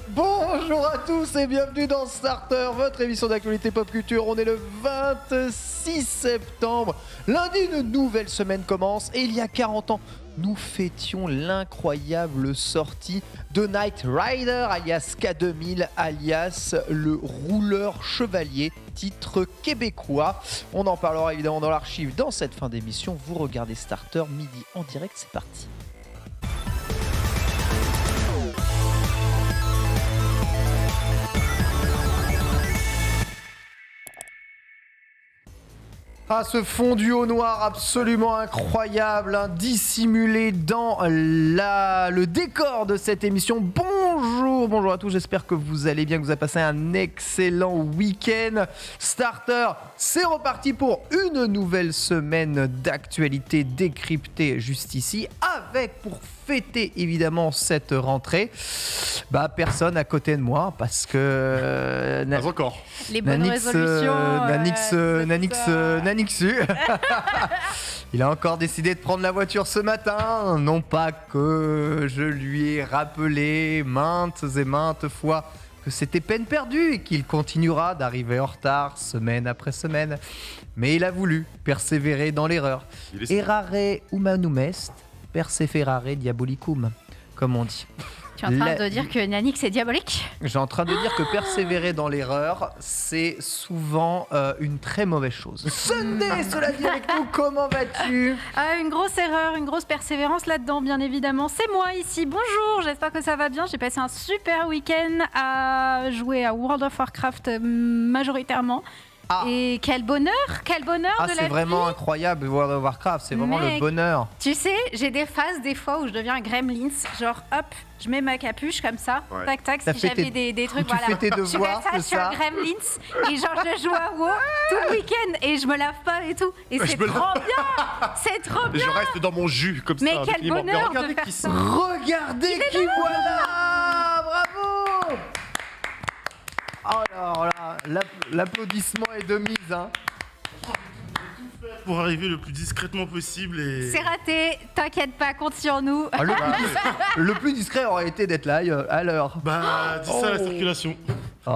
Bonjour à tous et bienvenue dans Starter, votre émission d'actualité pop culture. On est le 26 septembre, lundi, une nouvelle semaine commence et il y a 40 ans, nous fêtions l'incroyable sortie de Knight Rider alias K2000 alias le rouleur chevalier, titre québécois. On en parlera évidemment dans l'archive dans cette fin d'émission. Vous regardez Starter midi en direct, c'est parti. Ah, ce fondu au noir absolument incroyable, hein, dissimulé dans le décor de cette émission. Bonjour à tous, j'espère que vous allez bien, que vous avez passé un excellent week-end. Starter, c'est reparti pour une nouvelle semaine d'actualité décryptée juste ici, avec pour fêter évidemment cette rentrée, personne à côté de moi, parce que... Pas encore. Les bonnes résolutions. Nanixu. Il a encore décidé de prendre la voiture ce matin. Non pas que je lui ai rappelé maintes et maintes fois que c'était peine perdue et qu'il continuera d'arriver en retard semaine après semaine. Mais il a voulu persévérer dans l'erreur. Errare humanum est, perseverare diabolicum, comme on dit. Tu es en train de dire que Nanix est diabolique ? J'ai en train de dire que persévérer dans l'erreur, c'est souvent une très mauvaise chose. Sunday, cela dit avec nous, comment vas-tu ? Une grosse erreur, une grosse persévérance là-dedans, bien évidemment. C'est moi ici, bonjour, j'espère que ça va bien. J'ai passé un super week-end à jouer à World of Warcraft majoritairement. Ah. Et quel bonheur de la vie. C'est vraiment incroyable, World of Warcraft, c'est vraiment le bonheur. Tu sais, j'ai des phases des fois où je deviens gremlins, genre hop, je mets ma capuche comme ça, tac tac, si j'avais des trucs, voilà. Tu fais tes devoirs, je suis un gremlins, et genre je joue à WoW tout le week-end, et je me lave pas et tout, et c'est trop bien. C'est trop bien. Et je reste dans mon jus, comme mais ça. Mais quel bonheur de faire ça. Regardez qui voilà. Bravo. Alors là, l'applaudissement est de mise, hein. Pour arriver le plus discrètement possible et... C'est raté, t'inquiète pas, compte sur nous. Le plus discret aurait été d'être là à l'heure. Dis ça à la circulation.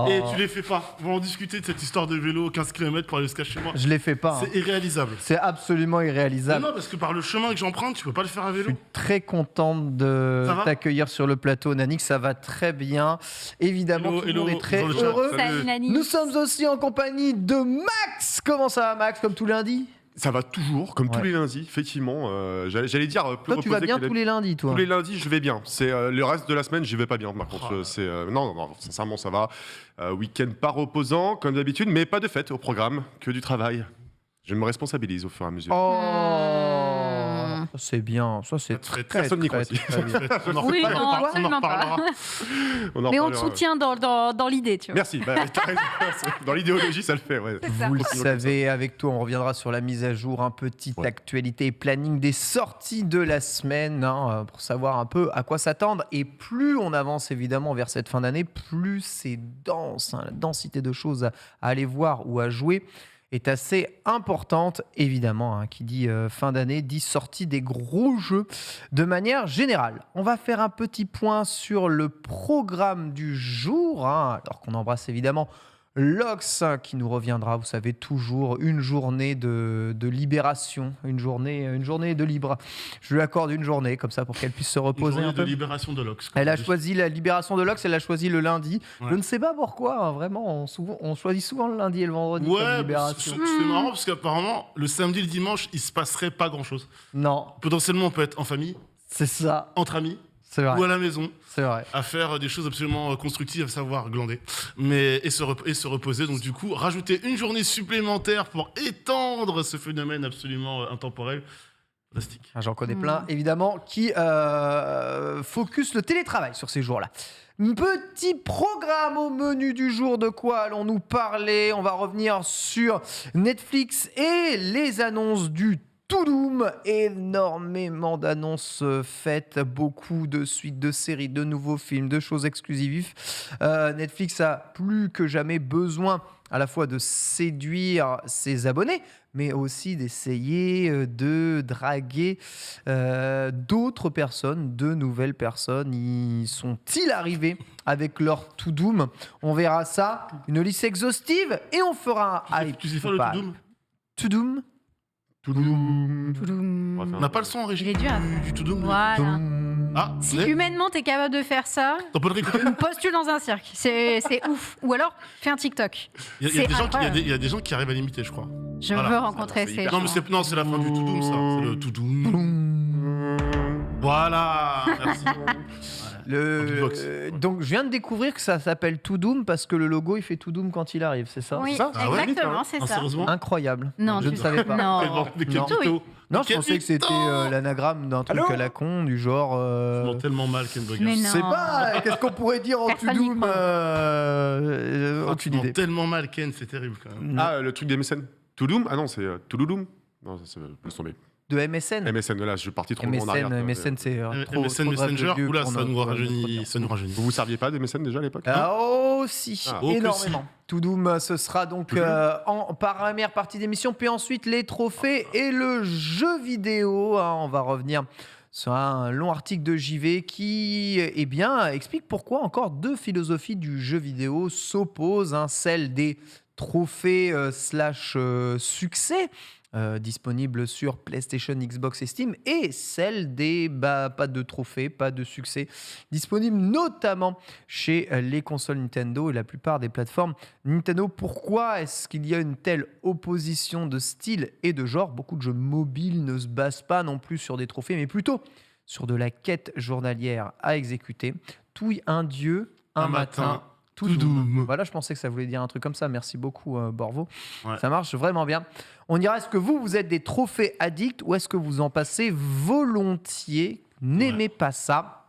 Et tu les fais pas. On va en discuter de cette histoire de vélo 15 km pour aller jusqu'à chez moi. Je les fais pas. C'est irréalisable. C'est absolument irréalisable. Non, parce que par le chemin que j'emprunte, tu peux pas le faire à vélo. Je suis très contente de t'accueillir sur le plateau, Nanix. Ça va très bien. Évidemment, tout le monde est très heureux. Salut, Nanix. Nous sommes aussi en compagnie de Max. Comment ça va, Max, comme tous les lundis ? Ça va toujours, comme tous les lundis, effectivement. J'allais dire plus toi, tu vas bien tous les lundis, toi ? Tous les lundis, je vais bien. C'est le reste de la semaine, j'y vais pas bien. Par contre, non, sincèrement, ça va. Week-end pas reposant, comme d'habitude, mais pas de fête au programme, que du travail. Je me responsabilise au fur et à mesure. Ça c'est bien, ça c'est très sonique très, aussi. Très bien. Oui, non, absolument pas. Mais on te soutient dans l'idée, tu vois. Merci. Dans l'idéologie, ça le fait. Ouais. Vous le savez, avec toi, on reviendra sur la mise à jour, un petite actualité et planning des sorties de la semaine, pour savoir un peu à quoi s'attendre. Et plus on avance évidemment vers cette fin d'année, plus c'est dense. La densité de choses à aller voir ou à jouer est assez importante, évidemment. Qui dit fin d'année, dit sortie des gros jeux de manière générale. On va faire un petit point sur le programme du jour, alors qu'on embrasse évidemment Lox, qui nous reviendra, vous savez, toujours une journée de libération, une journée de libre. Je lui accorde une journée, comme ça, pour qu'elle puisse se reposer un peu. De libération de Lox. Elle a choisi la libération de Lox, elle l'a choisi le lundi. Ouais. Je ne sais pas pourquoi, vraiment, on choisit souvent le lundi et le vendredi comme libération. C'est marrant, parce qu'apparemment, le samedi et le dimanche, il se passerait pas grand-chose. Non. Potentiellement, on peut être en famille. C'est ça. Entre amis. C'est vrai. Ou à la maison. C'est vrai. À faire des choses absolument constructives, à savoir glander. Et se reposer. Donc, du coup, rajouter une journée supplémentaire pour étendre ce phénomène absolument intemporel. Fantastique. J'en connais plein, évidemment, qui focus le télétravail sur ces jours-là. Petit programme au menu du jour, de quoi allons-nous parler ? On va revenir sur Netflix et les annonces du Doom, énormément d'annonces faites, beaucoup de suites de séries, de nouveaux films, de choses exclusives. Netflix a plus que jamais besoin à la fois de séduire ses abonnés, mais aussi d'essayer de draguer d'autres personnes, de nouvelles personnes. Y sont-ils arrivés avec leur To Doom? On verra ça, une liste exhaustive, et on fera un hype. Tu sais faire le To Doom To Doom. Toudoum. On n'a pas le son en régie Il est dur. du To Doom. Voilà. Ah, Si mais humainement t'es capable de faire ça, t'en peux le réécouter. postule dans un cirque. C'est ouf. Ou alors fais un TikTok. Il y a C'est des gens incroyable. il y a des gens qui arrivent à l'imiter, je crois. Je Voilà. veux rencontrer c'est ces hyper gens. Non, mais c'est la fin du To Doom, ça. C'est le To Doom. Voilà. Merci. En beatbox. Donc je viens de découvrir que ça s'appelle To Doom parce que le logo il fait To Doom quand il arrive, c'est ça? Oui, ça Ah ouais, exactement, c'est Non, ça. sérieusement. Incroyable. Non, je tu- ne savais pas. Non. Mais quel Non. mytho. Non, je Quel pensais que c'était mytho. l'anagramme d'un truc Allô à la con, du genre. Je mens tellement mal, Ken Bogart. Mais Je non. sais pas, qu'est-ce qu'on pourrait dire en To Personne n'y Doom croit. Ah, tu aucune mens idée. tellement mal, Ken, c'est terrible quand même. Ah, le truc des MSN. Touloum? Ah non, c'est Toulouloum. Non, ça laisse tomber. De MSN. MSN, là, je suis parti trop loin en arrière. MSN, c'est trop MSN trop Messenger, vieux oula, pour ça nous notre rajeunit. Ça nous rajeunit. Vous vous serviez pas des MSN déjà à l'époque Ah, oh si, Ah. Oh que énormément. To Doom, ce sera donc To Doom. en première partie d'émission, puis ensuite les trophées et le jeu vidéo. Hein. On va revenir sur un long article de JV qui explique pourquoi encore deux philosophies du jeu vidéo s'opposent. Hein. Celle des trophées / succès. Disponible sur PlayStation, Xbox et Steam, et celle des pas de trophées, pas de succès, disponible notamment chez les consoles Nintendo et la plupart des plateformes Nintendo. Pourquoi est-ce qu'il y a une telle opposition de style et de genre? Beaucoup de jeux mobiles ne se basent pas non plus sur des trophées, mais plutôt sur de la quête journalière à exécuter. Touille un dieu, un matin. To Doom. Voilà, je pensais que ça voulait dire un truc comme ça. Merci beaucoup, Borvo. Ouais. Ça marche vraiment bien. On dira, est-ce que vous êtes des trophées addicts ou est-ce que vous en passez volontiers? N'aimez pas ça.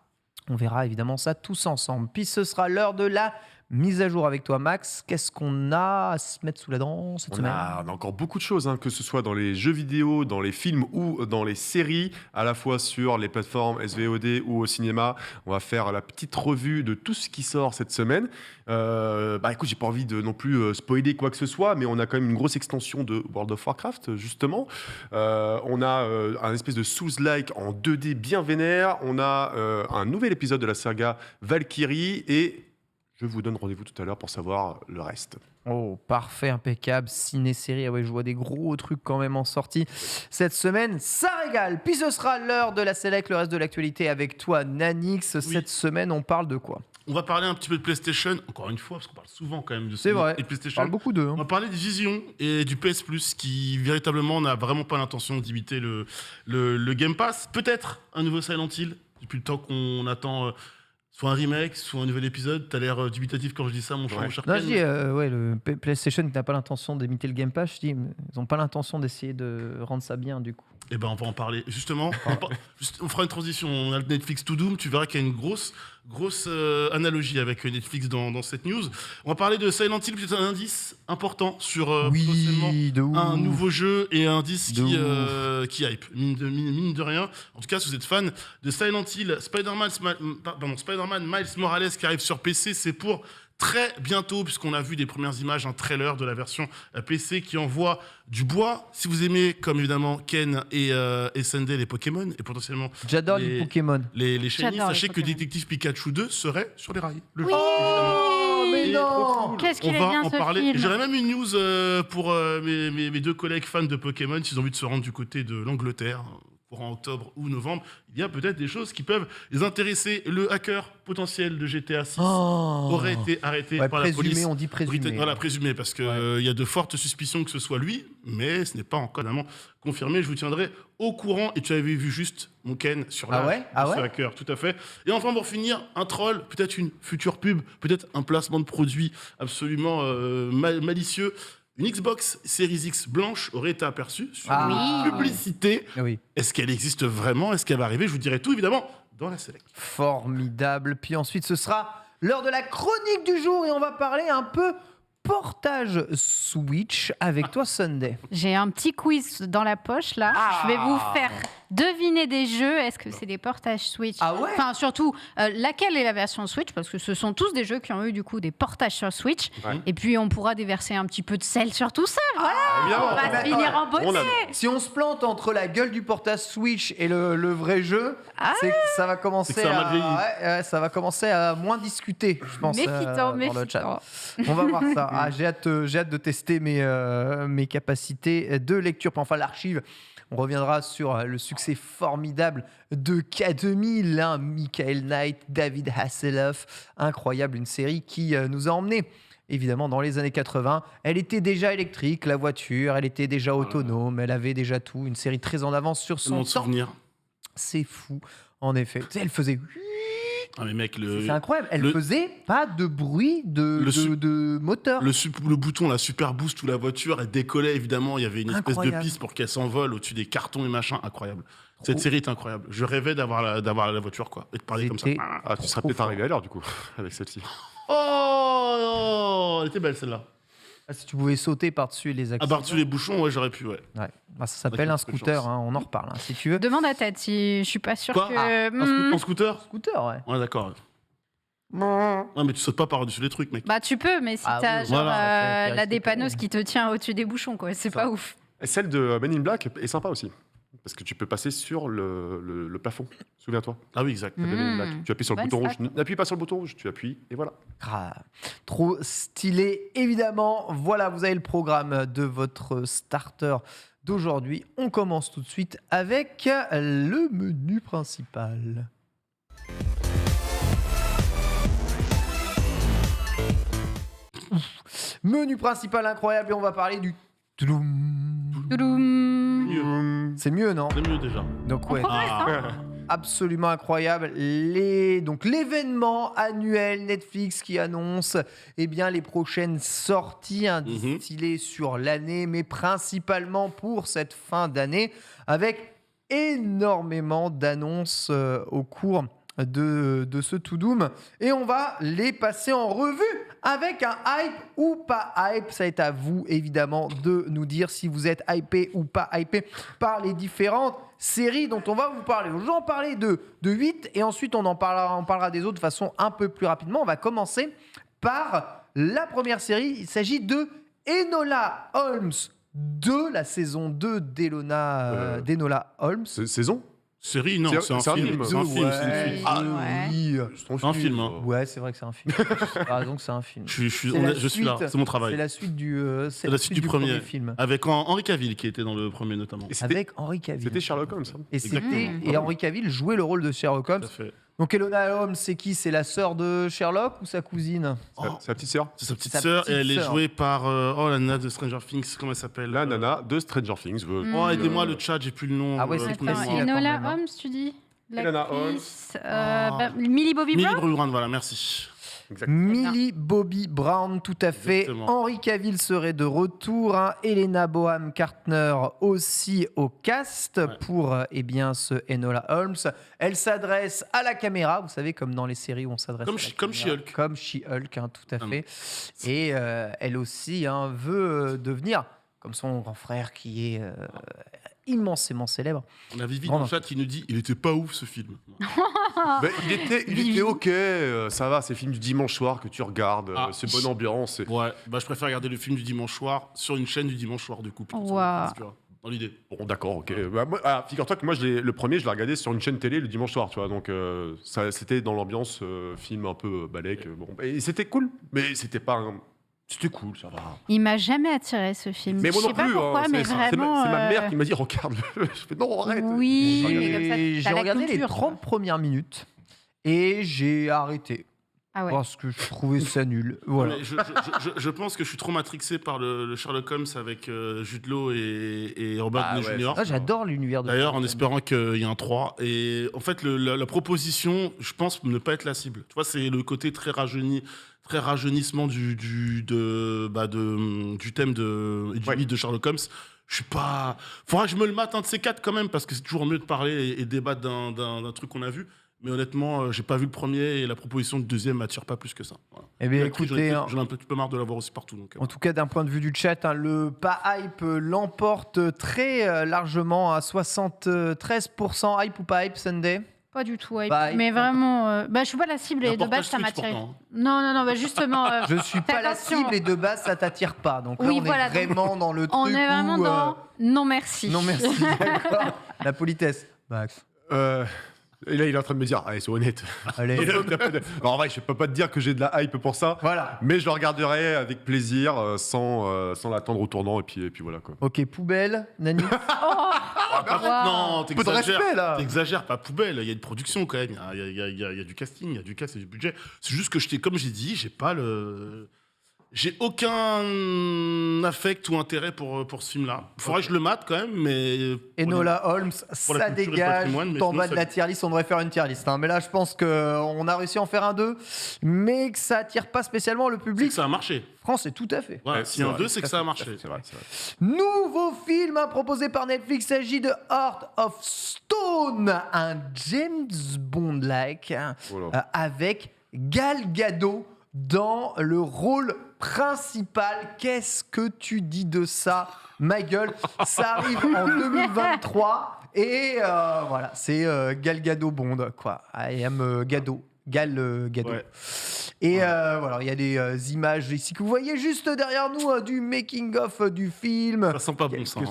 On verra évidemment ça tous ensemble. Puis ce sera l'heure de la mise à jour avec toi, Max. Qu'est-ce qu'on a à se mettre sous la dent cette On semaine? a encore beaucoup de choses, hein, que ce soit dans les jeux vidéo, dans les films ou dans les séries, à la fois sur les plateformes SVOD ou au cinéma. On va faire la petite revue de tout ce qui sort cette semaine. Écoute, j'ai pas envie de non plus spoiler quoi que ce soit, mais on a quand même une grosse extension de World of Warcraft, justement. On a un espèce de Souls-like en 2D bien vénère. On a un nouvel épisode de la saga Valkyrie et je vous donne rendez-vous tout à l'heure pour savoir le reste. Oh, parfait, impeccable. Ciné-série, ah ouais, je vois des gros trucs quand même en sortie cette semaine. Ça régale. Puis ce sera l'heure de la Select, le reste de l'actualité avec toi, Nanix. Cette semaine, on parle de quoi? On va parler un petit peu de PlayStation, encore une fois, parce qu'on parle souvent quand même de C'est vrai. et de On PlayStation. parle beaucoup d'eux. On va parler de Vision et du PS Plus qui véritablement n'a vraiment pas l'intention d'imiter le Game Pass. Peut-être un nouveau Silent Hill, depuis le temps qu'on attend soit un remake, soit un nouvel épisode. T'as l'air dubitatif quand je dis ça, mon cher Non, Ken. je dis, le PlayStation qui n'a pas l'intention d'imiter le Game Pass, je dis, ils n'ont pas l'intention d'essayer de rendre ça bien, du coup. Eh ben, on va en parler. Justement, on fera une transition. On a le Netflix To Doom. Tu verras qu'il y a une grosse analogie avec Netflix dans cette news. On va parler de Silent Hill, peut-être un indice important sur potentiellement de ouf. un nouveau jeu et un indice De qui hype, mine de rien. En tout cas, si vous êtes fan de Silent Hill, Spider-Man Miles Morales qui arrive sur PC, c'est pour très bientôt, puisqu'on a vu des premières images, un trailer de la version PC qui envoie du bois. Si vous aimez, comme évidemment Ken et Sunday, les Pokémon, et potentiellement J'adore les Pokémon. les shiny, J'adore les sachez que Pokémon. Détective Pikachu 2 serait sur les rails. Le Oui. jeu, évidemment. Oh, mais Et non! Qu'est-ce On qu'il est va bien en ce parler. film. J'aurais même une news pour mes deux collègues fans de Pokémon, s'ils ont envie de se rendre du côté de l'Angleterre, courant octobre ou novembre. Il y a peut-être des choses qui peuvent les intéresser. Le hacker potentiel de GTA 6 aurait été arrêté Ouais, par la police. présumé, on dit présumé. britannique. Voilà, présumé, parce qu'il y a de fortes suspicions que ce soit lui, mais ce n'est pas encore vraiment confirmé. Je vous tiendrai au courant. Et tu avais vu juste mon Ken sur Ah l'âge ouais de Ah ce ouais hacker, tout à fait. Et enfin, pour finir, un troll, peut-être une future pub, peut-être un placement de produit absolument malicieux. Une Xbox Series X blanche aurait été aperçue sur Ah. une publicité. Oui. Est-ce qu'elle existe vraiment? Est-ce qu'elle va arriver? Je vous dirai tout, évidemment, dans la Select. Formidable. Puis ensuite, ce sera l'heure de la chronique du jour et on va parler un peu portage Switch avec toi, Sunday. J'ai un petit quiz dans la poche là. Je vais vous faire deviner des jeux. Est-ce que c'est des portages Switch? Ah ouais? Enfin, surtout, laquelle est la version Switch? Parce que ce sont tous des jeux qui ont eu du coup des portages sur Switch. Ouais. Et puis, on pourra déverser un petit peu de sel sur tout ça. Voilà, évidemment. on va Mais se finir en beauté. On a- Si on se plante entre la gueule du portage Switch et le vrai jeu, c'est que ça va commencer C'est que ça a mal vieilli. ça va commencer à moins discuter, je pense, dans le chat. On va voir ça. J'ai hâte de tester mes capacités de lecture. Enfin, l'archive. On reviendra sur le succès formidable de K2000, hein, Michael Knight, David Hasselhoff. Incroyable, une série qui nous a emmenés évidemment dans les années 80. Elle était déjà électrique, la voiture, elle était déjà autonome, elle avait déjà tout. Une série très en avance sur son Mon temps. souvenir. C'est fou, en effet. Tu sais, elle faisait... Ah, mais mec, C'est incroyable. Elle faisait pas de bruit de moteur. le bouton, la super boost où la voiture, elle décollait évidemment. Il y avait une espèce Incroyable. de piste pour qu'elle s'envole au-dessus des cartons et machin. Incroyable. Cette série est incroyable. Je rêvais d'avoir la voiture, quoi. Et de parler comme ça. C'était- Ah, tu serais Trop peut-être fort. arrivé à l'heure, du coup, avec celle-ci. Oh, elle était belle celle-là. Ah, si tu pouvais sauter par-dessus les À accidents. part-dessus les bouchons, ouais, j'aurais pu, ouais. Ouais. Bah, ça s'appelle Ouais, un c'est peu de scooter, chance. hein, on en reparle, hein, si tu veux. Demande à Ted si je suis pas sûre Quoi que. En scooter Scooter, ouais. Ouais, d'accord. Ouais, mais tu sautes pas par-dessus les trucs, mec. Bah, tu peux, mais si Ah t'as oui, genre voilà. Ça fait la rester dépanneuse qui te tient au-dessus des bouchons, quoi. C'est Ça. pas ouf. Et celle de Men in Black est sympa aussi. Parce que tu peux passer sur le plafond. Souviens-toi. Ah oui, exact. de Men in Black. Tu appuies sur le Bonne bouton stat. rouge. N'appuie pas sur le bouton rouge, tu appuies et voilà. Ah, trop stylé, évidemment. Voilà, vous avez le programme de votre starter d'aujourd'hui. On commence tout de suite avec le menu principal. Menu principal incroyable et on va parler du Touloum. Touloum. Mieux. C'est mieux, non? C'est mieux déjà. Donc On ouais, progresse, hein. absolument incroyable. Donc l'événement annuel Netflix qui annonce les prochaines sorties distillées sur l'année, mais principalement pour cette fin d'année, avec énormément d'annonces au cours de ce To Doom. Et on va les passer en revue avec un hype ou pas hype. Ça est à vous, évidemment, de nous dire si vous êtes hypé ou pas hypé par les différentes séries dont on va vous parler. Je vais en parler de 8 et ensuite on parlera des autres de façon un peu plus rapidement. On va commencer par la première série. Il s'agit de Enola Holmes 2, la saison 2 d'Enola Holmes. Saison Série, non, c'est un film. C'est un Deux, film, c'est une ouais. suite. Ah, Ouais. oui. C'est un film, hein. Ouais, c'est vrai que c'est un film. T'as raison que c'est un film. Je C'est la suis là, suite. c'est mon C'est travail. la suite du, la suite du premier. film. Avec Henri Cavill qui était dans le premier notamment. Et c'était Avec Henry Cavill. c'était Sherlock Holmes. hein. Et Exactement. Henry Cavill jouait le rôle de Sherlock Holmes. Tout à fait. Donc Enola Holmes, c'est qui? C'est la sœur de Sherlock ou sa cousine? C'est la petite sœur. C'est sa petite Sa sœur et petite elle est sœur. jouée par la nana de Stranger Things, comment elle s'appelle La nana de Stranger Things. Oh, aidez-moi le chat, j'ai plus le nom. Ah ouais, c'est tout facile. le nom. Attends, Enola même, hein. Holmes, tu dis Enola L'actrice, Millie Bobby Millie Brown. Brown, voilà, merci. Millie Bobby Brown, tout à fait. Exactement. Henry Cavill serait de retour. Helena Bonham Carter aussi au cast pour ce Enola Holmes. Elle s'adresse à la caméra, vous savez, comme dans les séries où on s'adresse Comme à la comme caméra. She-Hulk. Comme She-Hulk, tout à Ah fait. Et elle aussi veut devenir comme son grand frère qui est immensément célèbre. On a Vivi Grand dans le chat qui nous dit il était pas ouf ce film. Mais il était ok, ça va, c'est le film du dimanche soir que tu regardes, Ah. c'est bonne ambiance. Ouais, bah je préfère regarder le film du dimanche soir sur une chaîne du dimanche soir du coup. plutôt que sur Wow. Netflix, tu vois, dans l'idée. Bon, d'accord, ok. Figure-toi que moi, le premier, je l'ai regardé sur une chaîne télé le dimanche soir, tu vois. Donc, c'était dans l'ambiance film un peu balèque. Bon, et c'était cool, mais c'était pas un... C'était cool, ça va. Il m'a jamais attiré ce film. Mais moi je non sais plus. pas pourquoi, hein, mais c'est vraiment. ma mère qui m'a dit regarde-le. Je fais non, arrête. Oui, J'ai mais comme ça, J'ai t'as la regardé les culture, 30 premières minutes et j'ai arrêté Ah ouais. parce que je trouvais ça nul. Voilà. Mais je pense que je suis trop matrixé par le Sherlock Holmes avec Jude Law et Robert Downey ouais, Jr. Ah, j'adore l'univers de D'ailleurs, en Sherlock espérant qu'il y ait un 3. Et en fait, la proposition, je pense ne pas être la cible. Tu vois, c'est le côté très rajeunissement du thème et du mythe de Sherlock Holmes. Je suis pas. Faudra que je me le mate un de ces quatre quand même, parce que c'est toujours mieux de parler et débattre d'un truc qu'on a vu. Mais honnêtement, j'ai pas vu le premier et la proposition du deuxième m'attire pas plus que ça. Voilà. Eh bien, L'actrice, écoutez, j'en ai un petit peu marre de la voir aussi partout. Donc, en tout cas, d'un point de vue du chat, le pas hype l'emporte très largement à 73%. Hype ou pas hype, Sunday? Pas du tout, hype. Bah, Mais vraiment, je suis pas la cible et de Reportage base, ça Twitch, m'attire. pourtant, hein. Non, justement. Je suis pas la attention. cible et de base, ça t'attire pas. Donc là, Oui, on voilà, est vraiment dans le truc On est vraiment où, dans non merci. Non, merci. D'accord. La politesse. Max. Et là, il est en train de me dire, allez, sois honnête. Allez. Alors, en vrai, je peux pas te dire que j'ai de la hype pour ça. Voilà. Mais je le regarderai avec plaisir, sans l'attendre au tournant, et puis voilà quoi. Ok, poubelle, Nani. Non, peu de respect, là. T'exagères, pas poubelle. Il y a une production quand même. Il y a du casting, il y a du cast, il y a du budget. C'est juste que comme j'ai dit, j'ai aucun affect ou intérêt pour ce film-là. Il faudrait que je le mate quand même, mais. Enola Holmes, la ça culture et le dégage. patrimoine, mais Tout en sinon, bas de la tier list, on devrait faire une tier list. Mais là, je pense qu'on a réussi à en faire un 2, mais que ça attire pas spécialement le C'est public que ça a marché. français, tout à fait. Voilà, Ouais, s'il y a un c'est 2, vrai, c'est que ça a marché. C'est vrai. Nouveau film proposé par Netflix, il s'agit de Heart of Stone, un James Bond-like Voilà. avec Gal Gadot dans le rôle principal. Qu'est-ce que tu dis de ça, ma gueule? Ça arrive en 2023 et voilà, c'est Gal Gadot Bond, quoi. I am Gadot. Gal Gadot. Ouais. Et voilà, il y a des images ici que vous voyez juste derrière nous du making-of du film. Ça sent pas bon, ça. hein.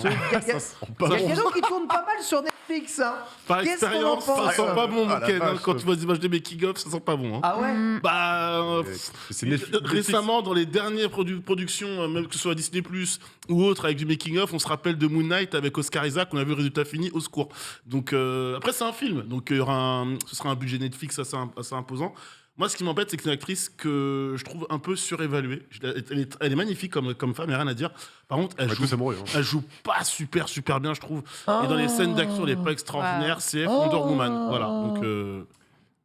Gal Gadot qui tourne pas mal sur Netflix. Hein. Par Qu'est-ce qu'on en expérience, ça pense sent pas bon, Ah, la Ken, hein. vache. Quand tu vois des images de making-of, ça sent pas bon. hein. Ah ouais. C'est Netflix. Récemment, dans les dernières productions, même que ce soit Disney Plus ou autre, avec du making-of, on se rappelle de Moon Knight avec Oscar Isaac, on a vu le résultat fini, au secours. Donc, après, c'est un film, donc ce sera un budget Netflix assez imposant. Moi, ce qui m'embête, c'est que c'est une actrice que je trouve un peu surévaluée. Elle est magnifique comme femme, il n'y a rien à dire. Par contre, On va tous amoureux. hein. elle joue pas super bien, je trouve. Et dans les scènes d'action, elle n'est pas extraordinaire. C'est Wonder Woman. Voilà. Donc,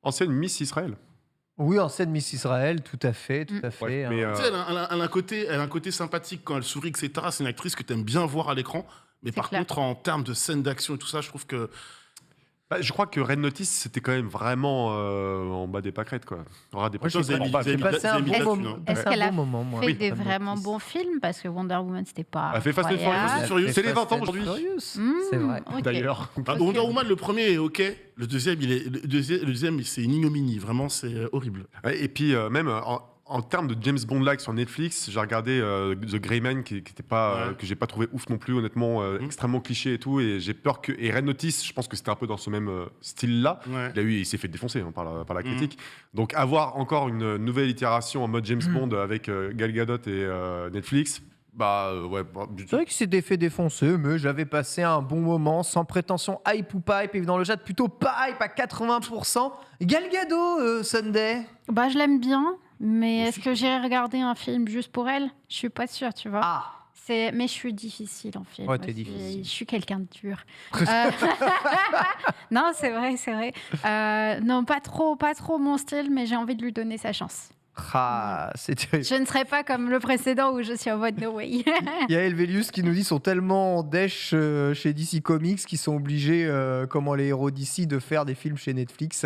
Ancienne Miss Israël. Oui, en scène Miss Israël, tout à fait, tout à fait. Ouais, hein. mais, tu sais, elle a un côté sympathique quand elle sourit, etc. C'est une actrice que tu aimes bien voir à l'écran. Mais par clair. contre, en termes de scènes d'action et tout ça, je trouve que. je crois que Red Notice, c'était quand même vraiment en bas des pâquerettes, quoi. Moi, j'ai Vous avez mis- vous avez j'ai mis passé la- un vous avez mis bon la moment. thune, Est-ce passé un qu'elle a bon moment, moi. fait des Red vraiment Notice. bons films parce que Wonder Woman c'était pas. Elle fait Fast and Furious. incroyable. Fast and Furious, c'est les 20 ans Fast and aujourd'hui. Furious. Mmh, C'est vrai. ok. D'ailleurs. Wonder Woman, le premier est ok. Le deuxième, c'est une ignominie. Vraiment, c'est horrible. Ouais, et puis, même en termes de James Bond-like sur Netflix, j'ai regardé The Grey Man, qui était pas, Ouais. que j'ai pas trouvé ouf non plus, honnêtement, extrêmement cliché et tout. Et j'ai peur que. Et Red Notice, je pense que c'était un peu dans ce même style-là. Ouais. Il s'est fait défoncer hein, par la critique. Donc, avoir encore une nouvelle itération en mode James Bond avec Gal Gadot et Netflix, ouais. C'est vrai qu'il s'était fait défoncer, mais j'avais passé un bon moment, sans prétention hype ou pas hype. Et dans le chat, plutôt pas hype à 80%. Gal Gadot, Sunday. Je l'aime bien, mais est-ce que j'irai regarder un film juste pour elle? Je suis pas sûre, tu vois. Ah, Mais je suis difficile en film. Ouais, t'es aussi. difficile. Je suis quelqu'un de dur. Non, c'est vrai. Non, pas trop mon style, mais j'ai envie de lui donner sa chance. c'est terrible. Je ne serai pas comme le précédent où je suis en mode no way. Il y a Elvelius qui nous dit sont tellement dèche chez DC Comics qu'ils sont obligés, comme les héros d'ici, de faire des films chez Netflix.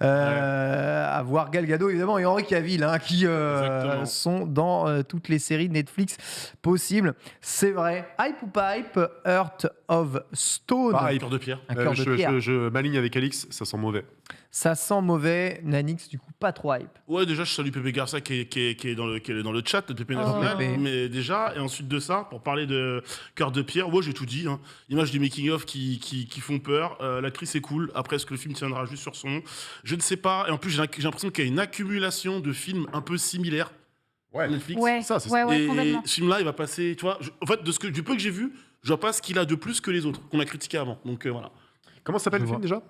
À voir Gal Gadot évidemment et Henry Cavill qui Exactement. sont dans toutes les séries Netflix possibles. C'est vrai. Hype ou pas hype, Heart of Stone. Pas hype. Cœur de pierre. Un cœur de pierre. Je m'aligne avec Alix, ça sent mauvais. Ça sent mauvais. Nanix, du coup, pas trop hype. Ouais, déjà, je salue Pépé Garça qui est dans le chat de Pépé National. Pépé. Mais déjà, et ensuite de ça, pour parler de Cœur de pierre, j'ai tout dit. Hein. Images du making-of qui font peur. L'actrice est cool. Après, est-ce que le film tiendra juste sur son nom? Je ne sais pas. Et en plus, j'ai l'impression qu'il y a une accumulation de films un peu similaires. Ouais. Netflix. Ouais, Ça, c'est- ouais, Et complètement. ce film-là, il va passer. Tu vois, en fait, du peu que j'ai vu, je vois pas ce qu'il a de plus que les autres qu'on a critiqué avant. Donc voilà. Comment s'appelle Je le film vois. déjà?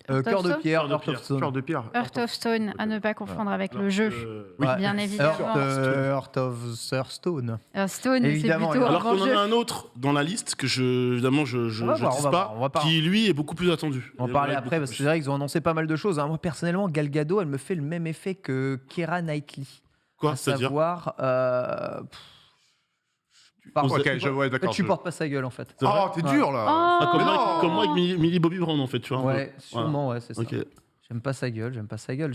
Cœur de Stone pierre, Cœur de Heart of pierre. Stone. Cœur de pierre. Heart of Stone, à ne pas confondre avec le jeu. Ouais. Bien évidemment. Heart of Stone. Stone, c'est Évidemment, plutôt un Alors grand qu'on en jeu. a un autre dans la liste que évidemment, je On va voir, tease on va pas, voir, on va pas- qui lui est beaucoup plus attendu. On va en parler après parce que c'est vrai qu'ils ont annoncé pas mal de choses. Moi personnellement, Gal Gadot, elle me fait le même effet que Keira Knightley. Quoi, À c'est-à-dire savoir, pardon, Ok, tu ouais, d'accord. tu portes pas sa gueule en fait. Oh, t'es dur là. Oh. Comme Mais moi, non. avec Millie Bobby Brown, en fait, tu vois. Ouais, sûrement, ouais, c'est ça. Ok. J'aime pas sa gueule. Pourquoi t'aimes pas sa gueule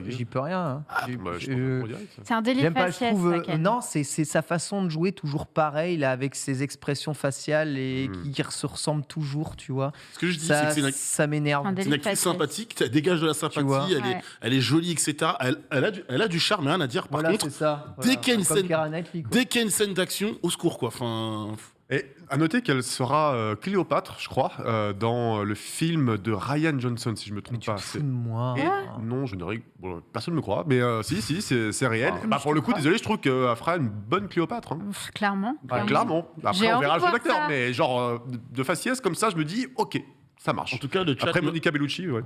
J'y peux rien. Hein. Je comprends direct, ça. C'est un délit J'aime pas, je faciès, trouve. ça, Ken. Non, c'est sa façon de jouer toujours pareil, là, avec ses expressions faciales et qui se ressemblent toujours, tu vois. Ce que je dis, c'est Ça, que ça m'énerve. Un c'est délit une actrice faciès. sympathique, elle dégage de la sympathie, vois. Ouais. elle est jolie, etc. Elle a du charme, rien à dire. Par Voilà, contre, c'est ça. dès qu'il y a une Comme scène- Keira Knightley, quoi. dès qu'il y a une scène d'action, au secours, quoi. Enfin, Et à noter qu'elle sera Cléopâtre, je crois, dans le film de Ryan Johnson, si je me Mais trompe tu pas. te fous de moi. Et hein. non, je ne bon, personne ne me croit, mais si, c'est réel. Ah, Bah, je pour te le coup, crois. désolé, je trouve qu'elle fera une bonne Cléopâtre. Hein. Clairement. Clairement. Après, J'ai on envie verra de le jeu voir d'acteur, ça. mais genre de faciès comme ça, je me dis, ok, ça marche. en tout cas, le chat, Après Monica Bellucci, ouais.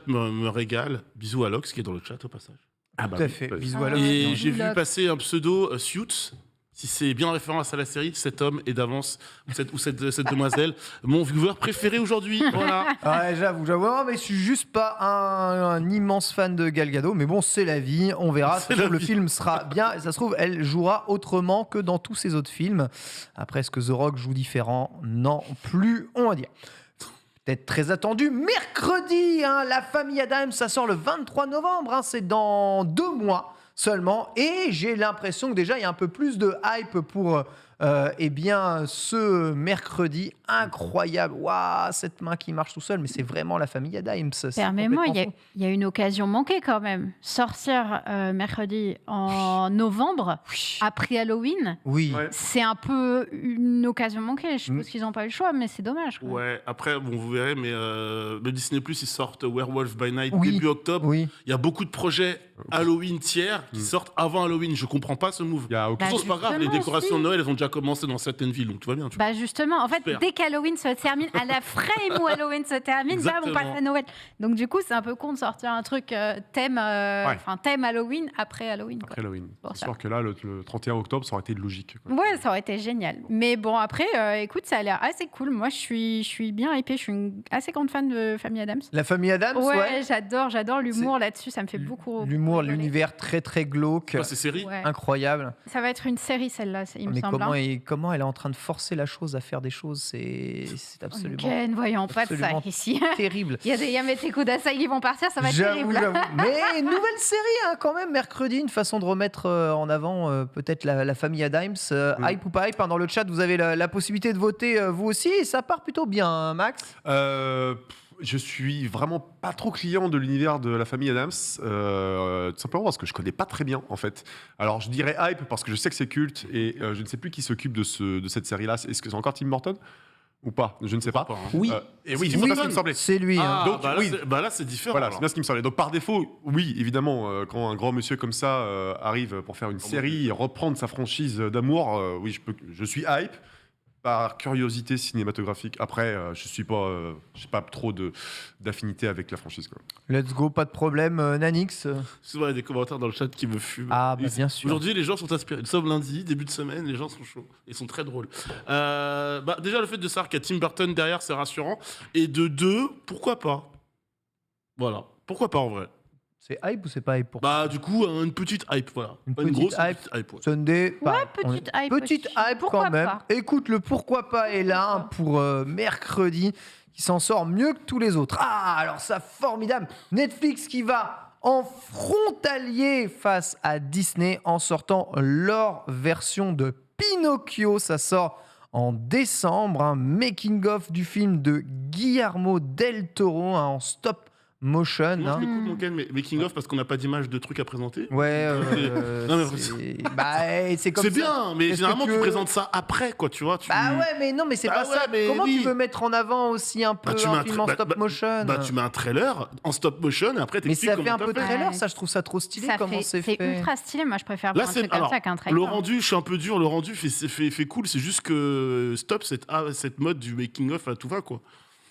me régale. Bisous à Lox qui est dans le chat au passage. Ah Tout à fait. oui. Bisous à l'autre. Et non, j'ai vu Lox. passer un pseudo Suits. Si c'est bien en référence à la série, cet homme est d'avance, ou cette demoiselle, mon viewer préféré aujourd'hui. Voilà. Ouais, j'avoue. Non, mais je suis juste pas un immense fan de Gal Gadot, mais bon, c'est la vie, on verra. Ça se trouve, le film sera bien, ça se trouve, elle jouera autrement que dans tous ses autres films. Après, est-ce que The Rock joue différent? Non plus, on va dire. Peut-être très attendu, mercredi, hein, La Famille Adams, ça sort le 23 novembre, hein, c'est dans 2 mois seulement, et j'ai l'impression que déjà il y a un peu plus de hype pour eh bien, ce mercredi incroyable. Waouh, cette main qui marche tout seul, mais c'est vraiment La Famille Adams. c'est Permets-moi, complètement il y a une occasion manquée quand même. Sortir mercredi en novembre, fou. après Halloween, Oui. Ouais. c'est un peu une occasion manquée. Je suppose qu'ils n'ont pas eu le choix, mais c'est dommage. quoi. Ouais, après, bon, vous verrez, mais le Disney Plus, ils sortent Werewolf by Night Oui. début octobre. Oui. Il y a beaucoup de projets Halloween tiers qui sortent avant Halloween. Je comprends pas ce move. Il y a aucun- Bah, Pourtant, c'est pas grave, les justement, décorations si. de Noël, elles ont déjà commencé dans certaines villes, donc tout va bien. Tu vois. Bah justement, en fait, Super. dès qu'Halloween se termine, à la frame où Halloween se termine, bam, on Exactement. passe à Noël. Donc du coup, c'est un peu con de sortir un truc thème Halloween après Halloween. quoi. Après Halloween. Bon, C'est ça. sûr que là, le 31 octobre, ça aurait été logique. quoi. Ouais, ça aurait été génial. Mais bon, après, écoute, ça a l'air assez cool. Moi, je suis bien hypée. Je suis une assez grande fan de Famille Adams. La Famille Adams, Ouais, ouais. j'adore l'humour là-dessus. Ça me fait beaucoup. L'humour, rigoler. l'univers très très glauque, Ah, c'est série. Ouais. incroyable. Ça va être une série, celle-là, il me Mais semble. comment elle est en train de forcer la chose à faire des choses, c'est absolument Ken, voyons pas de ça absolument ici. terrible. Il y a mes Kudasai qui vont partir, ça va être J'avoue, terrible. j'avoue. Mais une nouvelle série, hein, quand même, mercredi, une façon de remettre en avant peut-être la famille Adams. Hype ou pas hype, hein, dans le chat, vous avez la possibilité de voter vous aussi, et ça part plutôt bien, hein, Max. Je suis vraiment pas trop client de l'univers de la famille Adams, tout simplement parce que je connais pas très bien en fait. Alors je dirais hype parce que je sais que c'est culte et je ne sais plus qui s'occupe de cette série-là. Est-ce que c'est encore Tim Burton ou pas? Je ne sais pas. Pas, hein. Oui. Et oui, Tim c'est Burton. ça ce qui me semblait. C'est lui. hein. Ah, Donc, bah, là, oui. là, c'est différent. Voilà, alors. c'est bien ce qui me semblait. Donc par défaut, oui, évidemment, quand un grand monsieur comme ça arrive pour faire une série et reprendre sa franchise d'amour, oui, je suis hype par curiosité cinématographique. Après, j'ai pas trop d'affinité avec la franchise. Quoi. Let's go, pas de problème. Nanix. Souvent, il y a des commentaires dans le chat qui me fument. Ah, bah, Et bien sûr. Aujourd'hui, les gens sont inspirés. Nous sommes lundi, début de semaine, les gens sont chauds. Ils sont très drôles. Déjà, le fait de savoir qu'il y a Tim Burton derrière, c'est rassurant. Et de deux, pourquoi pas? Voilà. Pourquoi pas en vrai? C'est hype ou c'est pas hype pour Bah, du coup, une petite hype, voilà. Une Pas petite grosse, hype. petite hype. Ouais. Sunday? pareil. petite hype Petite aussi. hype Pourquoi quand même. pas Écoute, le pourquoi pas est là hein, pour mercredi, qui s'en sort mieux que tous les autres. Ah, alors ça, formidable. Netflix qui va en frontalier face à Disney en sortant leur version de Pinocchio. Ça sort en décembre, un making-of du film de Guillermo del Toro hein, en stop motion. Moi, hein. je l'écoute, mon Ken, mais making of parce qu'on n'a pas d'image de trucs à présenter. Ouais, Non, mais c'est comme C'est ça. bien, mais Est-ce que généralement, tu tu veux- présentes ça après, quoi, tu vois. Bah ouais, mais non, mais c'est Bah pas ouais, ça. mais Comment oui. tu veux mettre en avant aussi un peu Bah, tu mets un un film tra- en bah, stop bah, motion Bah, tu mets un trailer en stop motion et après, Mais t'expliques ça fait comment un peu t'as fait. trailer, Ouais. ça, je trouve ça trop stylé Ça comment fait- c'est c'est fait. ultra stylé. Moi, je préfère Là, voir un truc comme alors, ça qu'un trailer. le rendu, je suis un peu dur. Le rendu fait cool. C'est juste que stop cette mode du making of à tout va, quoi.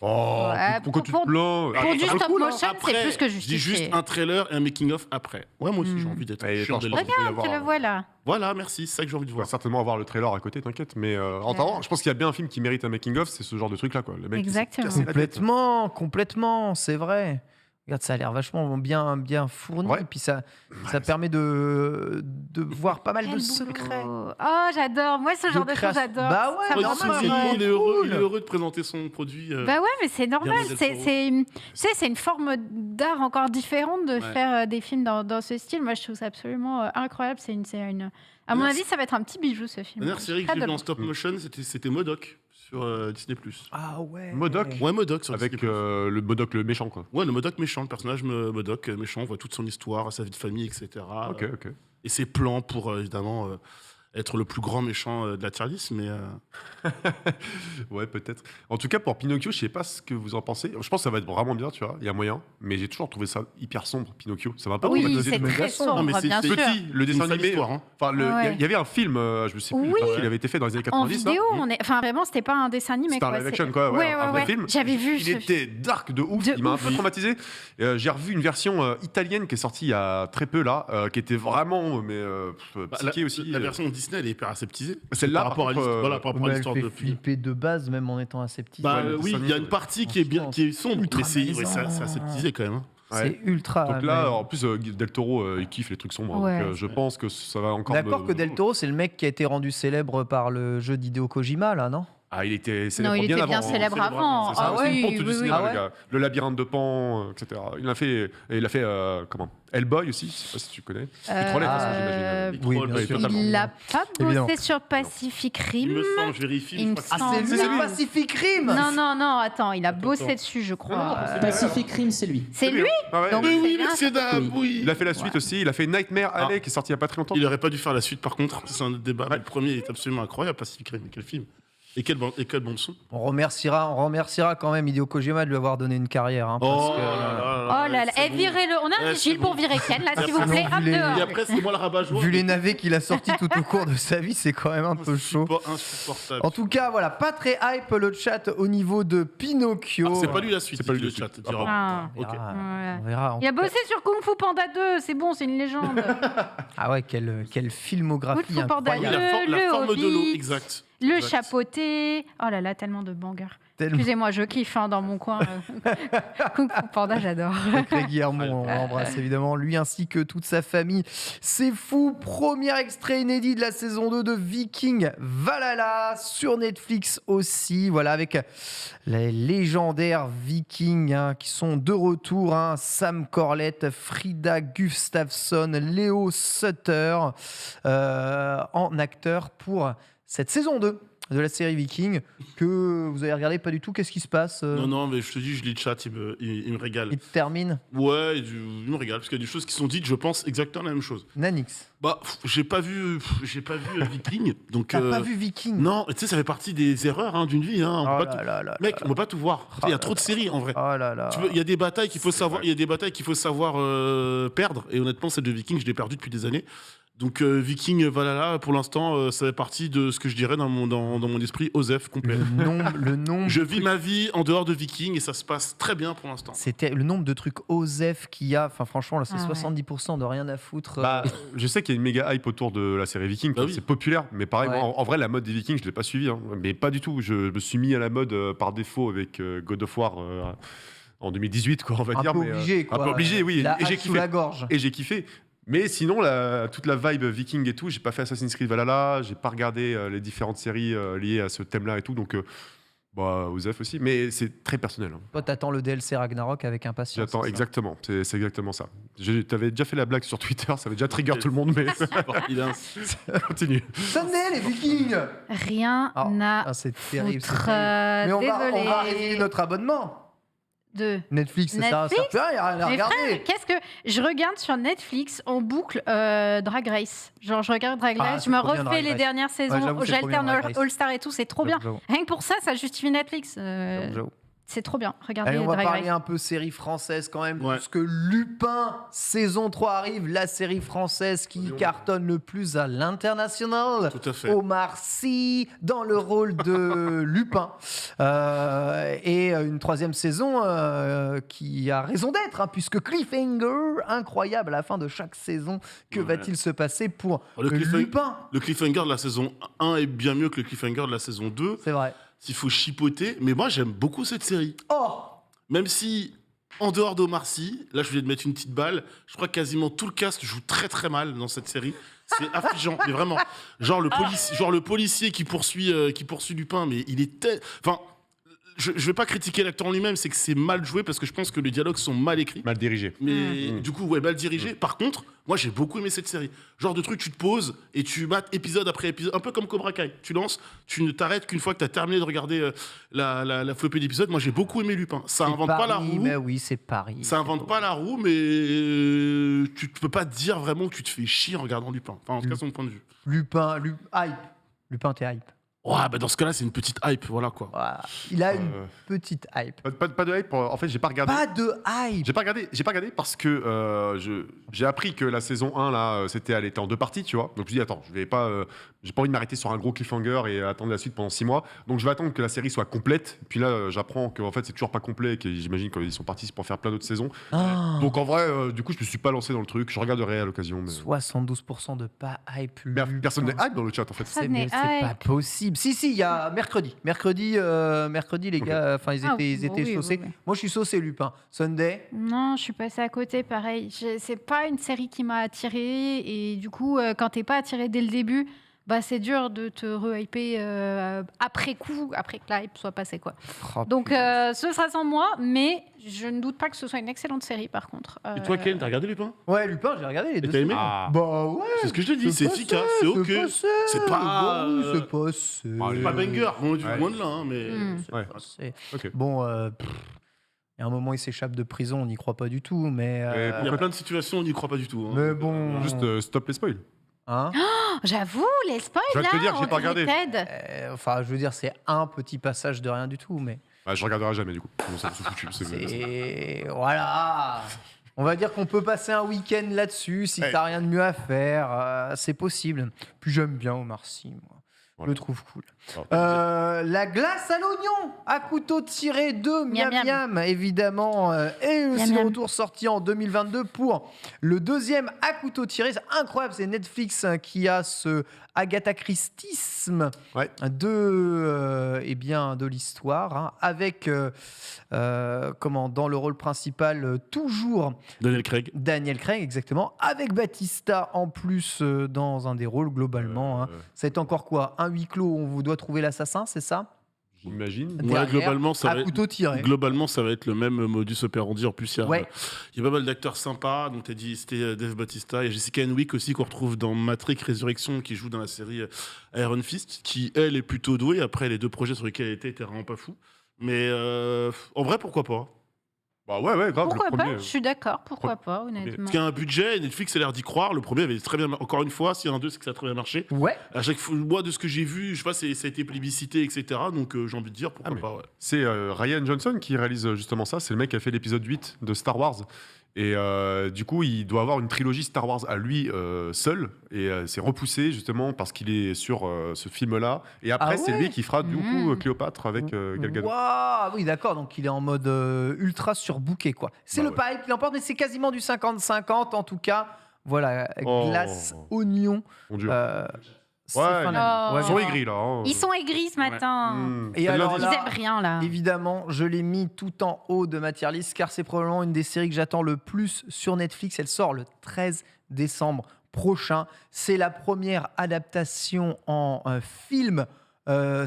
Oh, Ouais, pourquoi tu te pour- plains Pour du ça vaut le stop coup, là. motion, c'est Après, plus que je dis juste justifié. un trailer et un making of après. Ouais, moi aussi, j'ai envie d'être Et chiant attends, je dès le pense début. qu'il va y avoir, Tu le vois là. Voilà, merci. C'est ça que j'ai envie de On va voir. certainement avoir le trailer à côté, t'inquiète. Mais en attendant, je pense qu'il y a bien un film qui mérite un making-of, c'est ce genre de truc-là. Quoi. Le mec qui s'est Exactement. cassé la tête. Complètement, c'est vrai. Regarde, ça a l'air vachement bien fourni. Ouais. Et puis ça permet de voir pas mal de secrets. Oh, j'adore. Moi, ce genre de choses, j'adore. Bah ouais, Ça me normal, rend c'est dingue. cool. Il est heureux de présenter son produit. Bah ouais, mais c'est normal. Guillermo del Toro. C'est une forme d'art encore différente de Ouais. faire des films dans ce style. Moi, je trouve ça absolument incroyable. À mon avis, ça va être un petit bijou, ce film. La dernière série que Très j'ai vue drôle. en stop motion, c'était M.O.D.O.K. sur Disney+. Ah ouais. M.O.D.O.K. Ouais, M.O.D.O.K. sur Avec Disney+. le M.O.D.O.K. le méchant, quoi. Ouais, le M.O.D.O.K. méchant, le personnage M.O.D.O.K. méchant, on voit toute son histoire, sa vie de famille, etc. Ok. Et ses plans pour, évidemment, être le plus grand méchant de la tier list, mais... Ouais, peut-être. En tout cas, pour Pinocchio, je sais pas ce que vous en pensez. Je pense que ça va être vraiment bien, tu vois. Il y a moyen. Mais j'ai toujours trouvé ça hyper sombre, Pinocchio. Ça va pas Oui, traumatisé c'est de très méga sombre, Non, mais bien c'est sûr. Petit, le dessin une sale animé. histoire, hein. Enfin, il Ouais. y avait un film, je me sais plus, Oui. il avait été fait dans les années En 90. là. vidéo, enfin vraiment, c'était pas un dessin animé. C'était un quoi. live C'est- action, quoi. Ouais, un vrai film. J'avais vu. Il était dark de ouf. De Il m'a un ouf. peu traumatisé. J'ai revu une version italienne qui est sortie il y a très peu là, qui était vraiment psyché aussi. La version Disney, elle est hyper aseptisée. Celle-là, par rapport à par contre, l'histoire, voilà, par rapport à Elle l'histoire fait de flipper de base, même en étant aseptisé. Bah Ouais, oui, il y a une partie qui est bien, qui est sombre, ultra mais c'est malaisant. c'est aseptisé quand même. Hein. C'est ultra. Donc là, malaisant. en plus, Del Toro, il kiffe les trucs sombres. Ouais. Donc je pense que ça va encore. D'accord que Del Toro, c'est le mec qui a été rendu célèbre par le jeu d'Hideo Kojima, là, non? Ah, il était célèbre Non, il bien était avant. bien hein. célèbre avant. C'est ça, Ah c'est une oui, ponte du oui, cinéma, oui. le gars. Le labyrinthe de Pan, etc. Il a fait, comment Hellboy aussi, je sais pas si tu connais. Il trollait, de toute façon, j'imagine. Oui, troll, bien oui, sûr. totalement. Il l'a pas Évidemment. bossé sur Pacific Il Rim. me semble, je vérifie. Il je me crois que semble. C'est Non. le Pacific Rim. Non, attends, il a bossé Attends. dessus, je Non, crois. non, c'est Pacific Rim, c'est lui. C'est lui. Ah ouais, Donc, ouais. Oui, c'est oui, bien. merci Dab, oui. Il a fait la suite aussi. Il a fait Nightmare Alley qui est sorti il y a pas très longtemps. Il aurait pas dû faire la suite, par contre. C'est un autre débat. Le premier est absolument incroyable, Pacific Rim. Quel film. Et quel bon son. On remerciera quand même Hideo Kojima de lui avoir donné une carrière. Hein, parce que, Oh là là, c'est eh, bon. virez-le. On a un Ouais, vigile c'est pour bon. virer Ken, là, s'il vous Non, plaît. Hop vu les- dehors. Et après, c'est moi le rabat-joie. vu les navets qu'il a sortis tout au cours de sa vie, c'est quand même un peu chaud. Insupportable. En tout cas, voilà, pas très hype le chat au niveau de Pinocchio. Ah, c'est pas lui la suite, C'est pas lui le la chat. suite. dira. Ah. On verra. Ouais. On verra. Il a bossé sur Kung Fu Panda 2, c'est bon, c'est une légende. Ah ouais, quelle filmographie Kung Fu Panda Oui, incroyable. la Le forme de l'eau, Hobbit. exact. Le Exact. chapeauté. Oh là là, tellement de bangers. Tellement. Excusez-moi, je kiffe hein, dans mon coin. Kung Fu Panda, j'adore. Sacré Guillermo, on l'embrasse évidemment, lui ainsi que toute sa famille. C'est fou, premier extrait inédit de la saison 2 de Viking Valhalla sur Netflix aussi. Voilà, avec les légendaires Vikings hein, qui sont de retour. Hein, Sam Corlett, Frida Gustafsson, Léo Sutter en acteur pour cette saison 2 de la série Viking que vous avez regardé pas du tout. Qu'est-ce qui se passe Non, mais je te dis, je lis le chat, il me régale. Il termine Ouais, il me régale, parce qu'il y a des choses qui sont dites, je pense exactement la même chose. Nanix. Bah, j'ai pas vu Viking, donc... T'as pas vu Viking? Non, tu sais, ça fait partie des erreurs hein, d'une vie. Hein. On Oh peut pas là là là Mec, là on peut pas tout voir. Il y a trop de séries, en vrai. Oh là là. Il y a des batailles qu'il faut savoir, perdre. Et honnêtement, celle de Viking, je l'ai perdue depuis des années. Donc Viking, Valhalla, pour l'instant, ça fait partie de ce que je dirais dans mon esprit Osef complet. Le nombre Je de vis trucs- ma vie en dehors de Viking et ça se passe très bien pour l'instant. C'était le nombre de trucs Osef qu'il y a. Enfin, franchement, là, c'est Ah ouais. 70% de rien à foutre. Bah, je sais qu'il y a une méga hype autour de la série Viking, Bah oui. c'est populaire, mais pareil, Ouais. moi, en vrai, la mode des Vikings, je l'ai pas suivi, hein. Mais pas du tout. Je me suis mis à la mode par défaut avec God of War en 2018, quoi, on va un dire. peu mais, obligé, quoi. Un peu obligé, oui. La Et j'ai hache sous kiffé. la gorge. Et j'ai kiffé. Mais sinon, toute la vibe Viking et tout, j'ai pas fait Assassin's Creed Valhalla, j'ai pas regardé les différentes séries liées à ce thème-là et tout, donc Osef aussi, mais c'est très personnel. Hein. Toi, t'attends le DLC Ragnarok avec impatience. J'attends c'est ça exactement, c'est exactement ça. T'avais déjà fait la blague sur Twitter, ça avait déjà trigger tout le monde, mais Il a un- continue. Tenez, les Vikings. Rien Ah, à Ah, c'est terrible. c'est foutre. terrible. Mais on Désolé. va résilier notre abonnement. De... Netflix, ça sert à Netflix rien, il y a rien à Mais frère, regarder. qu'est-ce que je regarde sur Netflix en boucle Drag Race. Genre, je regarde Drag Ah, Race, c'est je me trop bien, refais Drag les Race. dernières saisons, j'avoue, c'est trop bien, j'alterne Drag Race. All Star et tout, c'est trop bien. J'avoue, Rien que pour ça, ça justifie Netflix. j'avoue. C'est trop bien. Regardez Allez, on va Drag parler Race. un peu série française quand même, Ouais. parce que Lupin saison 3 arrive, la série française qui cartonne le plus à l'international. Tout à fait. Omar Sy dans le rôle de Lupin. Et une troisième saison qui a raison d'être, hein, puisque cliffhanger incroyable à la fin de chaque saison. Que Ouais. va-t-il se passer pour Le cliffhanger- Lupin? Le cliffhanger de la saison 1 est bien mieux que le cliffhanger de la saison 2. C'est vrai. S'il faut chipoter, mais moi j'aime beaucoup cette série. Oh, Même si En dehors d'Omar Sy, là je voulais te mettre une petite balle. Je crois que quasiment tout le cast joue très très mal dans cette série. C'est affligeant, mais vraiment. Genre le policier qui poursuit Lupin, mais il est enfin, je vais pas critiquer l'acteur en lui-même, c'est que c'est mal joué parce que je pense que les dialogues sont mal écrits. Mal dirigé. Mais du coup, ouais, mal dirigé. Par contre, moi j'ai beaucoup aimé cette série. Genre de truc, tu te poses et tu mates épisode après épisode, un peu comme Cobra Kai. Tu lances, tu ne t'arrêtes qu'une fois que tu as terminé de regarder la flopée d'épisodes. Moi j'ai beaucoup aimé Lupin. Ça invente pas la roue. Mais oui, c'est Paris. Ça invente pas la roue, mais tu peux pas te dire vraiment que tu te fais chier en regardant Lupin. Enfin, en tout cas, c'est mon point de vue. Hype. Lupin, t'es hype. Ouais, bah dans ce cas-là, c'est une petite hype, voilà quoi. Voilà. Il a une petite hype. Pas de hype. En fait, j'ai pas regardé. Pas de hype. J'ai pas regardé parce que j'ai appris que la saison 1 là, elle était en 2 parties, tu vois. Donc je dis attends, j'ai pas envie de m'arrêter sur un gros cliffhanger et attendre la suite pendant 6 mois. Donc je vais attendre que la série soit complète. Puis là, j'apprends qu'en fait c'est toujours pas complet et que j'imagine qu'ils sont partis pour faire plein d'autres saisons. Donc en vrai, du coup, je me suis pas lancé dans le truc. Je regarderai à l'occasion. Mais... 72% de pas hype. Personne n'est hype dans le chat en fait. Ça C'est n'est pas hype. possible. Si, il y a mercredi. Mercredi, les gars, enfin, ils étaient saucés. Oui. Moi, je suis saucé, Lupin. Sunday. Non, je suis passée à côté, pareil. C'est pas une série qui m'a attirée. Et du coup, quand t'es pas attiré dès le début, bah, c'est dur de te re-hyper après coup, après que la hype soit passée, quoi. Oh, Donc, ce sera sans moi, mais je ne doute pas que ce soit une excellente série, par contre. Et toi, Ken, t'as regardé Lupin? Ouais, Lupin, j'ai regardé les deux. t'as aimé? Bah ouais. C'est ce que je te dis, c'est efficace, c'est ok. C'est pas. C'est passé. C'est pas banger, loin de là, hein, mais. Ouais. C'est- Ok. Bon, il y a un moment, il s'échappe de prison, on n'y croit pas du tout, mais. Il y a plein de situations, on n'y croit pas du tout. Hein. Mais bon. Juste stop les spoils. Hein J'avoue, les spoils, Je vais là, te dire, j'ai on pas regardé. t'aide. Enfin, je veux dire, c'est un petit passage de rien du tout, mais. Bah, je regarderai jamais du coup. Bon, ça, c'est foutu. Et voilà. On va dire qu'on peut passer un week-end là-dessus si t'as rien de mieux à faire. C'est possible. Puis j'aime bien Omar Sy, moi. Je le trouve cool. La glace à l'oignon à couteau tiré de Miam Miam Miam, évidemment, et aussi Miam le Miam. retour sorti en 2022 pour le deuxième à couteau tiré. C'est incroyable, c'est Netflix qui a ce Agatha Christisme de l'histoire, hein, avec dans le rôle principal toujours Daniel Craig, exactement, avec Batista en plus dans un des rôles globalement. Hein. C'est encore quoi? Un huis clos où on vous doit trouver l'assassin, c'est ça? J'imagine. Derrière, globalement, à couteau tiré. Globalement, ça va être le même modus operandi. En plus, il y a Ouais. pas mal d'acteurs sympas. Donc, tu as dit, c'était Dave Bautista. Il y a Jessica Henwick aussi, qu'on retrouve dans Matrix Résurrection, qui joue dans la série Iron Fist, qui, elle, est plutôt douée. Après, les 2 projets sur lesquels elle était vraiment pas fou. Mais en vrai, pourquoi pas? Bah ouais, grave. Pourquoi le pas? premier, Je suis d'accord, pourquoi pas, honnêtement. Parce qu'il y a un budget, Netflix a l'air d'y croire. Le premier avait très bien. Encore une fois, s'il y en a 2, c'est que ça a très bien marché. Ouais. À chaque fois, moi, de ce que j'ai vu, je sais pas, ça a été plébiscité, etc. Donc, j'ai envie de dire, pourquoi mais pas, ouais. C'est Ryan Johnson qui réalise justement ça. C'est le mec qui a fait l'épisode 8 de Star Wars. Et du coup, il doit avoir une trilogie Star Wars à lui seul. Et c'est repoussé justement parce qu'il est sur ce film-là. Et après, c'est lui qui fera du coup Cléopâtre avec Gal Gadot. Waouh, oui, d'accord. Donc il est en mode ultra surbooké, quoi. C'est Bah le pari qui l'emporte, mais c'est quasiment du 50-50 en tout cas. Voilà, Oh. glace, oignon. Mon Dieu. C'est Ouais, fin d'année. Oh. Ils sont aigris là. Hein. Ils sont aigris ce matin. Et C'est alors lundi. Ils là, aiment rien, là. évidemment, je l'ai mis tout en haut de ma tier list car c'est probablement une des séries que j'attends le plus sur Netflix. Elle sort le 13 décembre prochain. C'est la première adaptation en film /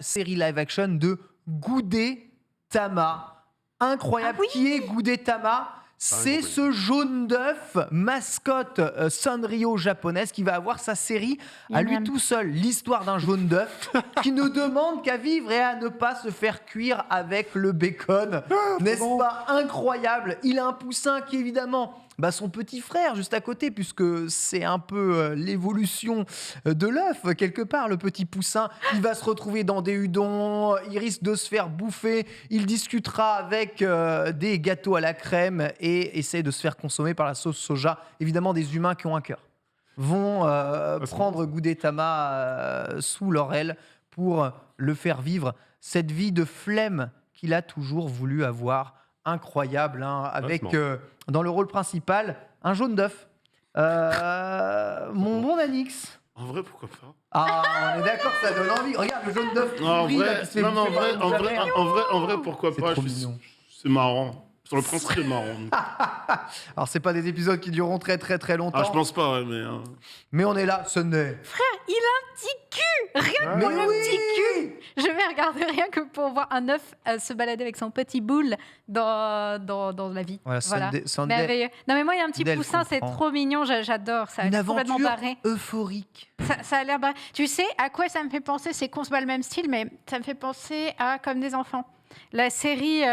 série live action de Gudetama. Incroyable. Ah oui. Qui est Gudetama? C'est ce jaune d'œuf, mascotte Sanrio japonaise, qui va avoir sa série à Miam lui miam. tout seul. L'histoire d'un jaune d'œuf qui ne demande qu'à vivre et à ne pas se faire cuire avec le bacon. N'est-ce pas incroyable? Il a un poussin qui, évidemment, son petit frère juste à côté, puisque c'est un peu l'évolution de l'œuf, quelque part, le petit poussin. Il va se retrouver dans des udons, il risque de se faire bouffer, il discutera avec des gâteaux à la crème et essaie de se faire consommer par la sauce soja. Évidemment, des humains qui ont un cœur vont prendre Gudetama sous leur aile pour le faire vivre cette vie de flemme qu'il a toujours voulu avoir. Incroyable, hein, avec dans le rôle principal un jaune d'œuf. Mon bon Alix. En vrai, pourquoi pas? Ah, on est d'accord, ça donne envie. Regarde le jaune d'œuf. qui Non, en brille, là, vrai, qui se fait non, bouffer par une jamais. en vrai, pourquoi C'est pas? trop mignon. C'est marrant. Sur le principe, c'est marrant. Alors, c'est pas des épisodes qui dureront très très très longtemps, Ah, je pense pas, ouais, mais. mais on est là, Sunday. Il a un petit cul. Rien Mais que pour le oui petit cul. Je vais regarder rien que pour voir un œuf se balader avec son petit boule dans la vie. Voilà, Sunday, Merveilleux. Non mais moi il y a un petit Del poussin, c'est comprend. trop mignon, j'adore ça. une C'est complètement aventure barré. euphorique. Ça a l'air barré. Tu sais à quoi ça me fait penser? C'est qu'on se bat le même style, mais ça me fait penser à Comme des enfants. La série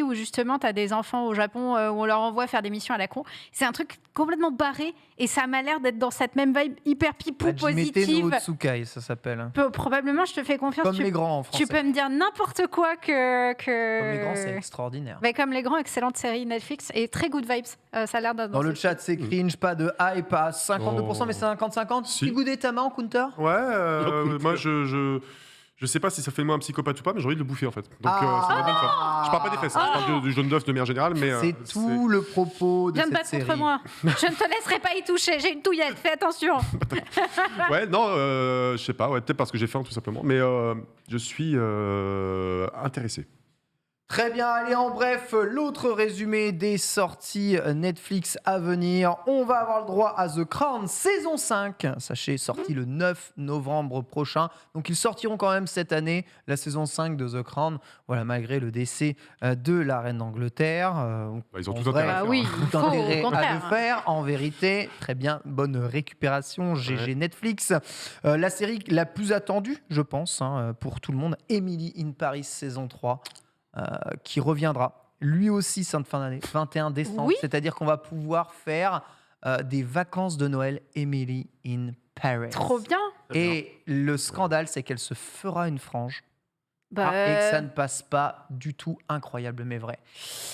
où justement tu as des enfants au Japon où on leur envoie faire des missions à la con. C'est un truc complètement barré et ça m'a l'air d'être dans cette même vibe hyper pipou, Hajime positive. no Tsukai, ça s'appelle. Probablement, je te fais confiance. Comme les grands en français. Tu peux me dire n'importe quoi que... Comme les grands, c'est extraordinaire. Mais comme les grands, excellente série Netflix et très good vibes. Ça a l'air d'être Dans le ce- chat, c'est cringe, pas de hype à 52%, Oh. mais c'est 50-50. Si. Kigou Tama en counter. Ouais, Écoute, moi je sais pas si ça fait de moi un psychopathe ou pas, mais j'ai envie de le bouffer en fait. Donc Ah. c'est la bonne fois. Je parle pas des fesses, hein, je parle du jaune d'œuf de manière générale, mais C'est tout le propos de Viens te cette battre série. contre moi. Je ne te laisserai pas y toucher. J'ai une touillette. Fais attention. Ouais, non, je sais pas, ouais, peut-être parce que j'ai faim tout simplement, mais je suis intéressé. Très bien, allez, en bref, l'autre résumé des sorties Netflix à venir. On va avoir le droit à The Crown saison 5, sachez, sorti le 9 novembre prochain. Donc ils sortiront quand même cette année, la saison 5 de The Crown, voilà, malgré le décès de la reine d'Angleterre. Bah, ils ont En tout intérêt vrai, à faire. oui. hein. tout Faut, au intérêt à contraire. le faire, en vérité. Très bien, bonne récupération, GG Netflix. La série la plus attendue, je pense, hein, pour tout le monde, Emily in Paris saison 3, qui reviendra lui aussi fin d'année, 21 décembre. Oui. C'est-à-dire qu'on va pouvoir faire des vacances de Noël Emily in Paris. Trop bien. Et le scandale, c'est qu'elle se fera une frange. Bah, Et que ça ne passe pas du tout incroyable, mais vrai.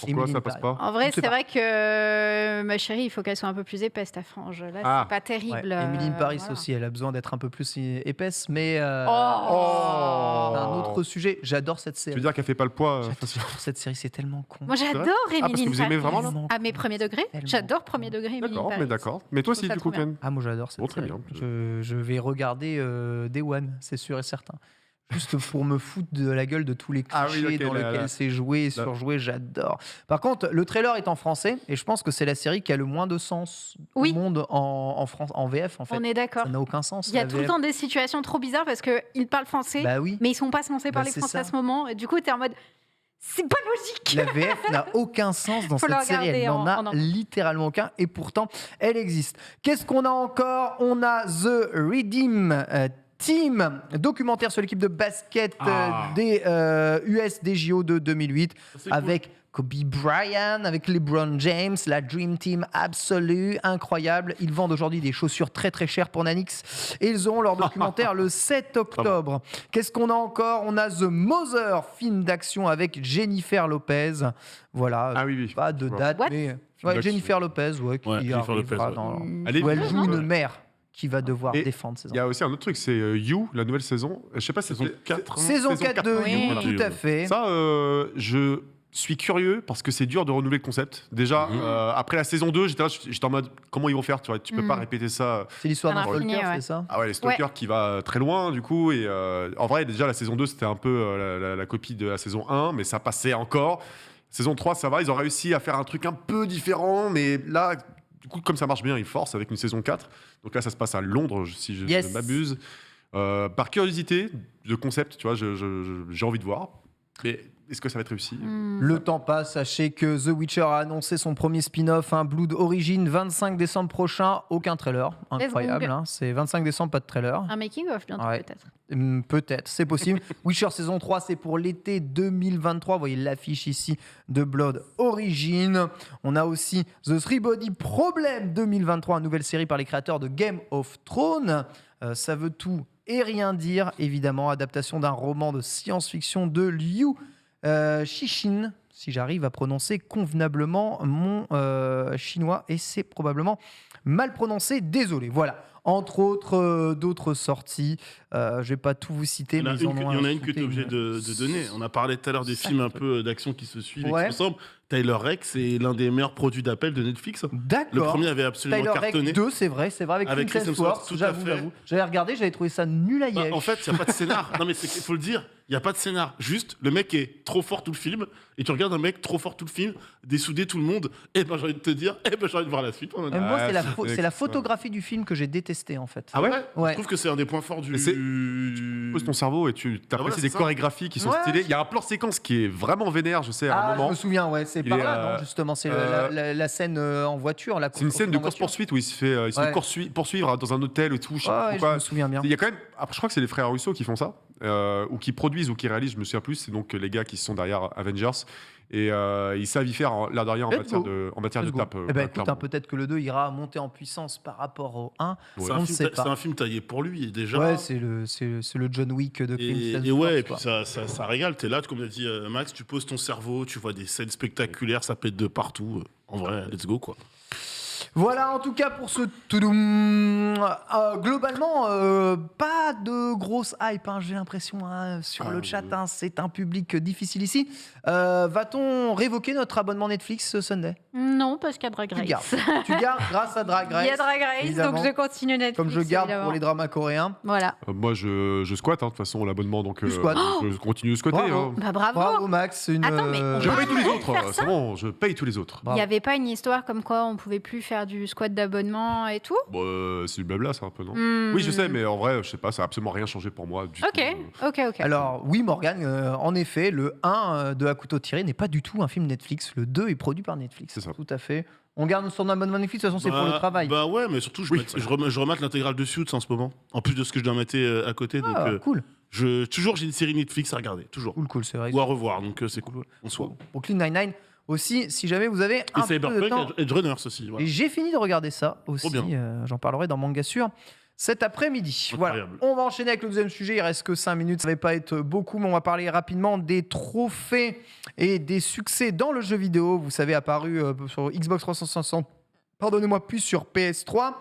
Pourquoi Emily ça in passe Paris. pas En vrai, Je sais c'est pas. vrai que ma chérie, il faut qu'elle soit un peu plus épaisse, ta frange. Là, Ah. c'est pas terrible. Ouais, Emily in Paris voilà. aussi, elle a besoin d'être un peu plus épaisse, mais Oh. c'est un autre sujet. J'adore cette Tu veux série. dire qu'elle fait pas le poids facilement J'adore cette série, c'est tellement con. Moi, j'adore Ah, parce Emily que in vous aimez Paris. vraiment, là À mes premiers degrés. Tellement. J'adore premier degré Emily in D'accord, Paris. mais d'accord. Mais toi Je aussi, trouve ça du trop coup, bien. Ken. Ah, moi j'adore cette Bon, très série. bien. Je vais regarder Day One, c'est sûr et certain. Juste pour me foutre de la gueule de tous les clichés Ah oui, ok, dans là, lesquels là. c'est joué et surjoué, j'adore. Par contre, le trailer est en français et je pense que c'est la série qui a le moins de sens Oui. au monde en France, en VF en fait. On est d'accord. Ça n'a aucun sens. Il y a la tout le VF. temps des situations trop bizarres parce qu'ils parlent français, Bah oui. mais ils sont pas censés Bah, parler c'est français ça. à ce moment. Et du coup, t'es en mode, c'est pas logique. La VF n'a aucun sens dans Faut la cette série, regarder elle n'en en a anglais. littéralement aucun et pourtant elle existe. Qu'est-ce qu'on a encore? On a The Redeem Team, documentaire sur l'équipe de basket des US des JO de 2008 C'est cool. avec Kobe Bryant, avec LeBron James, la Dream Team absolue, incroyable. Ils vendent aujourd'hui des chaussures très très chères pour Nanix et ils auront leur documentaire le 7 octobre. Qu'est-ce qu'on a encore? On a The Mother, film d'action avec Jennifer Lopez. Voilà, Ah oui, oui. pas de Je vois. date, What mais D'accord. Jennifer Lopez, qui Jennifer Lopez, arrivera ouais. dans... Elle est où elle cool. joue Ouais. une mère qui va devoir Et défendre ses Il y a aussi un autre truc, c'est You, la nouvelle saison. Je sais pas si Saison c'était- 4. Saison 4 de Oui. You, Voilà. tout à fait. Ça, je suis curieux parce que c'est dur de renouveler le concept. Déjà, après la saison 2, j'étais en mode comment ils vont faire, tu vois, tu peux pas répéter ça. C'est l'histoire d'un À l'infini, stalker, ouais. c'est ça? Ah ouais, les stalkers qui va très loin du coup. Et en vrai, déjà la saison 2, c'était un peu la copie de la saison 1, mais ça passait encore. Saison 3, ça va, ils ont réussi à faire un truc un peu différent, mais là, du coup, comme ça marche bien, ils forcent avec une saison 4. Donc là, ça se passe à Londres, si je Yes. ne m'abuse. Par curiosité de concept, tu vois, j'ai envie de voir. Mais est-ce que ça va être réussi Le temps passe, sachez que The Witcher a annoncé son premier spin-off, Blood Origin, 25 décembre prochain, aucun trailer. Incroyable, go. hein, c'est 25 décembre, pas de trailer. Un making-of bientôt, Ouais. peut-être. Peut-être, c'est possible. Witcher saison 3, c'est pour l'été 2023. Vous voyez l'affiche ici de Blood Origin. On a aussi The Three Body Problem 2023, une nouvelle série par les créateurs de Game of Thrones. Ça veut tout et rien dire, évidemment. Adaptation d'un roman de science-fiction de Liu Cixin, si j'arrive à prononcer convenablement mon chinois, et c'est probablement mal prononcé, désolé. Voilà. Entre autres, d'autres sorties. Je vais pas tout vous citer, Il y en a mais ils en une, ont il y en a une que ajouté tu es obligé de donner. On a parlé tout à l'heure des films un peu d'action qui se suivent et Ouais. qui se ressemblent. Tyler Rex est l'un des meilleurs produits d'appel de Netflix. D'accord. Le premier avait absolument Tyler Rex cartonné. 2, c'est vrai, avec Chris Hemsworth, tout à fait. j'avoue. J'avais regardé, j'avais trouvé ça nul à Bah, Liège. en fait, il n'y a pas de scénar. Non, mais il faut le dire. Il n'y a pas de scénar. Juste, le mec est trop fort tout le film. Et tu regardes un mec trop fort tout le film, dessouder tout le monde. Et ben, j'ai envie de te dire, j'ai envie de voir la suite. Moi, Ah, c'est la, c'est c'est la photographie du film que j'ai détesté, en fait. Ah ouais Ouais. Je trouve que c'est un des points forts du. Mais tu poses ton cerveau et tu voilà, apprécies c'est des ça. chorégraphies qui sont Ouais. stylées. Il y a un plan séquence qui est vraiment vénère, je sais, à un Ah, je moment. me souviens, ouais, c'est Il par est, là, non, justement, c'est la scène en voiture. C'est une scène de course-poursuite où il se fait Ouais. poursuivre dans un hôtel et tout. Je sais pas Ouais, je pourquoi. me souviens bien. Il y a quand même. Après, je crois que c'est les frères Russo qui font ça, ou qui produisent ou qui réalisent, je me souviens plus. C'est donc les gars qui sont derrière Avengers. Et ils savent y faire, l'air de rien, en Let's matière go. de Let's go. tape. Eh ben, écoute, clairement. peut-être que le 2 ira monter en puissance par rapport au 1. C'est On un, ne film sait c'est pas. un film taillé pour lui, et déjà. Ouais, c'est le John Wick de Clint Et Eastwood, ouais, et quoi. puis ça régale. T'es là, comme l'a dit Max, tu poses ton cerveau, tu vois des scènes spectaculaires, ça pète de partout. En vrai, let's go, quoi. Voilà, en tout cas, pour ce Toudoum. Globalement, pas de grosse hype, hein, j'ai l'impression, hein, sur le chat. Hein, c'est un public difficile ici. Va-t-on révoquer notre abonnement Netflix ce Sunday? Non, parce qu'il y a Drag Tu Race. gardes. Tu gardes grâce à Drag Race. Il y a Drag Race, évidemment. donc je continue Netflix. Comme je garde évidemment. pour les dramas coréens. Voilà. Moi, je squatte, hein, de toute façon, l'abonnement. Donc, Tu squattes. je continue de squatter. Bravo. hein. Bah bravo. Bravo, Max. Une, Attends, mais on Je va paye tous les arrêter de autres. faire C'est ça. bon, je paye tous les autres. Il Bravo. n'y avait pas une histoire comme quoi on pouvait plus faire du squat d'abonnement et tout? Bon, c'est du blabla, ça, un peu, non Hmm. Oui, je sais, mais en vrai, je sais pas, ça a absolument rien changé pour moi. Du Ok, tout. ok. Alors, oui, Morgane, en effet, le 1 de À couteau tiré n'est pas du tout un film Netflix. Le 2 est produit par Netflix. C'est ça. Tout à fait. On garde son abonnement Netflix, de toute façon, c'est pour le travail. Bah ouais, mais surtout, Oui. je remate l'intégrale de Suits en ce moment. En plus de ce que je dois mater à côté. Donc, Ah, cool. toujours, j'ai une série Netflix à regarder. Toujours. Cool, c'est vrai. Ou à revoir. Donc, c'est cool. On se voit. Brooklyn Nine-Nine aussi, si jamais vous avez Et un peu de temps. Cyberpunk et Edge Runners aussi. Voilà. Et j'ai fini de regarder ça aussi. Trop J'en parlerai dans Manga Sûr cet après-midi. Voilà. Incroyable. On va enchaîner avec le deuxième sujet. Il reste que 5 minutes. Ça ne va pas être beaucoup, mais on va parler rapidement des trophées et des succès dans le jeu vidéo. Vous savez, apparu sur Xbox 360. Pardonnez-moi, puis sur PS3.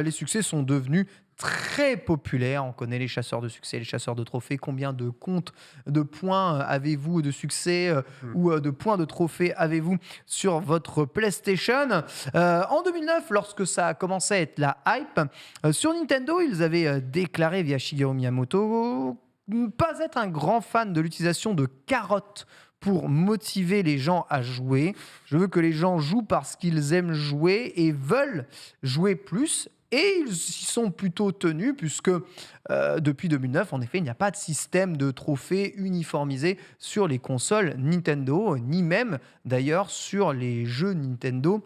Les succès sont devenus très populaire. On connaît les chasseurs de succès, les chasseurs de trophées. Combien de comptes de points avez-vous de succès ou de points de trophées avez-vous sur votre PlayStation? En 2009, lorsque ça a commencé à être la hype, sur Nintendo, ils avaient déclaré via Shigeru Miyamoto ne pas être un grand fan de l'utilisation de carottes pour motiver les gens à jouer. Je veux que les gens jouent parce qu'ils aiment jouer et veulent jouer plus. Et ils y sont plutôt tenus puisque depuis 2009, en effet, il n'y a pas de système de trophées uniformisé sur les consoles Nintendo, ni même d'ailleurs sur les jeux Nintendo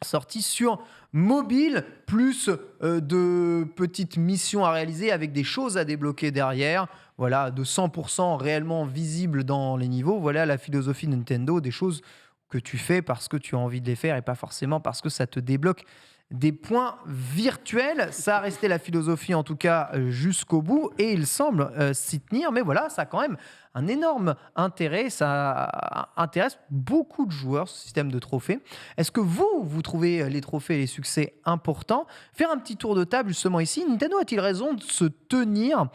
sortis sur mobile, plus de petites missions à réaliser avec des choses à débloquer derrière. Voilà, de 100% réellement visibles dans les niveaux. Voilà la philosophie de Nintendo, des choses que tu fais parce que tu as envie de les faire et pas forcément parce que ça te débloque des points virtuels. Ça a resté la philosophie en tout cas jusqu'au bout et il semble s'y tenir. Mais voilà, ça a quand même un énorme intérêt. Ça intéresse beaucoup de joueurs, ce système de trophées. Est-ce que vous trouvez les trophées et les succès importants? Faire un petit tour de table justement ici. Nintendo a-t-il raison de se tenir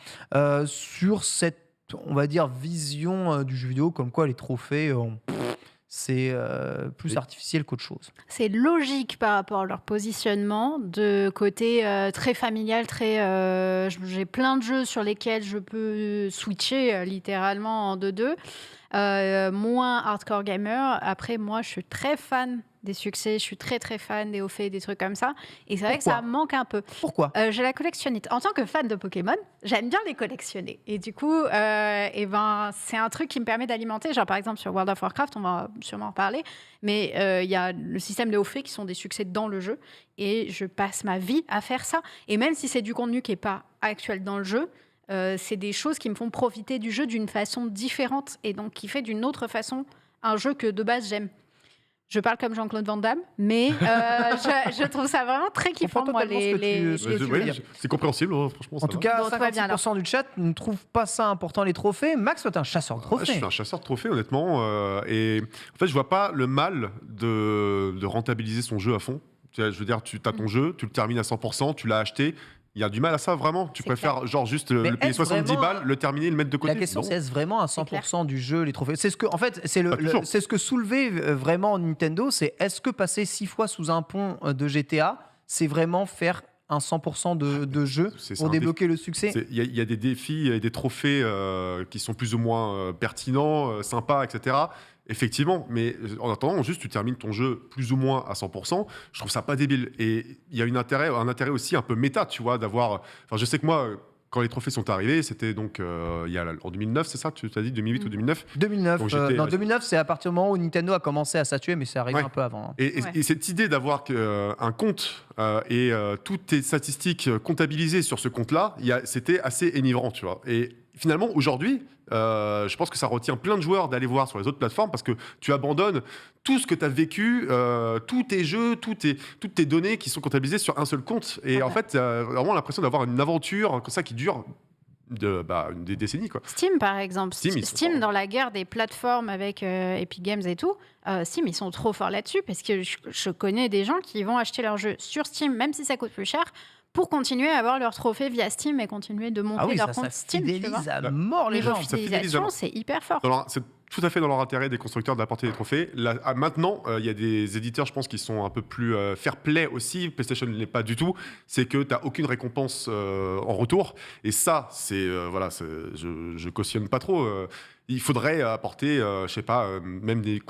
sur cette, on va dire, vision du jeu vidéo comme quoi les trophées... c'est plus artificiel qu'autre chose. C'est logique par rapport à leur positionnement de côté très familial, j'ai plein de jeux sur lesquels je peux switcher littéralement en 2-2. Moins hardcore gamer. Après, moi, je suis très fan des succès, je suis très très fan des hauts faits, des trucs comme ça. Et c'est vrai que ça manque un peu. Pourquoi? Je la collectionne. En tant que fan de Pokémon, j'aime bien les collectionner. Et du coup, c'est un truc qui me permet d'alimenter. Genre, par exemple, sur World of Warcraft, on va sûrement en reparler. Mais il y a le système des hauts faits qui sont des succès dans le jeu. Et je passe ma vie à faire ça. Et même si c'est du contenu qui n'est pas actuel dans le jeu, c'est des choses qui me font profiter du jeu d'une façon différente. Et donc, qui fait d'une autre façon un jeu que de base j'aime. Je parle comme Jean-Claude Van Damme, mais je trouve ça vraiment très kiffant, moi, c'est compréhensible, hein, franchement. En tout cas, Bon, tout va bien, 56% du chat ne trouve pas ça important, les trophées. Max, toi, t'es un chasseur de trophées. Je suis un chasseur de trophées, honnêtement. Et en fait, je vois pas le mal de rentabiliser son jeu à fond. Tu vois, je veux dire, tu as ton jeu, tu le termines à 100%, tu l'as acheté. Il y a du mal à ça, vraiment. Tu C'est préfères genre juste Mais le payer est-ce 70 vraiment- balles, le terminer, le mettre de côté. La question, Non. c'est est-ce vraiment à 100% du jeu les trophées? C'est ce que, en fait, Pas toujours. c'est ce que soulevait vraiment Nintendo, c'est est-ce que passer 6 fois sous un pont de GTA, c'est vraiment faire un 100% de jeu C'est pour un débloquer le succès? Il y a des défis et des trophées qui sont plus ou moins pertinents, sympas, etc. Effectivement, mais en attendant, juste tu termines ton jeu plus ou moins à 100%, je trouve ça pas débile. Et il y a un intérêt aussi un peu méta, tu vois, d'avoir... Enfin, je sais que moi, quand les trophées sont arrivés, c'était donc en 2009, c'est ça? Tu t'as dit 2008 ou 2009? 2009, Donc j'étais- 2009, c'est à partir du moment où Nintendo a commencé à statuer, mais c'est arrivé Ouais. un peu avant. Hein. Ouais. Et cette idée d'avoir un compte et toutes tes statistiques comptabilisées sur ce compte-là, c'était assez enivrant, tu vois. Et finalement, aujourd'hui, je pense que ça retient plein de joueurs d'aller voir sur les autres plateformes parce que tu abandonnes tout ce que tu as vécu, tous tes jeux, toutes tes données qui sont comptabilisées sur un seul compte. Et en fait, tu as vraiment l'impression d'avoir une aventure comme ça qui dure des décennies, quoi. Steam, par exemple. Steam, ils sont Steam, forts. dans la guerre des plateformes avec Epic Games et tout, Steam, ils sont trop forts là-dessus parce que je connais des gens qui vont acheter leur jeu sur Steam, même si ça coûte plus cher, pour continuer à avoir leur trophée via Steam et continuer de monter Ah oui, leur ça compte Steam. Tu vois. fidélise à mort les Niveau gens. Ça fidélise fidélisation, vraiment. c'est hyper fort. C'est tout à fait dans leur intérêt des constructeurs d'apporter des trophées. Maintenant, il y a des éditeurs, je pense, qui sont un peu plus fair play aussi. PlayStation ne l'est pas du tout. C'est que tu n'as aucune récompense en retour. Et ça, je cautionne pas trop. Il faudrait apporter, je sais pas, même des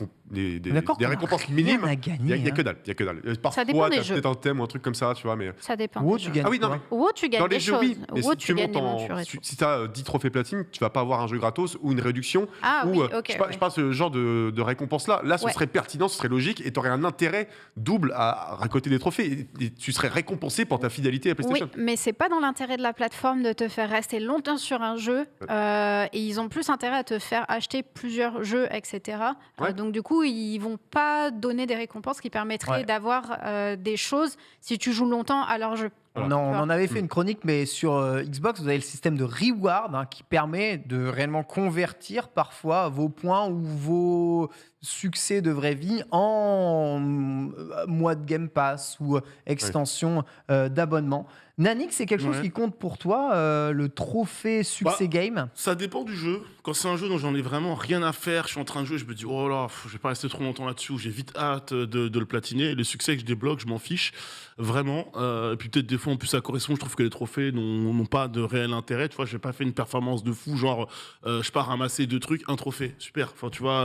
D'accord, récompenses rien minimes. à Il gagner. n'y a que hein. dalle. Il y a que dalle. dépend Parfois, des t'as jeux. peut-être un thème ou un truc comme ça, tu vois, mais... Ça dépend. Ou des tu jeux. gagnes. Ah oui, non, quoi. mais Ou tu gagnes dans des les jeux, choses. oui. Mais Ou si tu tu gagnes montes des montures et tout. si tu as 10 trophées platine, tu vas pas avoir un jeu gratos ou une réduction. Ah ou, oui, ok. je sais pas ce genre de récompense-là. Là, ce Ouais. serait pertinent, ce serait logique et tu aurais un intérêt double à récolter des trophées. Et tu serais récompensé pour ta fidélité à Oui, PlayStation. mais c'est pas dans l'intérêt de la plateforme de te faire rester longtemps sur un jeu. Et ils ont plus intérêt à te faire acheter plusieurs jeux, etc. Ouais. Donc du coup, ils vont pas donner des récompenses qui permettraient Ouais. d'avoir des choses si tu joues longtemps à leur jeu. Voilà. On en avait fait une chronique, mais sur Xbox, vous avez le système de reward qui permet de réellement convertir parfois vos points ou vos succès de vraie vie en mois de Game Pass ou extension d'abonnement. Nannick, c'est quelque chose Ouais. qui compte pour toi, le trophée succès game? Ça dépend du jeu. Quand c'est un jeu dont j'en ai vraiment rien à faire, je suis en train de jouer, je me dis oh là, je vais pas rester trop longtemps là-dessus, ou j'ai vite hâte de le platiner. Le succès que je débloque, je m'en fiche vraiment. Et puis peut-être des fois en plus ça correspond, je trouve que les trophées n'ont pas de réel intérêt. Tu vois, j'ai pas fait une performance de fou, genre je pars ramasser 2 trucs, un trophée, super. Enfin tu vois,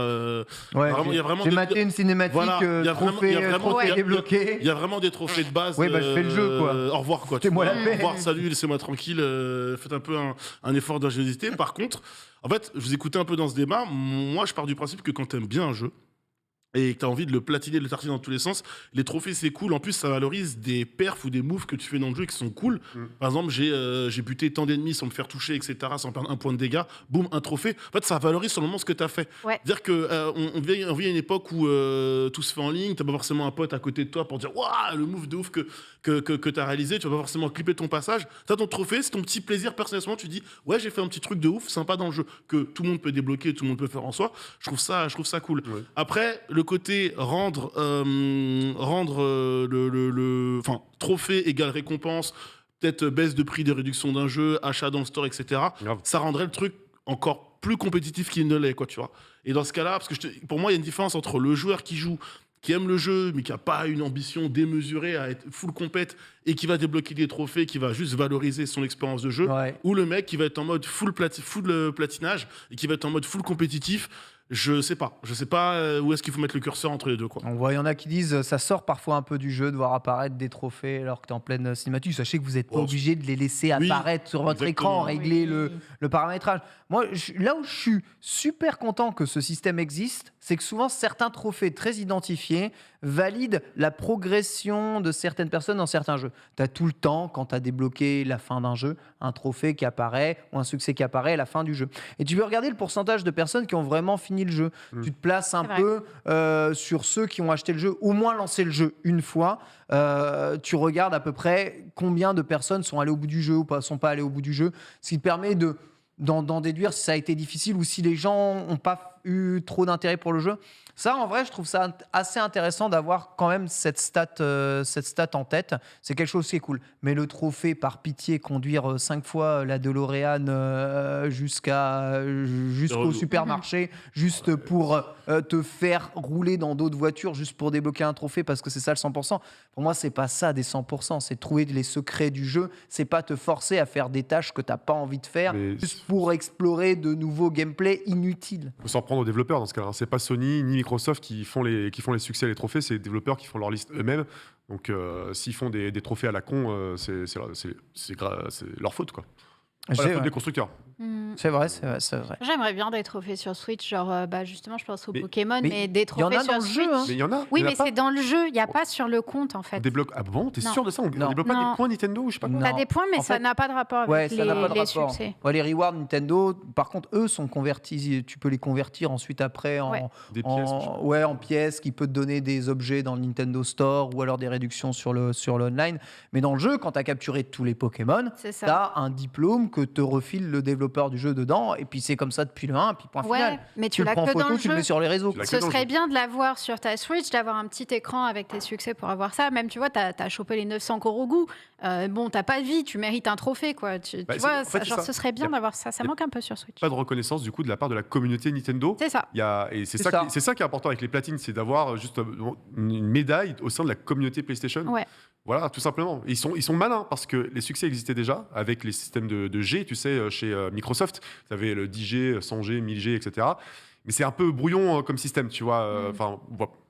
Ouais, vraiment, il y a vraiment j'ai des- maté une cinématique, Voilà, il y a vraiment- il y a vraiment- trophée il y a- débloqué. il y a vraiment des trophées de base. Oui, bah, je fais le jeu, quoi. Au revoir, quoi. tu Fais-moi vois. la paix. Au revoir, salut, laissez-moi tranquille. Faites un peu un effort d'ingéniosité. Par contre, en fait, je vous écoutais un peu dans ce débat. Moi, je pars du principe que quand tu aimes bien un jeu et que tu as envie de le platiner, de le tartiner dans tous les sens, les trophées, c'est cool. En plus, ça valorise des perfs ou des moves que tu fais dans le jeu qui sont cool. Par exemple, j'ai buté tant d'ennemis sans me faire toucher, etc., sans perdre un point de dégâts. Boum, un trophée. En fait, ça valorise sur le moment ce que tu as fait. Ouais. Dire que on vit à une époque où tout se fait en ligne, t'as pas forcément un pote à côté de toi pour dire waouh, le move de ouf que t'as réalisé, tu vas pas forcément clipper ton passage. T'as ton trophée, c'est ton petit plaisir personnellement, tu dis ouais, j'ai fait un petit truc de ouf, sympa dans le jeu, que tout le monde peut débloquer, tout le monde peut faire en soi. Je trouve ça cool. Ouais. Après, le côté rendre enfin, trophée égale récompense, peut-être baisse de prix de réduction d'un jeu, achat dans le store, etc. Grave. Ça rendrait le truc encore plus compétitif qu'il ne l'est, quoi, tu vois. Et dans ce cas-là, parce que pour moi, il y a une différence entre le joueur qui joue, qui aime le jeu, mais qui n'a pas une ambition démesurée à être full compète et qui va débloquer des trophées, qui va juste valoriser son expérience de jeu, Ouais. ou le mec qui va être en mode full platinage et qui va être en mode full compétitif. Je sais pas où est-ce qu'il faut mettre le curseur entre les deux, quoi. On voit, il y en a qui disent ça sort parfois un peu du jeu de voir apparaître des trophées alors que tu es en pleine cinématique. Sachez que vous n'êtes pas Oh, obligé de les laisser oui, apparaître sur votre exactement. écran, régler Oui. le paramétrage. Moi, là où je suis super content que ce système existe, c'est que souvent certains trophées très identifiés valident la progression de certaines personnes dans certains jeux. Tu as tout le temps, quand tu as débloqué la fin d'un jeu, un trophée qui apparaît ou un succès qui apparaît à la fin du jeu. Et tu peux regarder le pourcentage de personnes qui ont vraiment fini le jeu. Tu te places un C'est vrai. peu sur ceux qui ont acheté le jeu, au moins lancé le jeu une fois. Tu regardes à peu près combien de personnes sont allées au bout du jeu ou sont pas allées au bout du jeu, ce qui te permet d'en déduire si ça a été difficile ou si les gens n'ont pas eu trop d'intérêt pour le jeu. Ça, en vrai, je trouve ça assez intéressant d'avoir quand même cette stat en tête. C'est quelque chose qui est cool. Mais le trophée, par pitié, conduire 5 fois la DeLorean jusqu'au supermarché, juste pour te faire rouler dans d'autres voitures, juste pour débloquer un trophée, parce que c'est ça le 100%. Pour moi, c'est pas ça des 100%. C'est trouver les secrets du jeu. C'est pas te forcer à faire des tâches que t'as pas envie de faire, juste pour explorer de nouveaux gameplays inutiles. Il faut s'en prendre aux développeurs dans ce cas-là. C'est pas Sony ni Microsoft qui font les succès, les trophées, c'est les développeurs qui font leur liste eux-mêmes. Donc s'ils font des trophées à la con, c'est leur faute, quoi. Pas la faute des constructeurs. C'est vrai. J'aimerais bien des trophées sur Switch, genre justement je pense aux Pokémon, mais des trophées sur Switch. Jeu, hein. Mais il y en a. Oui, mais c'est dans le jeu, il n'y a pas sur le compte en fait. Ah bon, t'es sûr de ça? On débloque pas des points Nintendo ou je sais pas quoi? T'as des poinns, mais ça n'a pas de rapport avec les succès. Ouais, les rewards Nintendo, par contre, eux sont convertis. Tu peux les convertir ensuite après en pièces qui peut te donner des objets dans le Nintendo Store ou alors des réductions sur l'online. Mais dans le jeu, quand t'as capturé tous les Pokémon, t'as un diplôme que te refile le développeur du jeu dedans, et puis c'est comme ça depuis le 1, puis point final. Mais tu l'as que dans le jeu. Tu le mets sur les réseaux. Ce serait bien de l'avoir sur ta Switch, d'avoir un petit écran avec tes succès pour avoir ça. Même, tu vois, t'as chopé les 900 Korogu. Bon, t'as pas de vie, tu mérites un trophée, quoi. Tu vois, ce serait bien d'avoir ça. Ça manque un peu sur Switch. Pas de reconnaissance, du coup, de la part de la communauté Nintendo. C'est ça. Et c'est ça qui est important avec les platines, c'est d'avoir juste une médaille au sein de la communauté PlayStation. Ouais. Voilà, tout simplement. Ils sont malins parce que les succès existaient déjà avec les systèmes de G, tu sais, chez Microsoft. Tu avais le 10G, 100G, 1000G, etc. Mais c'est un peu brouillon comme système, tu vois. Enfin,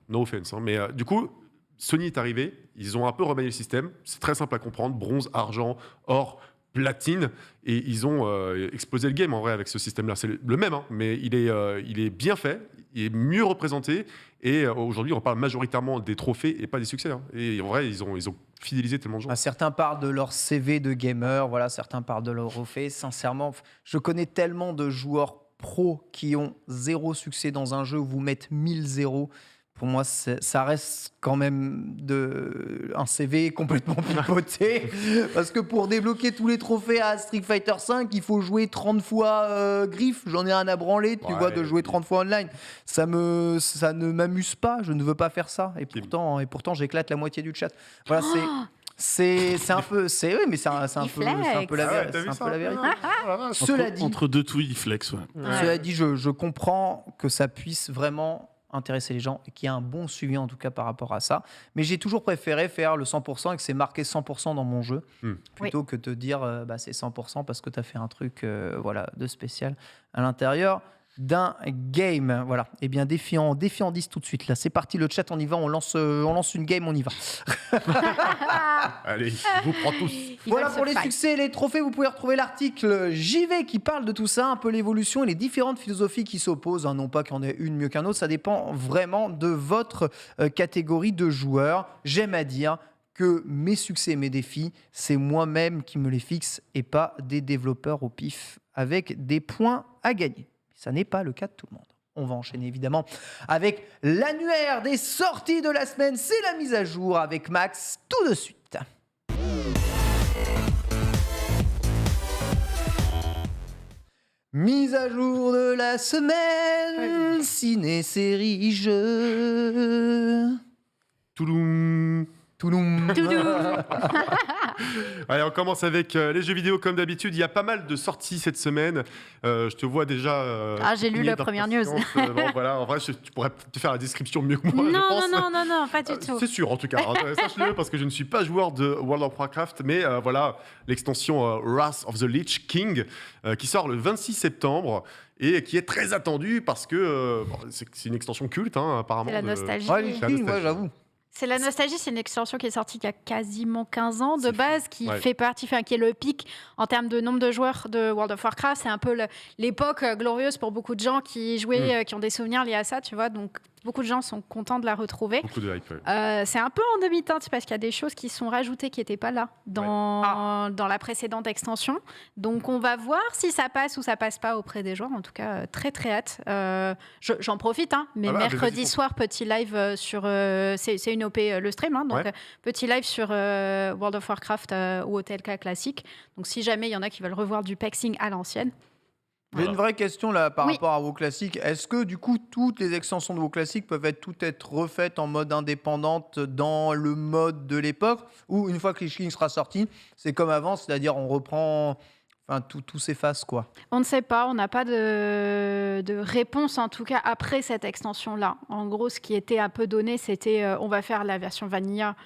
no offense. Hein, mais du coup, Sony est arrivé, ils ont un peu remanié le système. C'est très simple à comprendre. Bronze, argent, or, platine. Et ils ont explosé le game en vrai avec ce système-là. C'est le même, hein, mais il est bien fait, il est mieux représenté. Et aujourd'hui, on parle majoritairement des trophées et pas des succès. Hein. Et en vrai, ils ont fidélisé tellement de gens. Certains parlent de leur CV de gamer, voilà, certains parlent de leur trophée. Sincèrement, je connais tellement de joueurs pros qui ont 0 succès dans un jeu où vous mettez 1000 zéros. Pour moi, ça reste quand même un CV complètement pipoté. Parce que pour débloquer tous les trophées à Street Fighter V, il faut jouer 30 fois griffe. J'en ai un à branler, tu vois, de jouer 30 fois online. Ça ne m'amuse pas, je ne veux pas faire ça. Et pourtant j'éclate la moitié du chat. Voilà, c'est un peu... C'est un peu la vérité. Cela dit... Entre deux tweets, il flex, ouais. Cela dit, je comprends que ça puisse vraiment intéresser les gens et qu'il y a un bon suivi en tout cas par rapport à ça. Mais j'ai toujours préféré faire le 100% et que c'est marqué 100% dans mon jeu plutôt que de te dire c'est 100% parce que tu as fait un truc de spécial à l'intérieur d'un game. Voilà. Eh bien, défiant 10 tout de suite. Là, c'est parti, le chat, on y va, on lance une game, on y va. Allez, je vous prends tous. Voilà pour les succès et les trophées. Vous pouvez retrouver l'article JV qui parle de tout ça, un peu l'évolution et les différentes philosophies qui s'opposent. Non pas qu'il y en ait une mieux qu'un autre, ça dépend vraiment de votre catégorie de joueurs. J'aime à dire que mes succès et mes défis, c'est moi-même qui me les fixe et pas des développeurs au pif avec des points à gagner. Ça n'est pas le cas de tout le monde. On va enchaîner évidemment avec l'annuaire des sorties de la semaine. C'est la mise à jour avec Max tout de suite. Mise à jour de la semaine, ciné, série, jeux. Touloum. Allez, on commence avec les jeux vidéo comme d'habitude. Il y a pas mal de sorties cette semaine. Je te vois déjà. J'ai lu la première news. Bon, voilà, en vrai, tu pourrais te faire la description mieux que moi. Non, pas du tout. C'est sûr, en tout cas. Sache-le, parce que je ne suis pas joueur de World of Warcraft, mais voilà, l'extension Wrath of the Lich King qui sort le 26 septembre. Et qui est très attendue parce que c'est une extension culte, hein, apparemment. C'est la nostalgie. J'avoue. C'est la nostalgie, c'est une extension qui est sortie il y a quasiment 15 ans de base, qui fait partie, qui est le pic en termes de nombre de joueurs de World of Warcraft. C'est un peu l'époque glorieuse pour beaucoup de gens qui jouaient, qui ont des souvenirs liés à ça, tu vois. Donc beaucoup de gens sont contents de la retrouver. Beaucoup de hype. C'est un peu en demi-teinte parce qu'il y a des choses qui sont rajoutées qui n'étaient pas là dans la précédente extension. Donc on va voir si ça passe ou ça passe pas auprès des joueurs. En tout cas, très très hâte. J'en profite, mais mercredi soir, petit live sur... c'est une OP le stream, donc petit live sur World of Warcraft ou OTLK classique. Donc si jamais il y en a qui veulent revoir du pexing à l'ancienne, J'ai une vraie question là par Oui. rapport à WoW Classic. Est-ce que du coup toutes les extensions de WoW Classic peuvent toutes être refaites en mode indépendante dans le mode de l'époque, ou une fois que Lich King sera sorti, c'est comme avant, c'est-à-dire on reprend, enfin tout s'efface quoi. On ne sait pas, on n'a pas de réponse en tout cas après cette extension-là. En gros, ce qui était un peu donné, c'était on va faire la version Vanilla,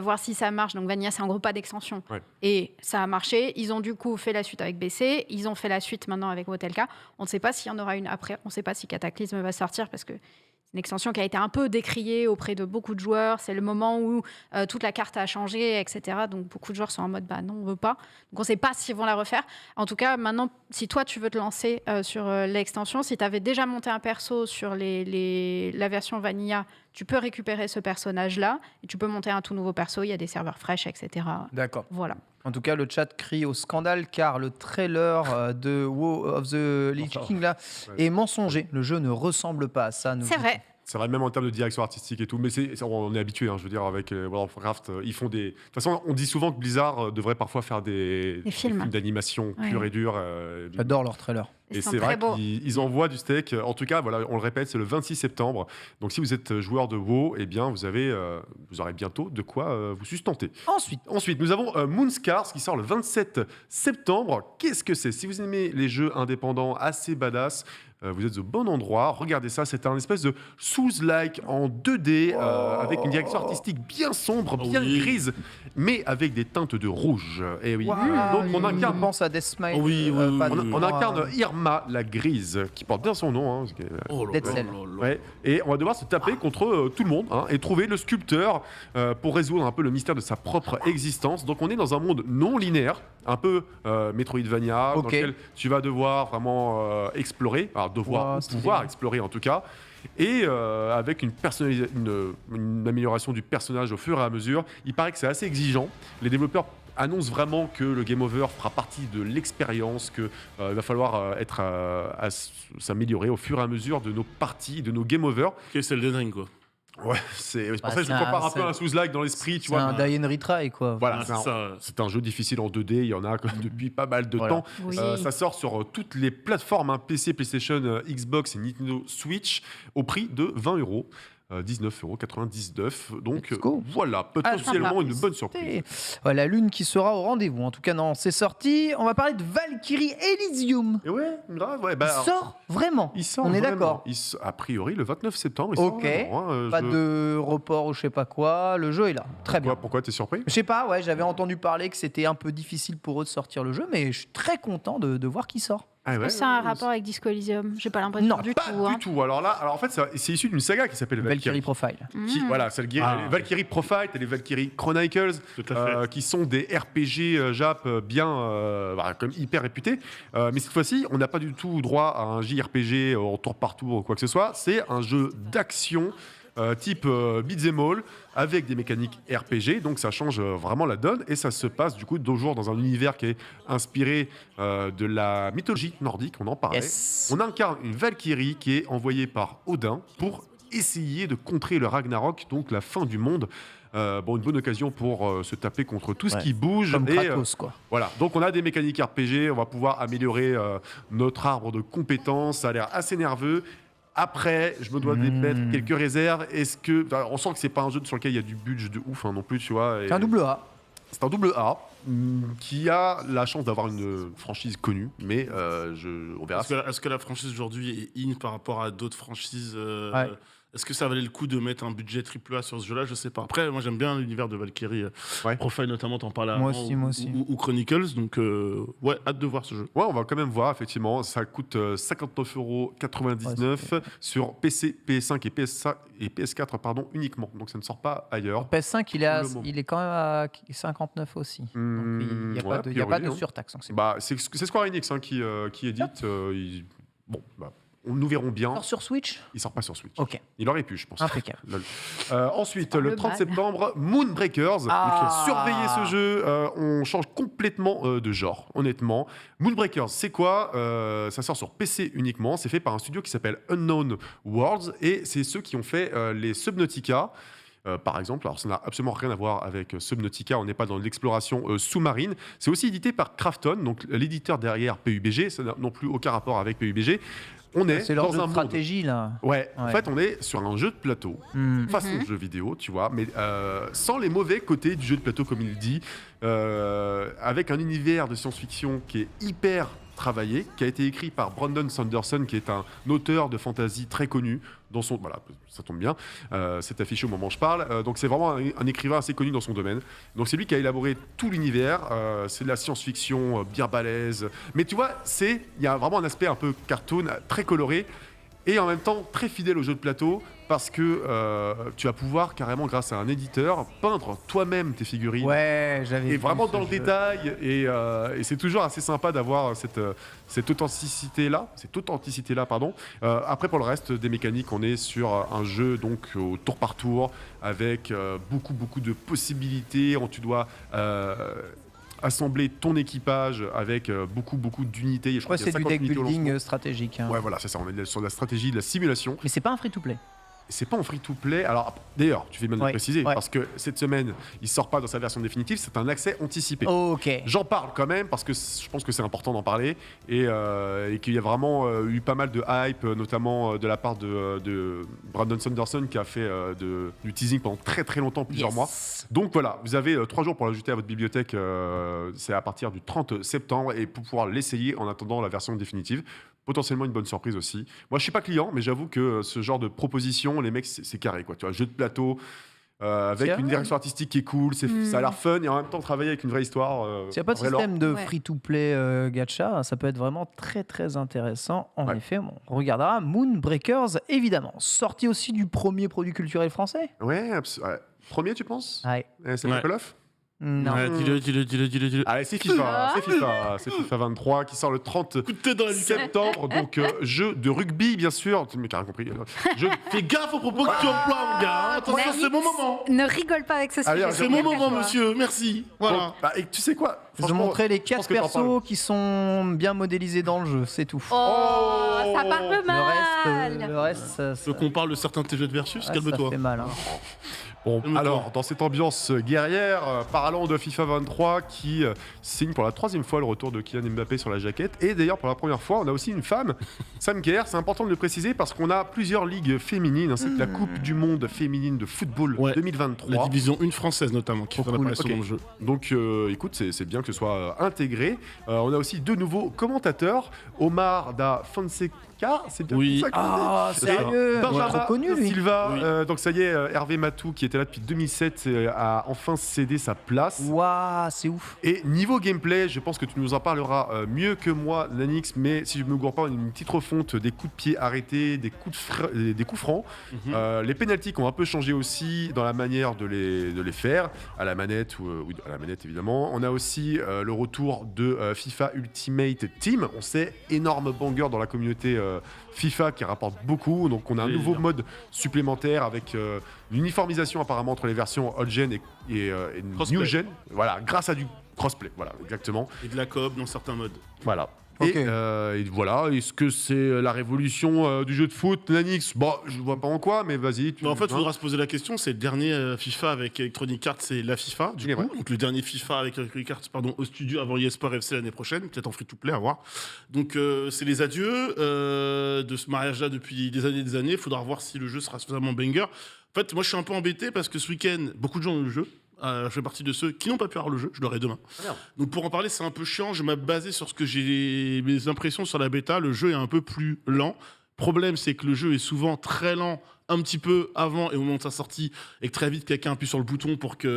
voir si ça marche. Donc Vanilla, c'est en gros pas d'extension. Ouais. Et ça a marché. Ils ont du coup fait la suite avec BC. Ils ont fait la suite maintenant avec Motelka. On ne sait pas s'il y en aura une après. On ne sait pas si Cataclysme va sortir parce que c'est une extension qui a été un peu décriée auprès de beaucoup de joueurs. C'est le moment où toute la carte a changé, etc. Donc beaucoup de joueurs sont en mode bah non, on veut pas. Donc on ne sait pas s'ils vont la refaire. En tout cas, maintenant, si toi tu veux te lancer sur l'extension, si tu avais déjà monté un perso sur la version Vanilla, tu peux récupérer ce personnage-là et tu peux monter un tout nouveau perso. Il y a des serveurs fraîches, etc. D'accord. Voilà. En tout cas, le chat crie au scandale car le trailer de WoW of the Lich King là est mensonger. Le jeu ne ressemble pas à ça. C'est vrai. C'est vrai, même en termes de direction artistique et tout, mais on est habitué, je veux dire, avec World of Warcraft, ils font des... De toute façon, on dit souvent que Blizzard devrait parfois faire des films d'animation purs et durs. J'adore leur trailer. Et c'est vrai qu'ils envoient du steak. En tout cas, voilà, on le répète, c'est le 26 septembre. Donc si vous êtes joueur de WoW, eh bien, vous aurez bientôt de quoi vous sustenter. Ensuite, nous avons Moonscars qui sort le 27 septembre. Qu'est-ce que c'est ? Si vous aimez les jeux indépendants assez badass, vous êtes au bon endroit. Regardez ça, c'est un espèce de Souls-like en 2D avec une direction artistique bien sombre, bien grise, mais avec des teintes de rouge. Et oui. Donc on incarne, pense à Deathmile. On incarne Irma, la grise, qui porte bien son nom. Dead Cell. Ouais. Et on va devoir se taper contre tout le monde et trouver le sculpteur pour résoudre un peu le mystère de sa propre existence. Donc on est dans un monde non linéaire, un peu Metroidvania, dans lequel tu vas devoir vraiment explorer, pouvoir explorer en tout cas, et avec une amélioration du personnage au fur et à mesure. Il paraît que c'est assez exigeant. Les développeurs annonce vraiment que le game over fera partie de l'expérience, qu'il va falloir s'améliorer au fur et à mesure de nos parties, de nos game over. C'est le Elden Ring, quoi. Ouais, c'est pour ça que je compare un peu à un Souls-like dans l'esprit, tu vois. C'est un die and retry, quoi. Voilà, c'est un jeu difficile en 2D, il y en a depuis pas mal de temps. Oui. Ça sort sur toutes les plateformes, PC, PlayStation, Xbox et Nintendo Switch, au prix de 20 €. 19,99 €. Donc voilà, potentiellement une bonne surprise. La lune qui sera au rendez-vous. En tout cas, non, c'est sorti. On va parler de Valkyrie Elysium. Et ouais, grave. Ouais, il sort vraiment. On est d'accord. A priori, le 29 septembre. Pas de report ou je sais pas quoi. Le jeu est là. Très bien. Pourquoi t'es surpris ? Je sais pas. Ouais, j'avais entendu parler que c'était un peu difficile pour eux de sortir le jeu, mais je suis très content de voir qu'il sort. C'est un rapport avec Disco Elysium. J'ai pas l'impression du tout. Non, pas du tout. Alors en fait, c'est issu d'une saga qui s'appelle Valkyrie Profile. Voilà, c'est les Valkyrie Profile et les Valkyrie Chronicles, qui sont des RPG Jap bien, comme hyper réputés. Mais cette fois-ci, on n'a pas du tout droit à un JRPG en tour par tour ou quoi que ce soit. C'est un jeu d'action. Type beat'em all avec des mécaniques RPG, donc ça change vraiment la donne et ça se passe du coup toujours dans un univers qui est inspiré de la mythologie nordique, on en parlait. On incarne une Valkyrie qui est envoyée par Odin pour essayer de contrer le Ragnarok, donc la fin du monde. Une bonne occasion pour se taper contre tout ce qui bouge. Comme Kratos, quoi. Voilà, donc on a des mécaniques RPG, on va pouvoir améliorer notre arbre de compétences, ça a l'air assez nerveux. Après, je me dois de mettre quelques réserves. On sent que c'est pas un jeu sur lequel il y a du budget de ouf non plus, tu vois. C'est un double A. C'est un double A qui a la chance d'avoir une franchise connue, mais on verra. Est-ce que la franchise aujourd'hui est in par rapport à d'autres franchises Est-ce que ça valait le coup de mettre un budget AAA sur ce jeu-là ? Je sais pas. Après, moi j'aime bien l'univers de Valkyrie Profile, notamment, t'en parlais avant. Moi aussi. Ou Chronicles, donc hâte de voir ce jeu. Ouais, on va quand même voir, effectivement. Ça coûte 59,99 € sur PC, PS5 et PS4 uniquement. Donc ça ne sort pas ailleurs. PS5, il est quand même à 59 aussi. Donc il n'y a pas de surtaxe. C'est Square Enix qui édite. Nous verrons bien. Il sort sur Switch ? Il sort pas sur Switch. Ok. Il aurait pu, je pense. Impeccable. Ensuite, le 30 septembre, Moonbreakers. Surveillez ce jeu. On change complètement de genre, honnêtement. Moonbreakers, c'est quoi ? Ça sort sur PC uniquement. C'est fait par un studio qui s'appelle Unknown Worlds. Et c'est ceux qui ont fait les Subnautica. par exemple. Alors, ça n'a absolument rien à voir avec Subnautica, on n'est pas dans l'exploration sous-marine. C'est aussi édité par Krafton, donc l'éditeur derrière PUBG, ça n'a non plus aucun rapport avec PUBG. On est C'est leur dans jeu un de monde. stratégie, là. Ouais, en Ouais. fait, on est sur un jeu de plateau, façon jeu vidéo, tu vois, mais sans les mauvais côtés du jeu de plateau, comme il le dit, avec un univers de science-fiction qui est hyper travaillé, qui a été écrit par Brandon Sanderson, qui est un auteur de fantasy très connu. Voilà, ça tombe bien, c'est affiché au moment où je parle. Donc c'est vraiment un écrivain assez connu dans son domaine. Donc c'est lui qui a élaboré tout l'univers. C'est de la science-fiction bien balèze. Mais tu vois, il y a vraiment un aspect un peu cartoon, très coloré, et en même temps très fidèle au jeu de plateau, parce que tu vas pouvoir carrément, grâce à un éditeur, peindre toi-même tes figurines. Ouais, j'avais Et vu vraiment ce dans le jeu. détail, et c'est toujours assez sympa d'avoir cette authenticité-là, pardon. Après, pour le reste des mécaniques, on est sur un jeu donc au tour par tour, avec beaucoup de possibilités. Tu dois assembler ton équipage avec beaucoup d'unités. Je crois Ouais, qu'il y a c'est du 50 deck unités au building lancement. stratégique. Hein. Ouais, voilà, c'est ça. On est sur la stratégie, de la simulation. Mais c'est pas un free-to-play. C'est pas en free-to-play. Alors, d'ailleurs, tu fais bien de le Ouais, préciser, ouais. parce que cette semaine, il sort pas dans sa version définitive, c'est un accès anticipé. Ok. J'en parle quand même, parce que je pense que c'est important d'en parler, et qu'il y a vraiment eu pas mal de hype, notamment de la part de Brandon Sanderson, qui a fait du teasing pendant très longtemps, plusieurs mois. Donc voilà, vous avez 3 jours pour l'ajouter à votre bibliothèque, c'est à partir du 30 septembre, et pour pouvoir l'essayer en attendant la version définitive. Potentiellement une bonne surprise aussi. Moi, je suis pas client, mais j'avoue que ce genre de proposition, les mecs, c'est carré, quoi. Tu vois, jeu de plateau, avec C'est une vrai. direction artistique qui est cool, ça a l'air fun, et en même temps travailler avec une vraie histoire. S'il n'y a pas de vrai lore. système de Ouais. free-to-play gacha, ça peut être vraiment très intéressant. En Ouais. effet, on regardera Moonbreakers, évidemment. Sorti aussi du premier produit culturel français. Ouais, ouais. Premier, tu penses Ouais. C'est Ouais. Call of Non. Ouais, dis-le. Allez, c'est FIFA 23 qui sort le 30 Coup de tête dans la lucarne. septembre. Donc, jeu de rugby, bien sûr. Tu m'as rien compris. Jeu... Fais gaffe aux propos que tu emploies, mon gars. Attention, c'est mon moment. Ne rigole pas avec ce Allez, sujet. c'est C'est mon Calme-toi. moment, monsieur. Merci. Voilà. Donc, bah, et tu sais quoi Je vais Franchement, montrer les je 4 pense que t'en persos qui sont bien modélisés dans le jeu, c'est tout. Oh, ça part Le peu mal. Le reste, ça, Veux qu'on parle de certains de tes jeux de versus? ça Calme-toi. fait mal. Hein. Bon, Calme-toi. alors, dans cette ambiance guerrière, parlons de FIFA 23 qui signe pour la 3e fois le retour de Kylian Mbappé sur la jaquette. Et d'ailleurs, pour la première fois, on a aussi une femme, Sam Kerr. C'est important de le préciser parce qu'on a plusieurs ligues féminines, ainsi que la Coupe du Monde féminine de football Ouais. 2023. La division 1 française, notamment, qui Trop fait cool. l'apparition Ok. dans le jeu. Donc écoute, c'est bien que ce soit intégré. On a aussi 2 nouveaux commentateurs. Omar da Fonseca, c'est bien Oui. comme ça qu'on dit. Ah, sérieux Benjamin Trop connu, lui. Silva, Oui. donc ça y est, Hervé Matou, qui était là depuis 2007, a enfin cédé sa place. Waouh, c'est ouf. Et niveau gameplay, je pense que tu nous en parleras mieux que moi, Nanix, mais si je me gourre pas, une petite refonte des coups de pied arrêtés, des coups francs. Les pénaltys qui ont un peu changé aussi dans la manière de les faire, à la manette ou à la manette évidemment. On a aussi le retour de FIFA Ultimate Team. On sait, énorme banger dans la communauté FIFA qui rapporte beaucoup. Donc on a un Et nouveau bien. mode supplémentaire avec l'uniformisation apparemment entre les versions old gen et Crossplay. new gen. Voilà, grâce à du crossplay. Voilà, exactement. Et de la coop dans certains modes. Voilà. Ok. Et voilà, est-ce que c'est la révolution du jeu de foot, Nanix? Bon, je vois pas en quoi, mais vas-y. Mais en fait, il hein. faudra se poser la question. C'est le dernier FIFA avec Electronic Arts, c'est la FIFA, du Il est coup. vrai. Donc le dernier FIFA avec Electronic Arts, au studio avant eSport FC l'année prochaine, peut-être en free-to-play, à voir. Donc c'est les adieux de ce mariage-là depuis des années et des années. Il faudra voir si le jeu sera suffisamment banger. En fait, moi, je suis un peu embêté parce que ce week-end, beaucoup de gens ont eu le jeu. Je fais partie de ceux qui n'ont pas pu avoir le jeu, je l'aurai demain. merde. Donc pour en parler, c'est un peu chiant. Je m'ai basé sur ce que j'ai mes impressions sur la bêta. Le jeu est un peu plus lent. Problème, c'est que le jeu est souvent très lent un petit peu avant et au moment de sa sortie, et que très vite quelqu'un appuie sur le bouton pour qu'il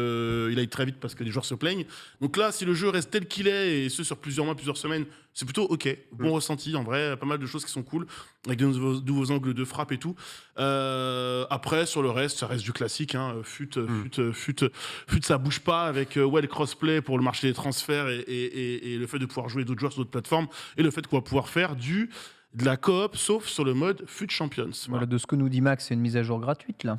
aille très vite parce que les joueurs se plaignent. Donc là, si le jeu reste tel qu'il est, et ce sur plusieurs mois, plusieurs semaines, c'est plutôt ok. Bon ressenti, en vrai, pas mal de choses qui sont cool, avec de nouveaux angles de frappe et tout. Après, sur le reste, ça reste du classique. Hein. Fut, ça bouge pas avec le crossplay pour le marché des transferts et le fait de pouvoir jouer d'autres joueurs sur d'autres plateformes, et le fait qu'on va pouvoir faire de la coop, sauf sur le mode FUT Champions. Voilà, de ce que nous dit Max, c'est une mise à jour gratuite là.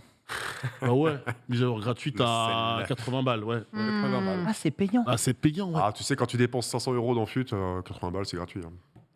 Ah ouais, mise à jour gratuite Le à sel. 80 balles, ouais. Ah, c'est payant. Ah, c'est payant, ouais. Ah, tu sais, quand tu dépenses 500 € dans FUT, 80 balles, c'est gratuit. Hein.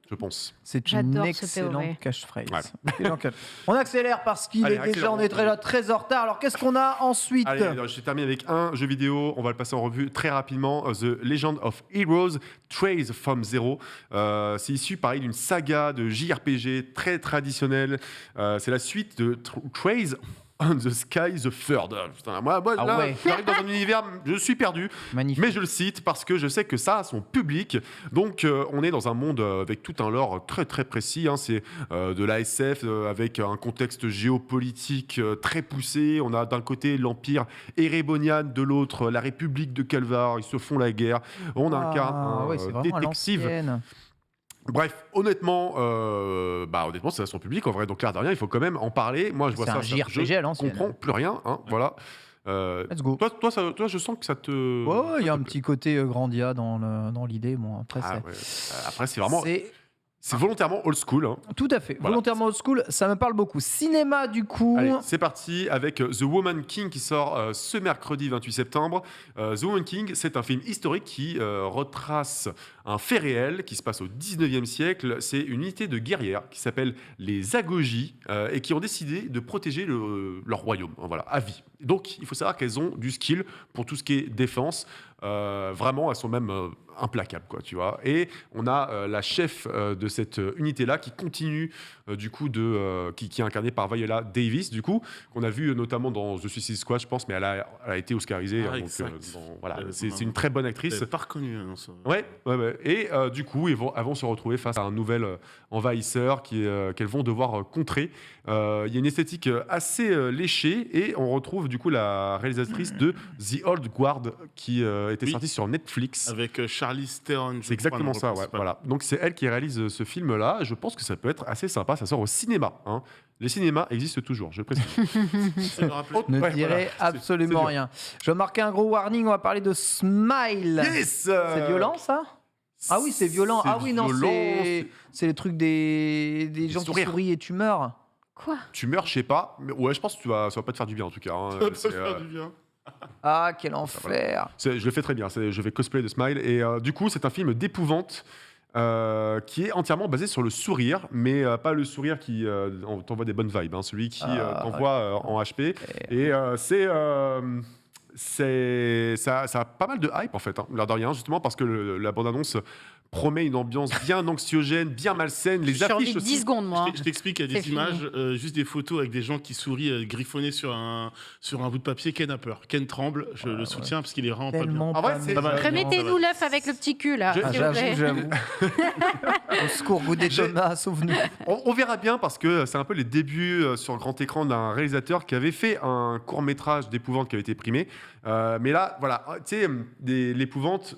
je pense. C'est une J'adore ce excellente POV. catchphrase. Ouais. Excellent catch. On accélère parce qu'il Allez, est déjà, accélérons. on est très en retard. Alors qu'est-ce qu'on a ensuite? Allez, alors, je termine avec un jeu vidéo. On va le passer en revue très rapidement. The Legend of Heroes, Trails from Zero. C'est issu, pareil, d'une saga de JRPG très traditionnelle. C'est la suite de Trails on the Sky the Third. Putain, moi Ah là, ouais. j'arrive dans un univers, je suis perdu. Magnifique. Mais je le cite parce que je sais que ça a son public. Donc, on est dans un monde avec tout un lore très très précis. Hein. C'est de la SF avec un contexte géopolitique très poussé. On a d'un côté l'Empire Erebonian, de l'autre la République de Calvar. Ils se font la guerre. On incarne un ouais, c'est vraiment à détective. l'ancienne. Bref, honnêtement, c'est à son public en vrai. Donc, l'air de rien, il faut quand même en parler. Moi, je vois C'est ça. un JRPG à Je l'ancienne. comprends plus rien. Hein, voilà. Let's go. Toi, je sens que ça te. Ouais, il y a ça un te petit côté Grandia dans l'idée. Bon, après, Ah, c'est. ouais. Après, c'est vraiment. C'est C'est volontairement old school. Hein. tout à fait. Voilà. Volontairement old school, ça me parle beaucoup. Cinéma, du coup. Allez, c'est parti avec The Woman King qui sort ce mercredi 28 septembre. The Woman King, c'est un film historique qui retrace un fait réel qui se passe au 19e siècle. C'est une unité de guerrières qui s'appelle les Agogi et qui ont décidé de protéger leur royaume, voilà, à vie. Donc, il faut savoir qu'elles ont du skill pour tout ce qui est défense. Vraiment, elles sont même implacables, quoi, tu vois. Et on a la chef de cette unité-là qui continue, du coup, qui est incarnée par Viola Davis, du coup, qu'on a vu notamment dans The Suicide Squad, je pense, mais elle a été oscarisée. Ah, donc, exact. voilà, Ouais, c'est non, une très bonne actrice. J'avais pas reconnu. Non, ça. Ouais. Et du coup, elles vont se retrouver face à un nouvel envahisseur qu'elles vont devoir contrer. Il y a une esthétique assez léchée et on retrouve du coup la réalisatrice de The Old Guard qui était Oui. sortie sur Netflix. Avec Charlize Theron. C'est exactement ça, ouais, voilà. Donc c'est elle qui réalise ce film-là. Je pense que ça peut être assez sympa. Ça sort au cinéma. Hein. Les cinémas existent toujours, je le précise. Ne Ouais, dirait voilà. absolument C'est rien. Je vais marquer un gros warning. On va parler de Smile. Yes C'est violent, ça? Ah oui, c'est violent. Ah oui, non, violent, c'est les trucs des gens qui sourires. sourient et tu meurs. Quoi? Tu meurs, je sais pas. Mais ouais, je pense que ça va pas te faire du bien en tout cas. Hein. Ça peut C'est, faire du bien. Ah, quel enfer. Je le fais très bien. Je vais cosplay de Smile. Et du coup, c'est un film d'épouvante qui est entièrement basé sur le sourire, mais pas le sourire qui t'envoie des bonnes vibes, hein, celui qui t'envoie en HP. Et ça a pas mal de hype en fait, hein, l'air de rien, justement parce que la bande-annonce promet une ambiance bien anxiogène, bien malsaine. Les J'ai envie affiches de 10 aussi. secondes, moi. Je t'explique, il y a C'est des fini. images, juste des photos avec des gens qui sourient griffonnés sur un bout de papier. Ken a peur. Ken tremble, je le soutiens parce qu'il est vraiment pas bien. Tellement Ah ouais, pas c'est- mignon. ça va. Remettez-nous l'œuf avec le petit cul, là. Je- s'il vous J'avoue, plaît. j'avoue. Au secours, goût des Thomas, sauve-nous. On verra bien parce que c'est un peu les débuts sur grand écran d'un réalisateur qui avait fait un court-métrage d'épouvante qui avait été primé. Mais là, voilà, tu sais, l'épouvante,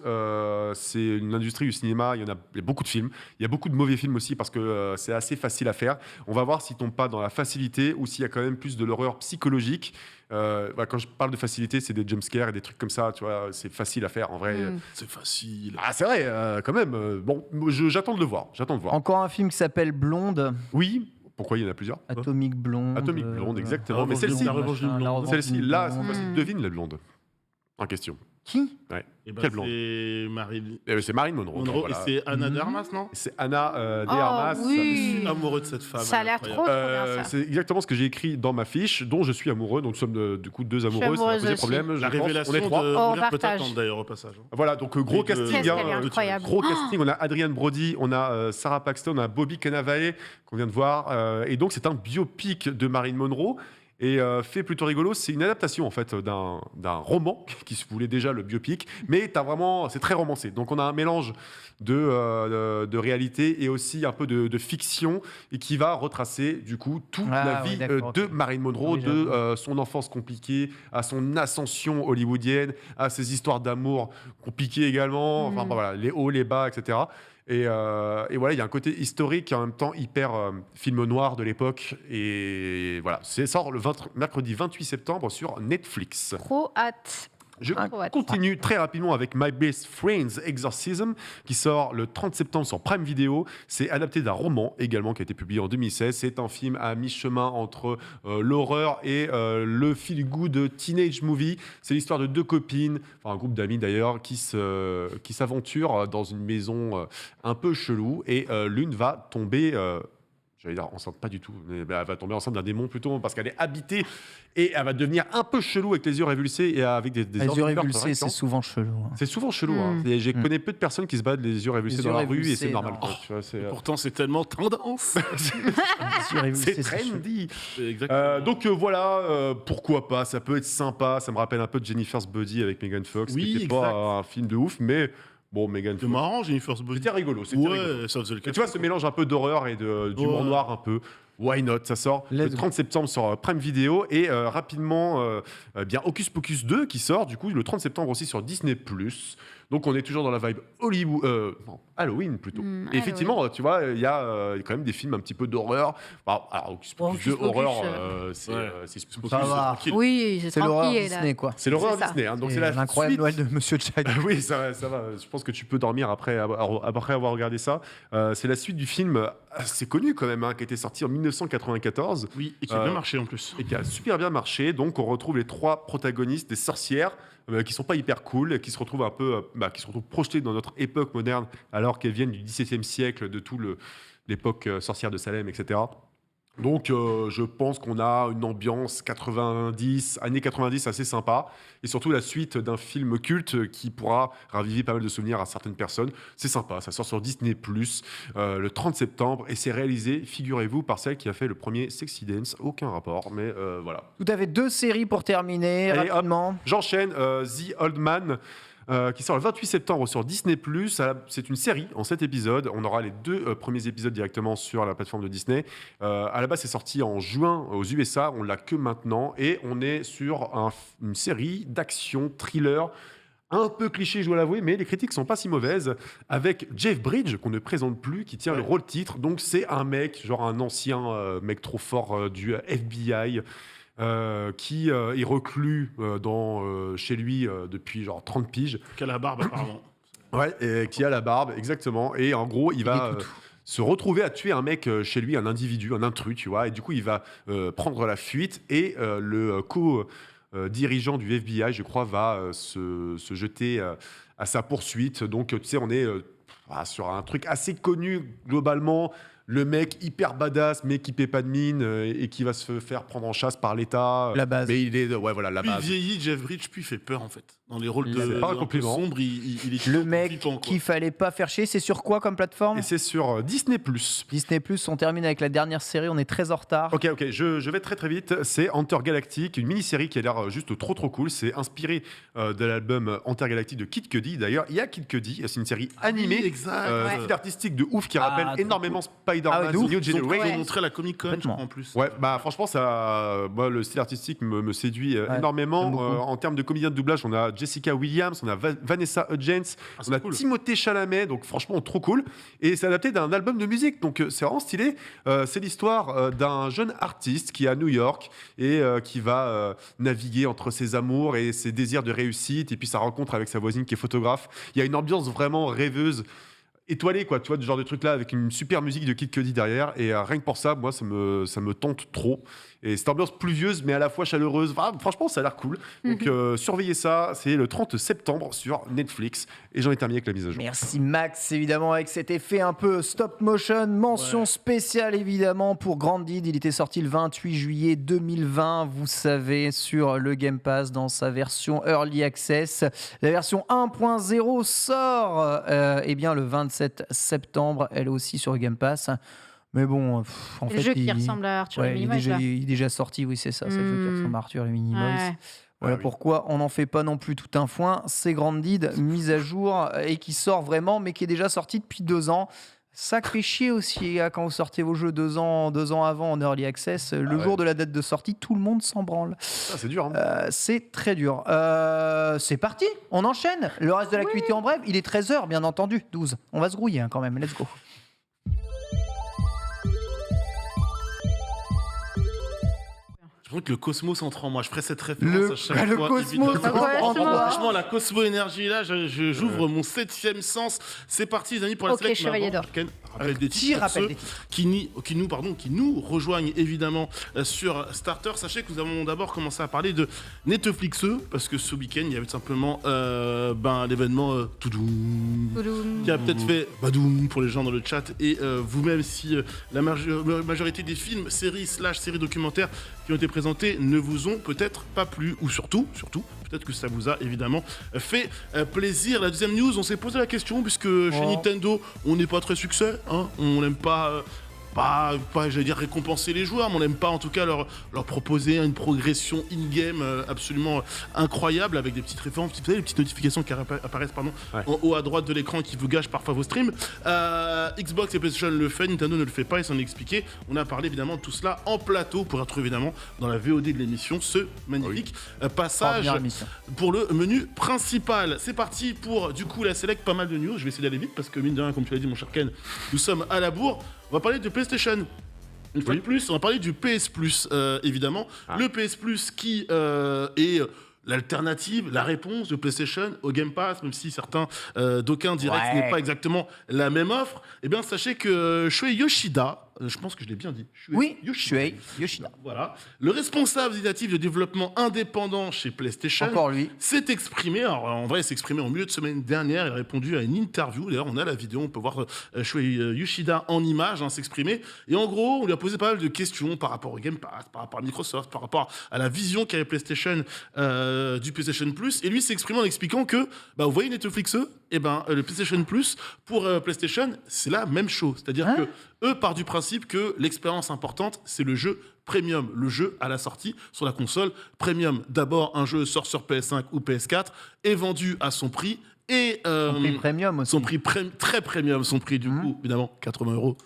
c'est une industrie du cinéma, il y a beaucoup de films, il y a beaucoup de mauvais films aussi parce que c'est assez facile à faire. On va voir s'il tombe pas dans la facilité ou s'il y a quand même plus de l'horreur psychologique. Quand je parle de facilité, c'est des jumpscares et des trucs comme ça, tu vois, c'est facile à faire en vrai. Mm. C'est facile. Ah, c'est vrai, quand même. Bon, j'attends de le voir, j'attends de voir. Encore un film qui s'appelle Blonde, Oui, pourquoi il y en a plusieurs Atomique Blonde. Atomique Blonde, exactement. La Mais revanche celle-ci, du- la revanche du blonde. celle-ci, là, cette Blonde. fois-ci, devine la blonde en question. Qui? Et ben, Quelle blonde c'est Marilyn C'est Marilyn Monroe. Monroe voilà. et c'est Anna Mhm. de Armas, non? C'est Anna de Oh, Armas. Je oui. suis amoureux de cette femme. Ça a l'air incroyable. trop bien, ça. C'est exactement ce que j'ai écrit dans ma fiche, dont je suis amoureux. Donc nous sommes du coup deux amoureux. Ça va amoureuse poser aussi. problème. La je pense. révélation On est trois. de Oh, Mourir peut partage. attendre d'ailleurs au passage. hein. Voilà, donc gros Et de- casting. Qu'est-ce hein, qu'elle est incroyable. Gros casting. On a Adrian Brody, on a Sarah Paxton, on a Bobby Cannavale qu'on vient de voir. Et donc c'est un biopic de Marilyn Monroe. Et fait plutôt rigolo, c'est une adaptation en fait d'un roman qui se voulait déjà le biopic, mais c'est très romancé. Donc on a un mélange de réalité et aussi un peu de fiction et qui va retracer du coup toute la oui, vie d'accord, de ok. Marilyn Monroe, Oui, de j'avoue. son enfance compliquée, à son ascension hollywoodienne, à ses histoires d'amour compliquées également, enfin voilà, les hauts, les bas, etc. Et voilà, il y a un côté historique et en même temps hyper film noir de l'époque. Et voilà, c'est sort le mercredi 28 septembre sur Netflix. Trop hâte. Je Trop hâte. continue très rapidement avec My Best Friend's Exorcism, qui sort le 30 septembre sur Prime Video. C'est adapté d'un roman également qui a été publié en 2016. C'est un film à mi-chemin entre l'horreur et le feel-good teenage movie. C'est l'histoire de deux copines, enfin un groupe d'amis d'ailleurs, qui s'aventurent dans une maison un peu chelou et l'une va tomber... j'allais dire enceinte, pas du tout, mais elle va tomber enceinte d'un démon plutôt parce qu'elle est habitée et elle va devenir un peu chelou avec les yeux révulsés et avec des Les yeux révulsés, c'est souvent chelou. C'est souvent chelou. Hein. Et je connais peu de personnes qui se baladent les yeux révulsés dans la rue et c'est révulsés, normal. non. quoi, tu vois, c'est, Pourtant, c'est tellement tendance. Les yeux révulsés, c'est trendy. Exactement. Donc voilà, pourquoi pas, ça peut être sympa. Ça me rappelle un peu de Jennifer's Body avec Megan Fox, Oui, qui n'était exact. pas un film de ouf, mais bon, Megan C'est Fox. marrant, Jennifer's Body. C'était rigolo. C'était rigolo. Ouais, ça faisait le Et cas. tu vois, ce mélange un peu d'horreur et d'humour Ouais. noir un peu. Why not? Ça sort le Let's go. 30 septembre sur Prime Video et rapidement, bien Hocus Pocus 2 qui sort du coup le 30 septembre aussi sur Disney+. Donc on est toujours dans la vibe Hollywood, non, Halloween plutôt. Et effectivement, tu vois, il y a quand même des films un petit peu d'horreur. Alors Hocus Pocus 2 Hocus Pocus, horreur, c'est ouais. c'est Ça va. tranquille. Oui, c'est C'est l'horreur tranquille. là. Disney, quoi. c'est l'horreur C'est ça. Disney. Hein, donc Et c'est la l'incroyable suite. Noël de Monsieur Jack. Oui, ça va. Je pense que tu peux dormir après avoir regardé ça. C'est la suite du film assez connu quand même, hein, qui a été sorti en 1994 Oui, et qui a bien marché en plus. et qui a super bien marché. Donc on retrouve les trois protagonistes, des sorcières qui sont pas hyper cool, qui se retrouvent un peu, qui se retrouvent projetées dans notre époque moderne, alors qu'elles viennent du XVIIe siècle, de tout l'époque sorcière de Salem, etc. Donc je pense qu'on a une ambiance années 90 assez sympa, et surtout la suite d'un film culte qui pourra raviver pas mal de souvenirs à certaines personnes. C'est sympa, ça sort sur Disney+, le 30 septembre, et c'est réalisé, figurez-vous, par celle qui a fait le premier Sexy Dance. Aucun rapport, mais voilà. Tout à fait, 2 séries pour terminer, Allez, rapidement. J'enchaîne, The Old Man, qui sort le 28 septembre sur Disney+. C'est une série en 7 épisodes. On aura les 2 premiers épisodes directement sur la plateforme de Disney. À la base, c'est sorti en juin aux USA. On l'a que maintenant. Et on est sur une série d'action, thriller, un peu cliché, je dois l'avouer, mais les critiques sont pas si mauvaises, avec Jeff Bridges, qu'on ne présente plus, qui tient le rôle titre. Donc c'est un mec, genre un ancien mec trop fort du FBI, qui est reclus chez lui depuis genre 30 piges. Qu'à la barbe, apparemment. Ouais, et qui a la barbe, exactement. Et en gros, il va se retrouver à tuer un mec chez lui, un individu, un intrus, tu vois. Et du coup, il va prendre la fuite et le dirigeant du FBI, je crois, va se jeter à sa poursuite. Donc, tu sais, on est sur un truc assez connu globalement. Le mec hyper badass, mais qui paie pas de mine et qui va se faire prendre en chasse par l'État. La base. Mais il est, ouais, voilà, la Plus il base. vieillit, Jeff Bridges, plus il fait peur en fait. Dans les rôles C'est pas un un peu compliment. sombres, il est Le tout mec flippant, quoi. qu'il fallait pas faire chier, c'est sur quoi comme plateforme? Et c'est sur Disney+. Disney+, on termine avec la dernière série, on est très en retard. Ok, je vais très vite. C'est Enter Galactic, une mini-série qui a l'air juste trop cool. C'est inspiré de l'album Enter Galactic de Kid Cudi. D'ailleurs, il y a Kid Cudi, c'est une série animée, exact. style artistique de ouf qui rappelle trop énormément Spider-Man, Ah ouais, de ouf. New Ils ont Generation. montré à la Comic Con, je Complètement. crois, en plus. Ouais, bah franchement, moi, le style artistique me séduit Ouais, énormément. j'aime beaucoup. En termes de comédiens de doublage, on a Jessica Williams, on a Vanessa Hudgens, c'est on a cool. Timothée Chalamet, donc franchement trop cool. Et c'est adapté d'un album de musique, donc c'est vraiment stylé. C'est l'histoire d'un jeune artiste qui est à New York et qui va naviguer entre ses amours et ses désirs de réussite, et puis sa rencontre avec sa voisine qui est photographe. Il y a une ambiance vraiment rêveuse, étoilé, quoi, tu vois, du genre de truc là, avec une super musique de Kid Cudi derrière, et rien que pour ça, moi, ça me tente trop. Et cette ambiance pluvieuse, mais à la fois chaleureuse, franchement, ça a l'air cool. Donc, surveillez ça, c'est le 30 septembre sur Netflix, et j'en ai terminé avec la mise à jour. Merci Max, évidemment, avec cet effet un peu stop motion. Mention spéciale, évidemment, pour Grandid. Il était sorti le 28 juillet 2020, vous savez, sur le Game Pass dans sa version Early Access. La version 1.0 sort eh bien, le 27 septembre, elle aussi sur Game Pass. Mais bon, en Le fait, jeu qui ressemble à Arthur et il, est Minimoys, là. il est déjà sorti, oui, c'est ça. C'est le jeu qui ressemble à Arthur et Minimoys. Ouais. Voilà Ah oui. pourquoi on n'en fait pas non plus tout un foin. C'est Grandid, mise à jour et qui sort vraiment, mais qui est déjà sorti depuis 2 ans. Sacré chier aussi quand vous sortez vos jeux 2 ans avant en Early Access. Le jour de la date de sortie, tout le monde s'en branle. Ah, c'est dur, hein. C'est très dur. C'est parti, on enchaîne. Le reste de l'activité en bref, il est 13h bien entendu, 12. On va se grouiller quand même, let's go. Je crois que le Cosmos entre en moi. Je ferai cette référence à chaque le fois. Cosmos évidemment. entre en moi. Franchement, la Cosmo-énergie, là, j'ouvre mon 7e sens. C'est parti, les amis, pour la Ok, select. Chevalier d'Or. Ken, rappel des titres. Rappel Ceux des titres. qui nous rejoignent évidemment sur Starter. Sachez que nous avons d'abord commencé à parler de Netflix parce que ce week-end, il y avait tout simplement l'événement Toudoum. Toudoum. Qui a peut-être fait badoum pour les gens dans le chat et vous-même si la majorité des films, séries documentaires qui ont été présentés ne vous ont peut-être pas plu ou surtout peut-être que ça vous a évidemment fait plaisir. La deuxième news, on s'est posé la question puisque chez Nintendo on n'est pas très succès, hein, on n'aime pas j'allais dire récompenser les joueurs, mais on n'aime pas en tout cas leur proposer une progression in-game absolument incroyable avec des petites références, vous savez, les petites notifications qui apparaissent en haut à droite de l'écran qui vous gâchent parfois vos streams. Xbox et PlayStation le fait, Nintendo ne le fait pas, ils s'en ont expliqué. On a parlé évidemment de tout cela en plateau pour retrouver évidemment dans la VOD de l'émission ce magnifique passage pour le menu principal. C'est parti pour du coup la select, pas mal de news, je vais essayer d'aller vite parce que mine de rien, comme tu l'as dit mon cher Ken, nous sommes à la bourre. On va parler de PlayStation. Une fois de plus, on va parler du PS Plus, évidemment. Le PS Plus qui est l'alternative, la réponse de PlayStation au Game Pass, même si certains d'aucuns diraient que ce n'est pas exactement la même offre. Eh bien, sachez que Shuei Yoshida, je pense que je l'ai bien dit. Shuei Yoshida. Voilà. Le responsable désignatif de développement indépendant chez PlayStation s'est exprimé. Alors, en vrai, il s'est exprimé en milieu de semaine dernière. Il a répondu à une interview. D'ailleurs, on a la vidéo. On peut voir Shuei Yoshida en image s'exprimer. Et en gros, on lui a posé pas mal de questions par rapport au Game Pass, par rapport à Microsoft, par rapport à la vision qu'avait PlayStation du PlayStation Plus. Et lui s'est exprimé en expliquant que, vous voyez Netflix, le PlayStation Plus pour PlayStation, c'est la même chose. C'est-à-dire que eux partent du principe que l'expérience importante, c'est le jeu premium, le jeu à la sortie sur la console premium. D'abord, un jeu sort sur PS5 ou PS4, est vendu à son prix et son prix premium aussi. Son prix très premium, son prix du coup, évidemment, 80 €.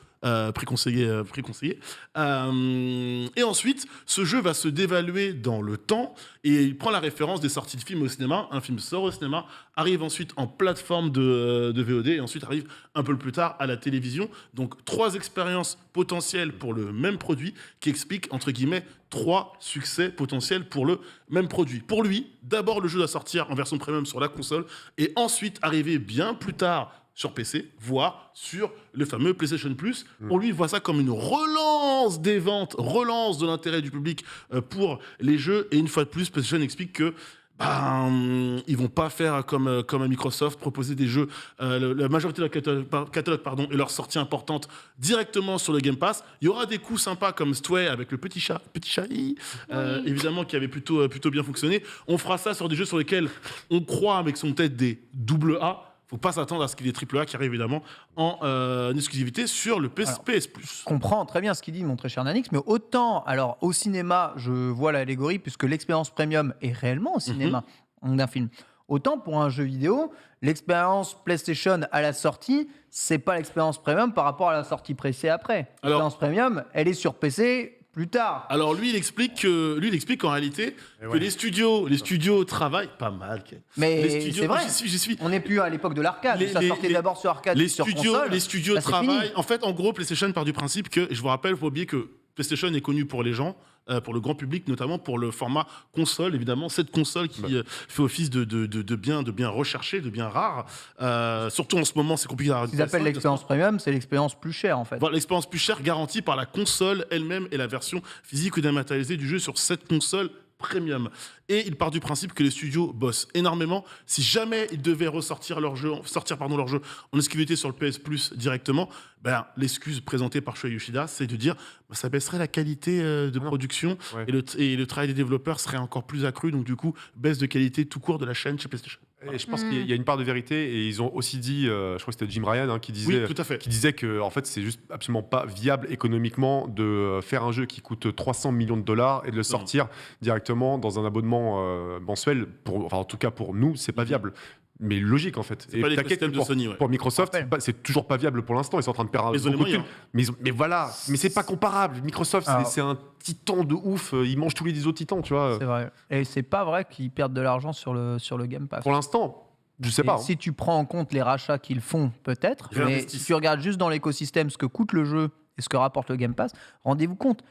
Prix conseillé. Et ensuite, ce jeu va se dévaluer dans le temps et il prend la référence des sorties de films au cinéma. Un film sort au cinéma, arrive ensuite en plateforme de VOD et ensuite arrive un peu plus tard à la télévision. Donc 3 expériences potentielles pour le même produit qui expliquent, entre guillemets, 3 succès potentiels pour le même produit. Pour lui, d'abord le jeu doit sortir en version premium sur la console et ensuite arriver bien plus tard sur PC, voire sur le fameux PlayStation Plus. Pour lui, il voit ça comme une relance des ventes, relance de l'intérêt du public pour les jeux. Et une fois de plus, PlayStation explique que ils vont pas faire comme à Microsoft, proposer des jeux, la majorité de leur catalogue et leurs sorties importantes directement sur le Game Pass. Il y aura des coups sympas comme Stray avec le petit chat, évidemment, qui avait plutôt bien fonctionné. On fera ça sur des jeux sur lesquels on croit avec son tête des AA. Faut pas s'attendre à ce qu'il y ait des AAA qui arrivent évidemment en exclusivité sur le PS Plus. Je comprends très bien ce qu'il dit, mon très cher Nanix, mais autant, alors au cinéma, je vois l'allégorie, puisque l'expérience premium est réellement au cinéma d'un film. Autant pour un jeu vidéo, l'expérience PlayStation à la sortie, c'est pas l'expérience premium par rapport à la sortie PC après. L'expérience premium, elle est sur PC plus tard. Alors lui, il explique qu'en réalité, que les studios travaillent pas mal. Mais c'est vrai. J'y suis. On n'est plus à l'époque de l'arcade. Ça sortait d'abord sur arcade, puis sur console. Les studios travaillent. En fait, en gros, PlayStation part du principe que, je vous rappelle, il faut oublier que PlayStation est connu pour les gens, pour le grand public, notamment pour le format console, évidemment. Cette console qui fait office de bien recherché, de bien rare. Surtout en ce moment, c'est compliqué à Ce qu'ils appellent l'expérience premium, c'est l'expérience plus chère, en fait. Voilà, l'expérience plus chère garantie par la console elle-même et la version physique ou dématérialisée du jeu sur cette console premium. Et il part du principe que les studios bossent énormément. Si jamais ils devaient sortir leur jeu en exclusivité sur le PS Plus directement, l'excuse présentée par Shuei Yoshida, c'est de dire ça baisserait la qualité de production et le travail des développeurs serait encore plus accru. Donc du coup, baisse de qualité tout court de la chaîne chez PlayStation. Et je pense qu'il y a une part de vérité et ils ont aussi dit, je crois que c'était Jim Ryan qui disait que en fait c'est juste absolument pas viable économiquement de faire un jeu qui coûte 300 millions de dollars et de le sortir directement dans un abonnement mensuel. En tout cas pour nous, c'est pas viable. Mais logique en fait. Et t'inquiète de Sony, pour Microsoft, c'est toujours pas viable pour l'instant. Ils sont en train de perdre beaucoup de thunes. Mais voilà, mais c'est pas comparable. Microsoft, c'est un titan de ouf. Ils mangent tous les autres titans, tu vois. C'est vrai. Et c'est pas vrai qu'ils perdent de l'argent sur le Game Pass. Pour l'instant, je sais pas. Si tu prends en compte les rachats qu'ils font, peut-être. Mais si tu regardes juste dans l'écosystème ce que coûte le jeu et ce que rapporte le Game Pass, rendez-vous compte.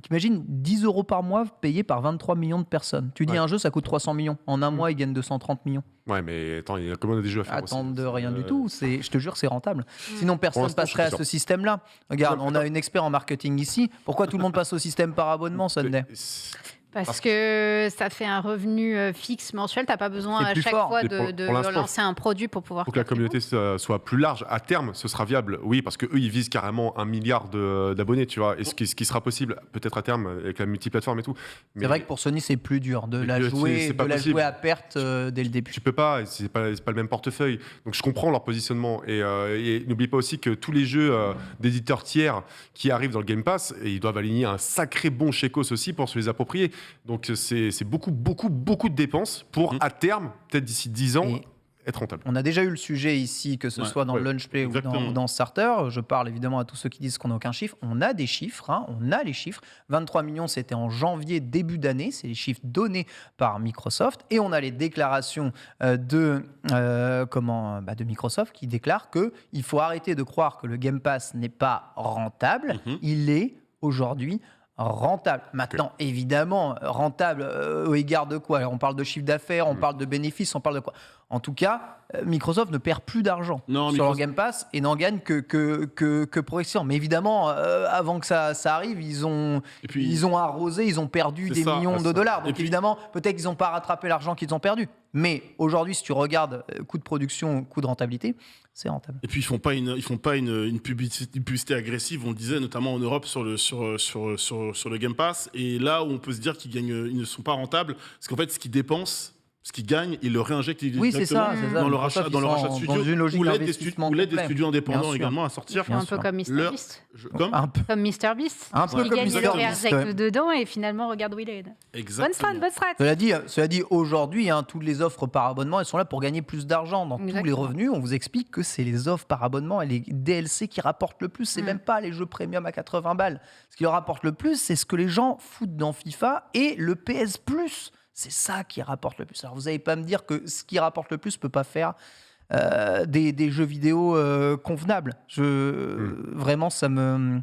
T'imagines 10 € par mois payés par 23 millions de personnes. Tu dis un jeu, ça coûte 300 millions. En un mois, ils gagnent 230 millions. Ouais, mais attends, il y a combien des jeux à faire Attendre de rien du tout. Je te jure, c'est rentable. Sinon, personne passerait à ce système-là. Regarde, on a une expert en marketing ici. Pourquoi tout le monde passe au système par abonnement, Sunday ? Parce que ça fait un revenu fixe mensuel. Tu n'as pas besoin à chaque fois de lancer un produit pour pouvoir... Pour que la communauté soit plus large, à terme, ce sera viable. Oui, parce qu'eux, ils visent carrément 1 milliard d'abonnés, tu vois. Et ce qui sera possible, peut-être à terme, avec la multiplateforme et tout. Mais c'est vrai que pour Sony, c'est plus dur de la jouer à perte dès le début. Tu peux pas, c'est pas le même portefeuille. Donc je comprends leur positionnement. Et n'oublie pas aussi que tous les jeux d'éditeurs tiers qui arrivent dans le Game Pass, ils doivent aligner un sacré bon chécos aussi pour se les approprier. Donc c'est beaucoup de dépenses pour, à terme, peut-être d'ici 10 ans, être rentable. On a déjà eu le sujet ici, que ce soit dans le Lunch Play ou dans Starter. Je parle évidemment à tous ceux qui disent qu'on n'a aucun chiffre. On a des chiffres, on a les chiffres. 23 millions, c'était en janvier, début d'année. C'est les chiffres donnés par Microsoft. Et on a les déclarations de Microsoft qui déclarent qu'il faut arrêter de croire que le Game Pass n'est pas rentable. Il est aujourd'hui rentable. Maintenant, évidemment, rentable au égard de quoi ? Alors, on parle de chiffre d'affaires, on parle de bénéfices, on parle de quoi ? En tout cas, Microsoft ne perd plus d'argent sur leur Game Pass et n'en gagne que progressivement. Mais évidemment, avant que ça arrive, ils ont arrosé, ils ont perdu des millions de dollars. Donc évidemment, peut-être qu'ils n'ont pas rattrapé l'argent qu'ils ont perdu. Mais aujourd'hui, si tu regardes coût de production, coût de rentabilité, c'est rentable. Et puis ils font pas une publicité agressive, on le disait notamment en Europe sur le Game Pass. Et là où on peut se dire qu'ils ne sont pas rentables, c'est qu'en fait ce qu'ils dépensent, ce qu'ils gagnent, ils le réinjectent directement dans le rachat de studios, ou l'aide des studios indépendants également à sortir. Un peu comme MrBeast. Comme MrBeast. Un peu comme MrBeast. Il réinjecte dedans et finalement, regarde où il est. Exactement. Bonne strat. Cela dit, aujourd'hui, toutes les offres par abonnement, elles sont là pour gagner plus d'argent. Dans tous les revenus, on vous explique que c'est les offres par abonnement et les DLC qui rapportent le plus. C'est même pas les jeux premium à 80 balles. Ce qui leur rapporte le plus, c'est ce que les gens foutent dans FIFA et le PS Plus. C'est ça qui rapporte le plus. Alors, vous n'allez pas me dire que ce qui rapporte le plus ne peut pas faire des jeux vidéo convenables. Vraiment, ça me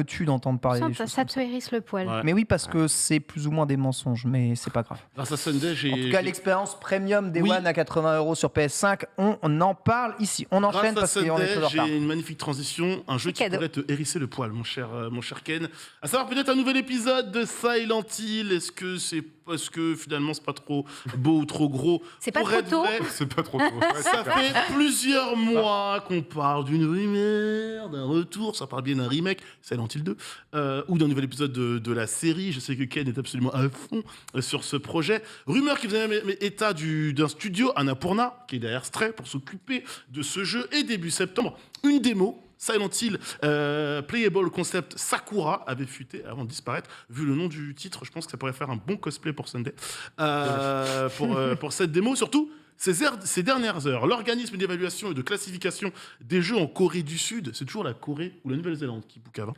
tue d'entendre parler des choses. Ça te hérisse le poil. Ouais. Mais oui, parce que c'est plus ou moins des mensonges, mais c'est pas grave. Grâce à Sunday, en tout cas, l'expérience premium Day One à 80 € sur PS5, on en parle ici. On enchaîne parce qu'on est toujours en retard. J'ai une magnifique transition, un jeu qui pourrait te hérisser le poil, mon cher Ken. À savoir peut-être un nouvel épisode de Silent Hill. Est-ce que c'est parce que finalement c'est pas trop beau ou trop gros? C'est pas trop tôt. C'est pas trop tôt. Ça fait plusieurs mois qu'on parle d'une rumeur, d'un retour. Ça parle bien d'un remake, Silent Hill 2, ou d'un nouvel épisode de la série. Je sais que Ken est absolument à fond sur ce projet. Rumeur qui faisait même état d'un studio, Annapurna, qui est derrière Stray, pour s'occuper de ce jeu. Et début septembre, une démo, Silent Hill Playable Concept Sakura, avait fuité avant de disparaître. Vu le nom du titre, je pense que ça pourrait faire un bon cosplay pour Sunday. Pour cette démo, surtout ces dernières heures, l'organisme d'évaluation et de classification des jeux en Corée du Sud, c'est toujours la Corée ou la Nouvelle-Zélande qui boucle avant,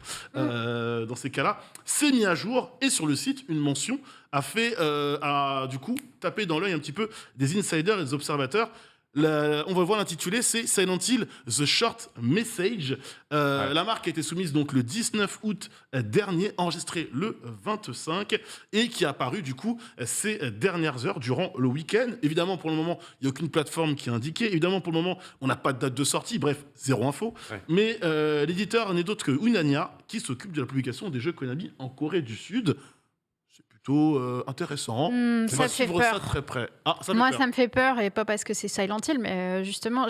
dans ces cas-là, s'est mis à jour, et sur le site, une mention a du coup tapé dans l'œil un petit peu des insiders et des observateurs. On va voir l'intitulé, c'est Silent Hill The Short Message. La marque a été soumise donc le 19 août dernier, enregistrée le 25, et qui est apparue du coup ces dernières heures durant le week-end. Évidemment, pour le moment, il n'y a aucune plateforme qui est indiquée. Évidemment, pour le moment, on n'a pas de date de sortie. Bref, zéro info. Ouais. Mais l'éditeur n'est d'autre que Unania, qui s'occupe de la publication des jeux Konami en Corée du Sud. Plutôt intéressant. Ça fait peur. Ça très près. Ça me fait peur, et pas parce que c'est Silent Hill, mais justement,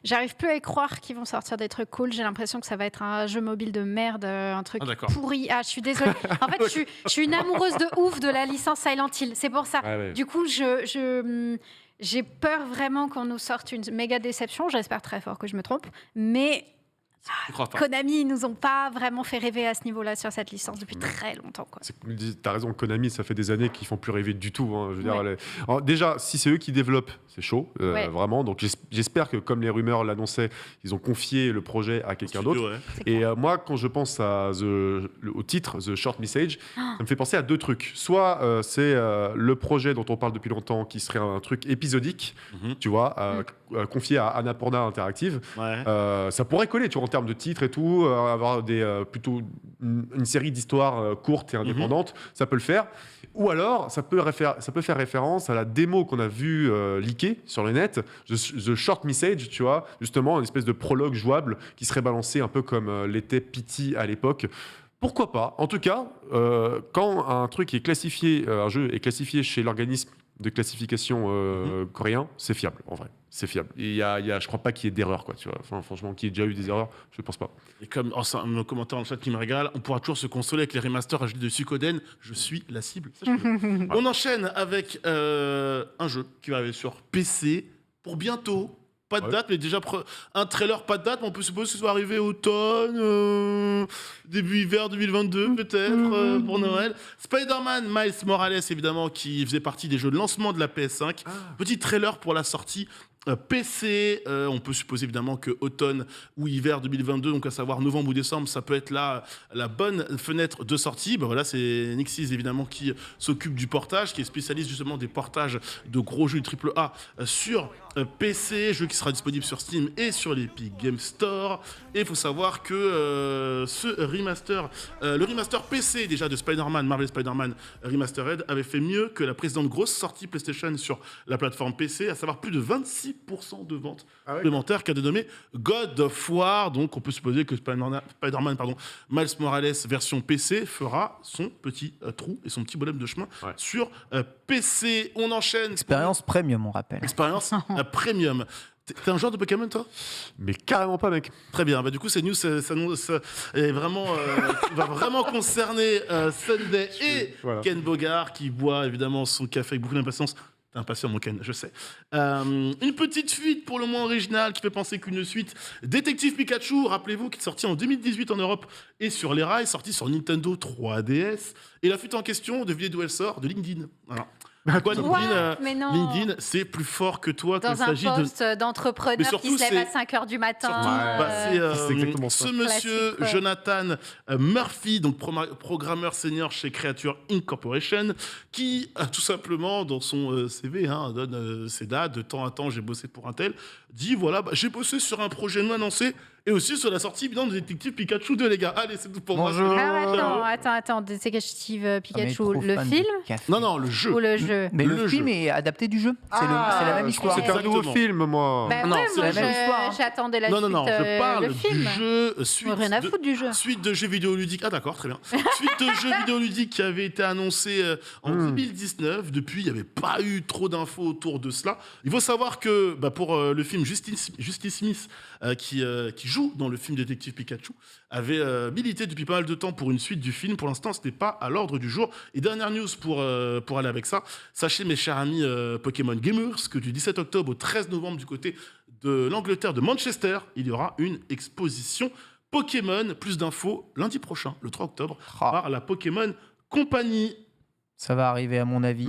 j'arrive plus à y croire qu'ils vont sortir des trucs cool. J'ai l'impression que ça va être un jeu mobile de merde, un truc pourri. Je suis désolée. En fait, je suis une amoureuse de ouf de la licence Silent Hill. C'est pour ça. Ouais. Du coup, j'ai peur vraiment qu'on nous sorte une méga déception. J'espère très fort que je me trompe, mais Konami, ils nous ont pas vraiment fait rêver à ce niveau-là sur cette licence depuis très longtemps. T'as raison, Konami, ça fait des années qu'ils font plus rêver du tout. Je veux dire, alors, déjà, si c'est eux qui développent, c'est chaud, vraiment. Donc j'espère que, comme les rumeurs l'annonçaient, ils ont confié le projet à quelqu'un d'autre. Ouais. Et moi, quand je pense au titre The Short Message, ça me fait penser à deux trucs. Soit c'est le projet dont on parle depuis longtemps, qui serait un truc épisodique, tu vois, confié à Annapurna Interactive. Ouais. Ça pourrait coller, tu vois, en termes de titres et tout, avoir plutôt une série d'histoires courtes et indépendantes, ça peut le faire. Ou alors, ça peut faire référence à la démo qu'on a vue leaker sur le net, The Short Message, tu vois, justement, une espèce de prologue jouable qui serait balancé un peu comme l'était Pity à l'époque. Pourquoi pas? En tout cas, quand un truc est classifié, un jeu est classifié chez l'organisme de classification coréen, c'est fiable, en vrai. C'est fiable. Je crois pas qu'il y ait d'erreur, quoi, tu vois. Enfin, franchement, qu'il y ait déjà eu des erreurs, je pense pas. Et comme un commentaire dans le chat qui me régale, on pourra toujours se consoler avec les remasters HD de Suikoden. Je suis la cible. On enchaîne avec un jeu qui va arriver sur PC pour bientôt. Pas de date, mais déjà un trailer, pas de date, mais on peut supposer que ce soit arrivé automne, début hiver 2022 peut-être, pour Noël. Spider-Man Miles Morales, évidemment, qui faisait partie des jeux de lancement de la PS5. Petit trailer pour la sortie PC, on peut supposer évidemment que automne ou hiver 2022, donc à savoir novembre ou décembre, ça peut être là la bonne fenêtre de sortie. Ben voilà, c'est Nixis évidemment qui s'occupe du portage, qui est spécialiste justement des portages de gros jeux AAA sur PC, jeu qui sera disponible sur Steam et sur l'Epic Game Store. Et il faut savoir que le remaster PC déjà de Spider-Man, Marvel Spider-Man Remastered, avait fait mieux que la précédente grosse sortie PlayStation sur la plateforme PC, à savoir plus de 26% de ventes supplémentaires qu'a dénommé God of War. Donc on peut supposer que Spider-Man, Miles Morales version PC fera son petit trou et son petit bonhomme de chemin sur PC. On enchaîne. Expérience premium, on rappelle. Expérience premium. T'es un joueur de Pokémon, toi? Mais carrément pas, mec. Très bien. Bah, du coup, cette news est vraiment, va vraiment concerner Sunday et Ken Bogard, qui boit évidemment son café avec beaucoup d'impatience. T'es impatient, mon Ken, je sais. Une petite fuite pour le moins originale qui fait penser qu'une suite. Détective Pikachu, rappelez-vous, qui est sorti en 2018 en Europe et sur les rails, sorti sur Nintendo 3DS. Et la fuite en question, devinez d'où elle sort? De LinkedIn. Voilà. Pourquoi LinkedIn, c'est plus fort que toi quand il s'agit dans un poste d'entrepreneur qui se lève à 5h du matin. C'est exactement ça. Ce monsieur Jonathan Murphy, donc programmeur senior chez Creature Incorporation, qui tout simplement dans son CV donne ses dates, de temps à temps j'ai bossé pour un tel, dit voilà, j'ai bossé sur un projet non annoncé et aussi sur la sortie évidemment de Détective Pikachu 2, les gars. Allez, c'est tout pour moi. Attends, Détective Pikachu, le film? Non, le jeu. Ou le jeu? Mais le film est adapté du jeu. C'est la même histoire. C'est un nouveau film, moi. Bah non, ouais, c'est moi la même histoire. j'attendais la suite. Non, je parle le du film. jeu Rien à foutre du jeu. Suite de jeux vidéo ludiques. Ah d'accord, très bien. Suite de jeux vidéo ludiques qui avait été annoncé en 2019. Depuis, il n'y avait pas eu trop d'infos autour de cela. Il faut savoir que pour le film Justice Smith, qui joue dans le film Détective Pikachu, avait milité depuis pas mal de temps pour une suite du film. Pour l'instant, ce n'est pas à l'ordre du jour. Et dernière news pour aller avec ça. Sachez, mes chers amis Pokémon Gamers, que du 17 octobre au 13 novembre du côté de l'Angleterre, de Manchester, il y aura une exposition Pokémon. Plus d'infos lundi prochain, le 3 octobre, par la Pokémon Company. Ça va arriver à mon avis.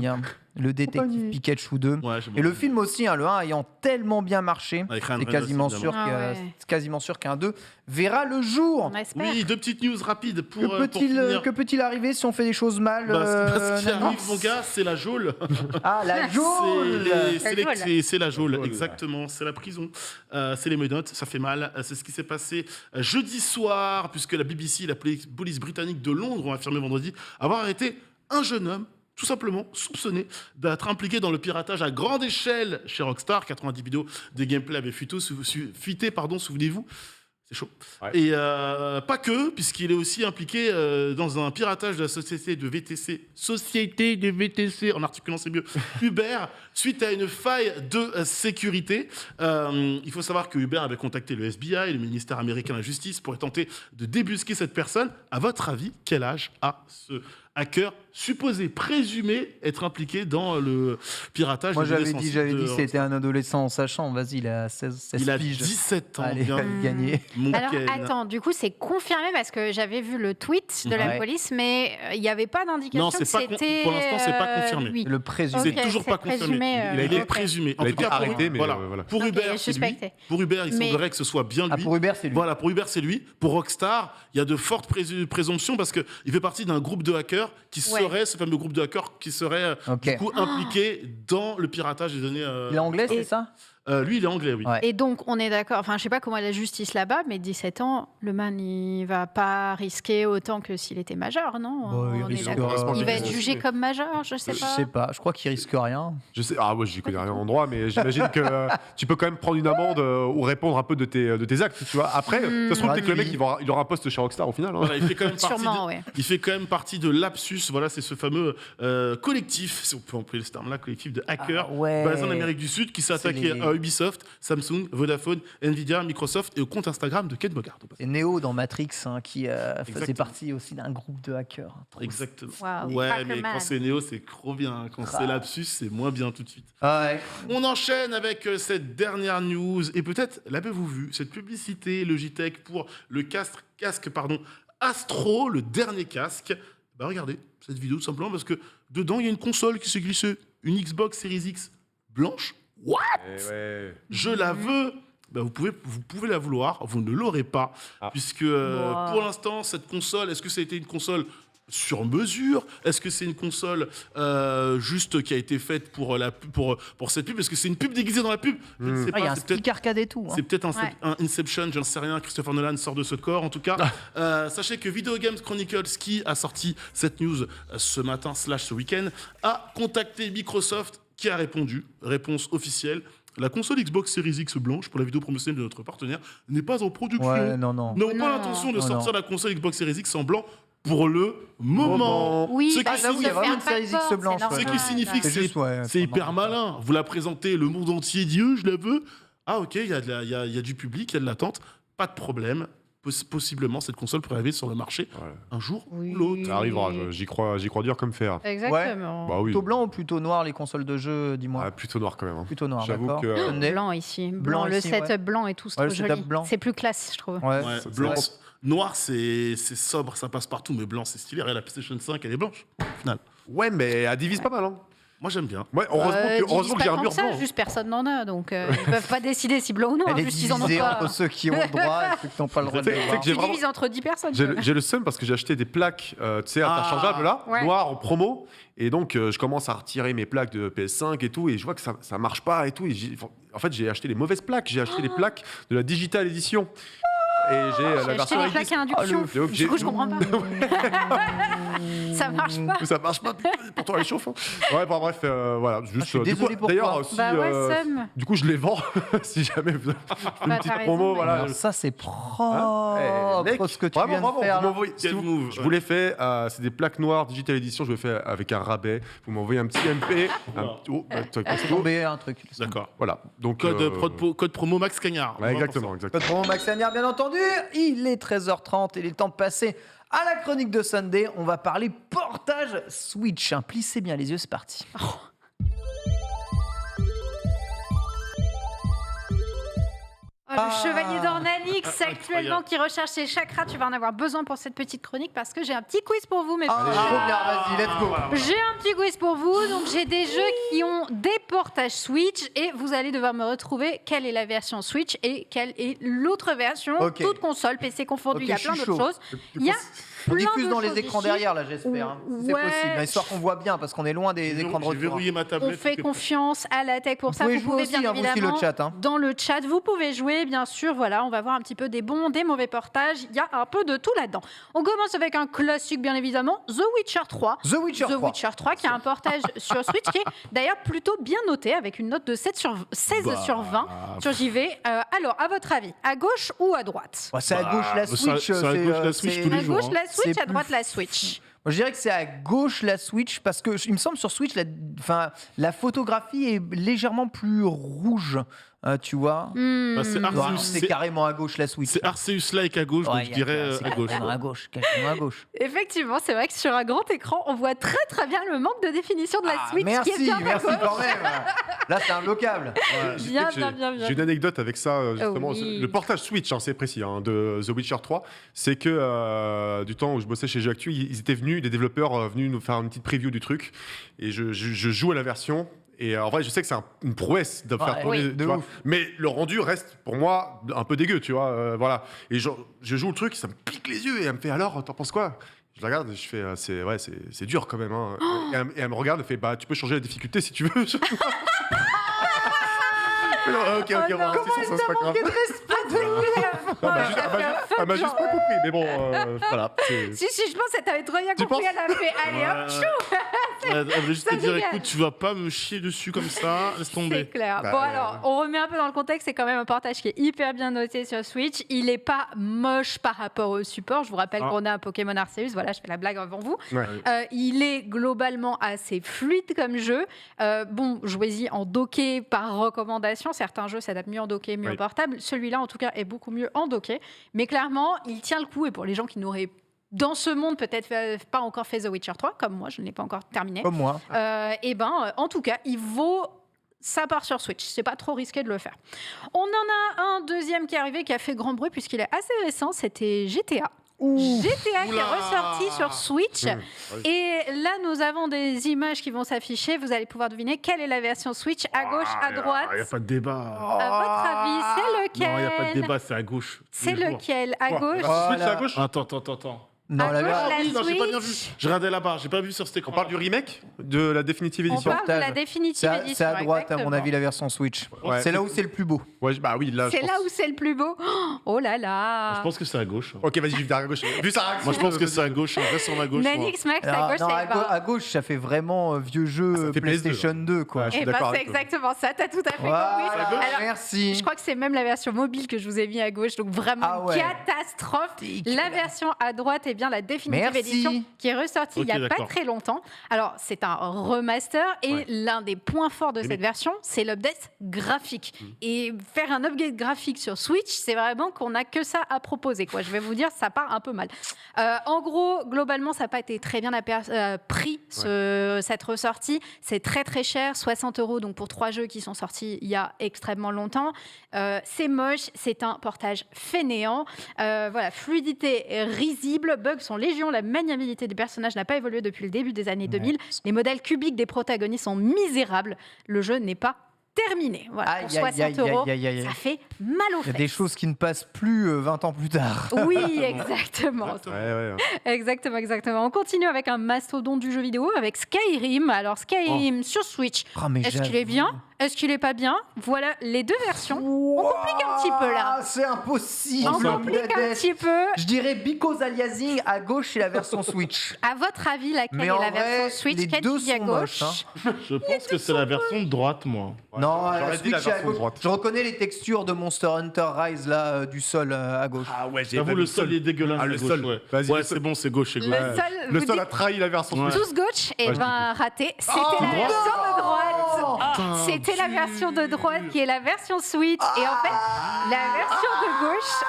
Le Détective Pikachu 2. Ouais, et le film aussi, le 1 ayant tellement bien marché, c'est quasiment sûr qu'un 2 verra le jour. Oui, deux petites news rapides pour que peut-il arriver si on fait des choses mal ce qui arrive, mon gars, c'est la geôle. Ah, la geôle. C'est la geôle, exactement. C'est la prison. C'est les menottes, ça fait mal. C'est ce qui s'est passé jeudi soir, puisque la BBC, la police britannique de Londres, ont affirmé vendredi avoir arrêté un jeune homme tout simplement soupçonné d'être impliqué dans le piratage à grande échelle chez Rockstar. 90 vidéos de gameplay avaient fuité, souvenez-vous. C'est chaud. Ouais. Et pas que, puisqu'il est aussi impliqué dans un piratage de la société de VTC, en articulant c'est mieux, Uber, suite à une faille de sécurité. Il faut savoir que Uber avait contacté le FBI, le ministère américain de la Justice, pour tenter de débusquer cette personne. À votre avis, quel âge a ce hacker supposé, présumé être impliqué dans le piratage? Moi, j'avais dit que c'était un adolescent en sachant. Vas-y, il a 16 piges. Il a 17 ans. Allez, bien gagné. Alors, attends, du coup, c'est confirmé parce que j'avais vu le tweet de la police, mais il n'y avait pas d'indication que c'était pour l'instant, c'est pas confirmé. Lui. Le présumé. C'est toujours pas confirmé. Il est présumé. En tout cas, arrêté, mais voilà. Pour Uber, c'est lui. Pour Uber, il semblerait que ce soit bien lui. Pour Uber, c'est lui. Voilà, pour Uber, c'est lui. Pour Rockstar, il y a de fortes présomptions parce qu'il fait partie d'un groupe de hackers qui serait, ce fameux groupe de hackers qui serait du coup impliqué dans le piratage des données. L'anglais, c'est ça? Lui, il est anglais, oui. Ouais. Et donc, on est d'accord, enfin, je sais pas comment est la justice là-bas, mais 17 ans, le man, il va pas risquer autant que s'il était majeur, non? Bah, il On est risque d'accord. rien. Il va être Oui. jugé comme majeur, je sais Je pas. sais pas, je crois qu'il risque rien. Je sais, moi j'y connais rien en droit, mais j'imagine que tu peux quand même prendre une amende ou répondre un peu de tes actes, tu vois. Après, ça se trouve peut-être que le mec il aura un poste chez Rockstar au final. Hein. Voilà, il fait quand même partie Sûrement, ouais. il fait quand même partie de Lapsus. Voilà, c'est ce fameux collectif, si on peut employer ce terme-là, collectif de hackers basé en Amérique du Sud qui s'est attaqué à Ubisoft, Samsung, Vodafone, Nvidia, Microsoft et au compte Instagram de Ken Bogard. C'est Neo dans Matrix qui faisait Exactement. partie aussi d'un groupe de hackers. Exactement. Wow. Ouais, Hackerman. mais quand c'est Neo, c'est trop bien. Quand c'est Lapsus, c'est moins bien tout de suite. Ah ouais. On enchaîne avec cette dernière news. Et peut-être l'avez-vous vu, cette publicité Logitech pour le casque Astro, le dernier casque. Bah regardez cette vidéo tout simplement parce que dedans il y a une console qui s'est glissée. Une Xbox Series X blanche. What? Je la veux. Bah, vous pouvez la vouloir, vous ne l'aurez pas. Puisque pour l'instant, cette console, est-ce que ça a été une console sur mesure? Est-ce que c'est une console juste qui a été faite pour cette pub? Est-ce que c'est une pub déguisée dans la pub? Je ne sais pas. Il y a un C'est peut-être stick arcade et tout. c'est peut-être un Inception, j'en sais rien. Christopher Nolan sort de ce corps, en tout cas. Sachez que Video Games Chronicles, qui a sorti cette news ce matin / ce week-end, a contacté Microsoft, qui a répondu. Réponse officielle. La console Xbox Series X blanche pour la vidéo promotionnelle de notre partenaire n'est pas en production. Ouais, non. Nous n'avons pas l'intention de sortir la console Xbox Series X en blanc pour le moment. Oui, Ce qui bah, j'avoue, il y a se vraiment faire une pas Series de X porte, blanche, c'est ouais. Ce normal. qui signifie que C'est juste, ouais, c'est hyper malin. Vous la présentez, le monde entier dit je la veux. Ah ok, il y a du public, il y a de l'attente. Pas de problème. Possiblement, cette console pourrait arriver sur le marché un jour ou l'autre. Ça arrivera, j'y crois dur comme fer. Exactement. Bah oui. Plutôt blanc ou plutôt noir les consoles de jeu, dis-moi. Plutôt noir quand même. Hein. Plutôt noir, J'avoue d'accord. que- Sunday. Blanc ici. Blanc Blanc, le ici, setup ouais. blanc et tout, c'est Ouais, trop le setup joli. blanc. C'est plus classe, je trouve. Ouais, Ouais, c'est blanc, vrai. noir, c'est sobre, ça passe partout, mais blanc, c'est stylé. Regarde, la PlayStation 5, elle est blanche, au final. Ouais, mais elle divise pas mal. Hein. Moi, j'aime bien. Ouais, heureusement que j'ai un mur blanc. Juste personne n'en a, donc ils peuvent pas décider si blanc ou noir. Elle est Juste ils en ont divisée pas. entre ceux qui ont le droit et ceux qui n'ont pas le droit de Tu sais les que voir. j'ai Tu vraiment- divises entre 10 personnes. J'ai le seum parce que j'ai acheté des plaques interchangeables là, Ouais. noires en promo. Et donc, je commence à retirer mes plaques de PS5 et tout. Et je vois que ça marche pas et tout. En fait, j'ai acheté les mauvaises plaques. J'ai acheté les plaques de la Digital Edition. Et j'ai la J'ai acheté version des avec plaques à induction. Donc, Du coup, je comprends pas. Ça marche pas. Ça marche pas, pourtant elle chauffe. Hein. Ouais, bon, bref, voilà. Juste, je suis du désolé coup, pour d'ailleurs, toi. aussi, Bah ouais, seum. du coup, je les vends si jamais vous avez une Bah, petite t'as promo. raison, voilà. Alors ça, c'est propre, Mec, ce que tu vraiment, viens de vraiment, faire. vous là. m'envoyez- si Quel vous- move, je ouais. vous l'ai fait, c'est des plaques noires Digital Edition, je le fais avec un rabais. Vous m'envoyez un petit MP. C'est tombé un truc. D'accord. Voilà. Donc, Code promo Max Cagnard. ouais, exactement. Code promo Max Cagnard, bien entendu. Il est 13h30 et il est temps de passer à la chronique de Sunday. On va parler portage Switch. Plissez bien les yeux, c'est parti. Oh, le chevalier d'Ornalix, Incroyable. actuellement, qui recherche ses chakras. Tu vas en avoir besoin pour cette petite chronique parce que j'ai un petit quiz pour vous, mes Ah, petits trop chats. bien, vas-y, let's go. J'ai un petit quiz pour vous. Donc, j'ai des jeux qui ont des portages Switch et vous allez devoir me retrouver quelle est la version Switch et quelle est l'autre version. Ok. Toute console, PC confondu, Ok, il y a je plein suis d'autres chaud. choses. Il y a On plein diffuse de dans les choses écrans ici. derrière, là, j'espère. Hein, si c'est Ouais. possible. Histoire qu'on voit bien, parce qu'on est loin des écrans de J'ai retour. verrouillé ma On tablette. fait confiance à la tech pour ça. pouvez Vous jouer pouvez aussi, bien hein, vous aussi, évidemment le chat, hein. dans le chat. Vous pouvez jouer, bien sûr. Voilà, on va voir un petit peu des bons, des mauvais portages. Il y a un peu de tout là-dedans. On commence avec un classique, bien évidemment, The Witcher 3. The Witcher 3. Witcher 3, qui a un portage sur Switch, qui est d'ailleurs plutôt bien noté, avec une note de 16 sur 20 sur JV. Alors, à votre avis, à gauche ou à droite? Ouais, c'est à gauche la ça- Switch. c'est à gauche la Switch tous les À jours, gauche hein. la Switch, C'est à droite plus la Switch. Moi, je dirais que c'est à gauche la Switch parce que il me semble sur Switch, la photographie est légèrement plus rouge, tu vois. Hmm. Bah, c'est Ouais, Arceus, c'est c'est- carrément à gauche la Switch. c'est Arceus-like à gauche, donc Ouais, je dirais c'est à gauche. carrément à gauche, carrément à gauche. Effectivement, c'est vrai que sur un grand écran, on voit très très bien le manque de définition de la Ah, Switch qui est merci, bien à merci gauche. quand même. Là, c'est imbloquable. Bien. J'ai une anecdote avec ça, justement. Oui. Le portage Switch, hein, c'est précis, hein, de The Witcher 3, c'est que du temps où je bossais chez Jeux Actu, ils étaient venus, les développeurs venus nous faire une petite preview du truc. Et je joue à la version. Et en vrai, je sais que c'est une prouesse de faire Ouais, tourner, oui, tu de vois. ouf. Mais le rendu reste pour moi un peu dégueu, tu vois. Voilà. Et je joue le truc, ça me pique les yeux et elle me fait alors, t'en penses quoi? Je la regarde et je fais c'est dur quand même. Hein. Et elle me regarde et fait bah tu peux changer la difficulté si tu veux. Ok, on va rester sur ça, c'est pas grave. Elle m'a juste pas compris, mais bon, voilà. Si, je pense que t'avais trop bien Tu compris. penses Elle a fait, allez hop, chou. Elle voulait juste Ça te dire, dégage. écoute, tu vas pas me chier dessus comme ça, laisse C'est tomber. clair. Bah, Bon, alors, on remet un peu dans le contexte. C'est quand même un portage qui est hyper bien noté sur Switch. Il est pas moche par rapport au support. Je vous rappelle qu'on a un Pokémon Arceus. Voilà, je fais la blague avant vous. Ouais. Il est globalement assez fluide comme jeu. Bon, jouez-y en docké par recommandation. Certains jeux s'adaptent mieux en docké, mieux Oui. en portable. Celui-là, en tout cas, est beaucoup mieux en docké. Mais clairement, il tient le coup. Et pour les gens qui n'auraient dans ce monde peut-être pas encore fait The Witcher 3, comme moi, je ne l'ai pas encore terminé. Comme moi. En tout cas, il vaut sa part sur Switch. C'est pas trop risqué de le faire. On en a un deuxième qui est arrivé, qui a fait grand bruit puisqu'il est assez récent. C'était GTA. GTA qui est Oula. ressorti sur Switch. Et là, nous avons des images qui vont s'afficher. Vous allez pouvoir deviner quelle est la version Switch, à gauche, à droite. Il n'y a pas de débat. À votre avis, c'est lequel Non, il n'y a pas de débat, c'est à gauche. C'est Tous les jours. lequel À gauche Switch à gauche. Attends. Non, À la gauche, version- la Oui, non, j'ai pas bien vu. Switch. Je regardais là-bas, j'ai pas vu sur cet écran. On parle du remake de la définitive On édition. parle de la portage. définitive C'est édition. c'est à droite, à mon exactement. avis, la version Switch. Ouais. C'est là où c'est le plus beau. Ouais, bah oui, là. C'est là où c'est le plus beau. Oh là là. Je pense que c'est à gauche. Ok, vas-y, je vais à gauche. Vu sa réaction. Moi, je pense que c'est à gauche. On reste sur ma gauche. moi. Nanix Max, Alors, à gauche, non, c'est à, pas. à gauche, ça fait vraiment vieux jeu ça fait PlayStation 2, quoi. Ouais, je suis Eh ben, d'accord c'est avec toi. exactement ça, t'as tout à fait Voilà, compris. Alors, merci. je crois que c'est même la version mobile que je vous ai mis à gauche, donc vraiment Ah une ouais. catastrophe. Dégueulasse. La version à droite est bien la définitive Merci. édition qui est ressortie il Ok, n'y a pas d'accord. très longtemps. Alors, c'est un remaster et Ouais. l'un des points forts de Et cette version, c'est l'update graphique. Et faire un update graphique sur Switch, c'est vraiment qu'on n'a que ça à proposer, quoi. Je vais vous dire, ça part un peu mal. En gros, globalement, ça n'a pas été très bien pris, cette ressortie. C'est très très cher, 60 €, donc pour 3 jeux qui sont sortis il y a extrêmement longtemps. C'est moche, c'est un portage fainéant. Voilà, fluidité risible, bugs sont légion, la maniabilité des personnages n'a pas évolué depuis le début des années 2000. Les modèles cubiques des protagonistes sont misérables. Le jeu n'est pas terminé. Voilà, pour Aïe, aïe, 60 aïe, €, aïe, aïe, aïe. ça fait mal aux Il y a fesses. des choses qui ne passent plus 20 ans plus tard. Oui, exactement. Ouais. Exactement. On continue avec un mastodonte du jeu vidéo, avec Skyrim. Alors, Skyrim sur Switch, Oh, mais est-ce qu'il est j'avoue. bien? Est-ce qu'il est pas bien? Voilà les deux versions. On complique un petit peu là. C'est impossible. On complique un Bladette. petit peu. Je dirais Because Aliasing à gauche, c'est la version Switch. À votre avis, laquelle Mais est en la vrai, version Switch? les Quelle deux qui est à sont gauche? moches, hein. Je pense que c'est la version de droite, moi. Non, j'aurais la dit la Switch est à version gauche. droite. Je reconnais les textures de Monster Hunter Rise là du sol à gauche. Ah ouais, j'ai J'avoue, le sol il est dégueulasse. Ah, à le gauche, sol. ouais. Vas-y, Ouais, le c'est sol. bon, c'est gauche, c'est Le gauche. sol, Le vous sol a dites trahi la version Ouais. Switch. tous gauche? Eh Ouais, je ben, raté. C'était Oh, la non. version de droite. Putain, C'était la version de droite qui est la version Switch. Et en fait, la version de gauche,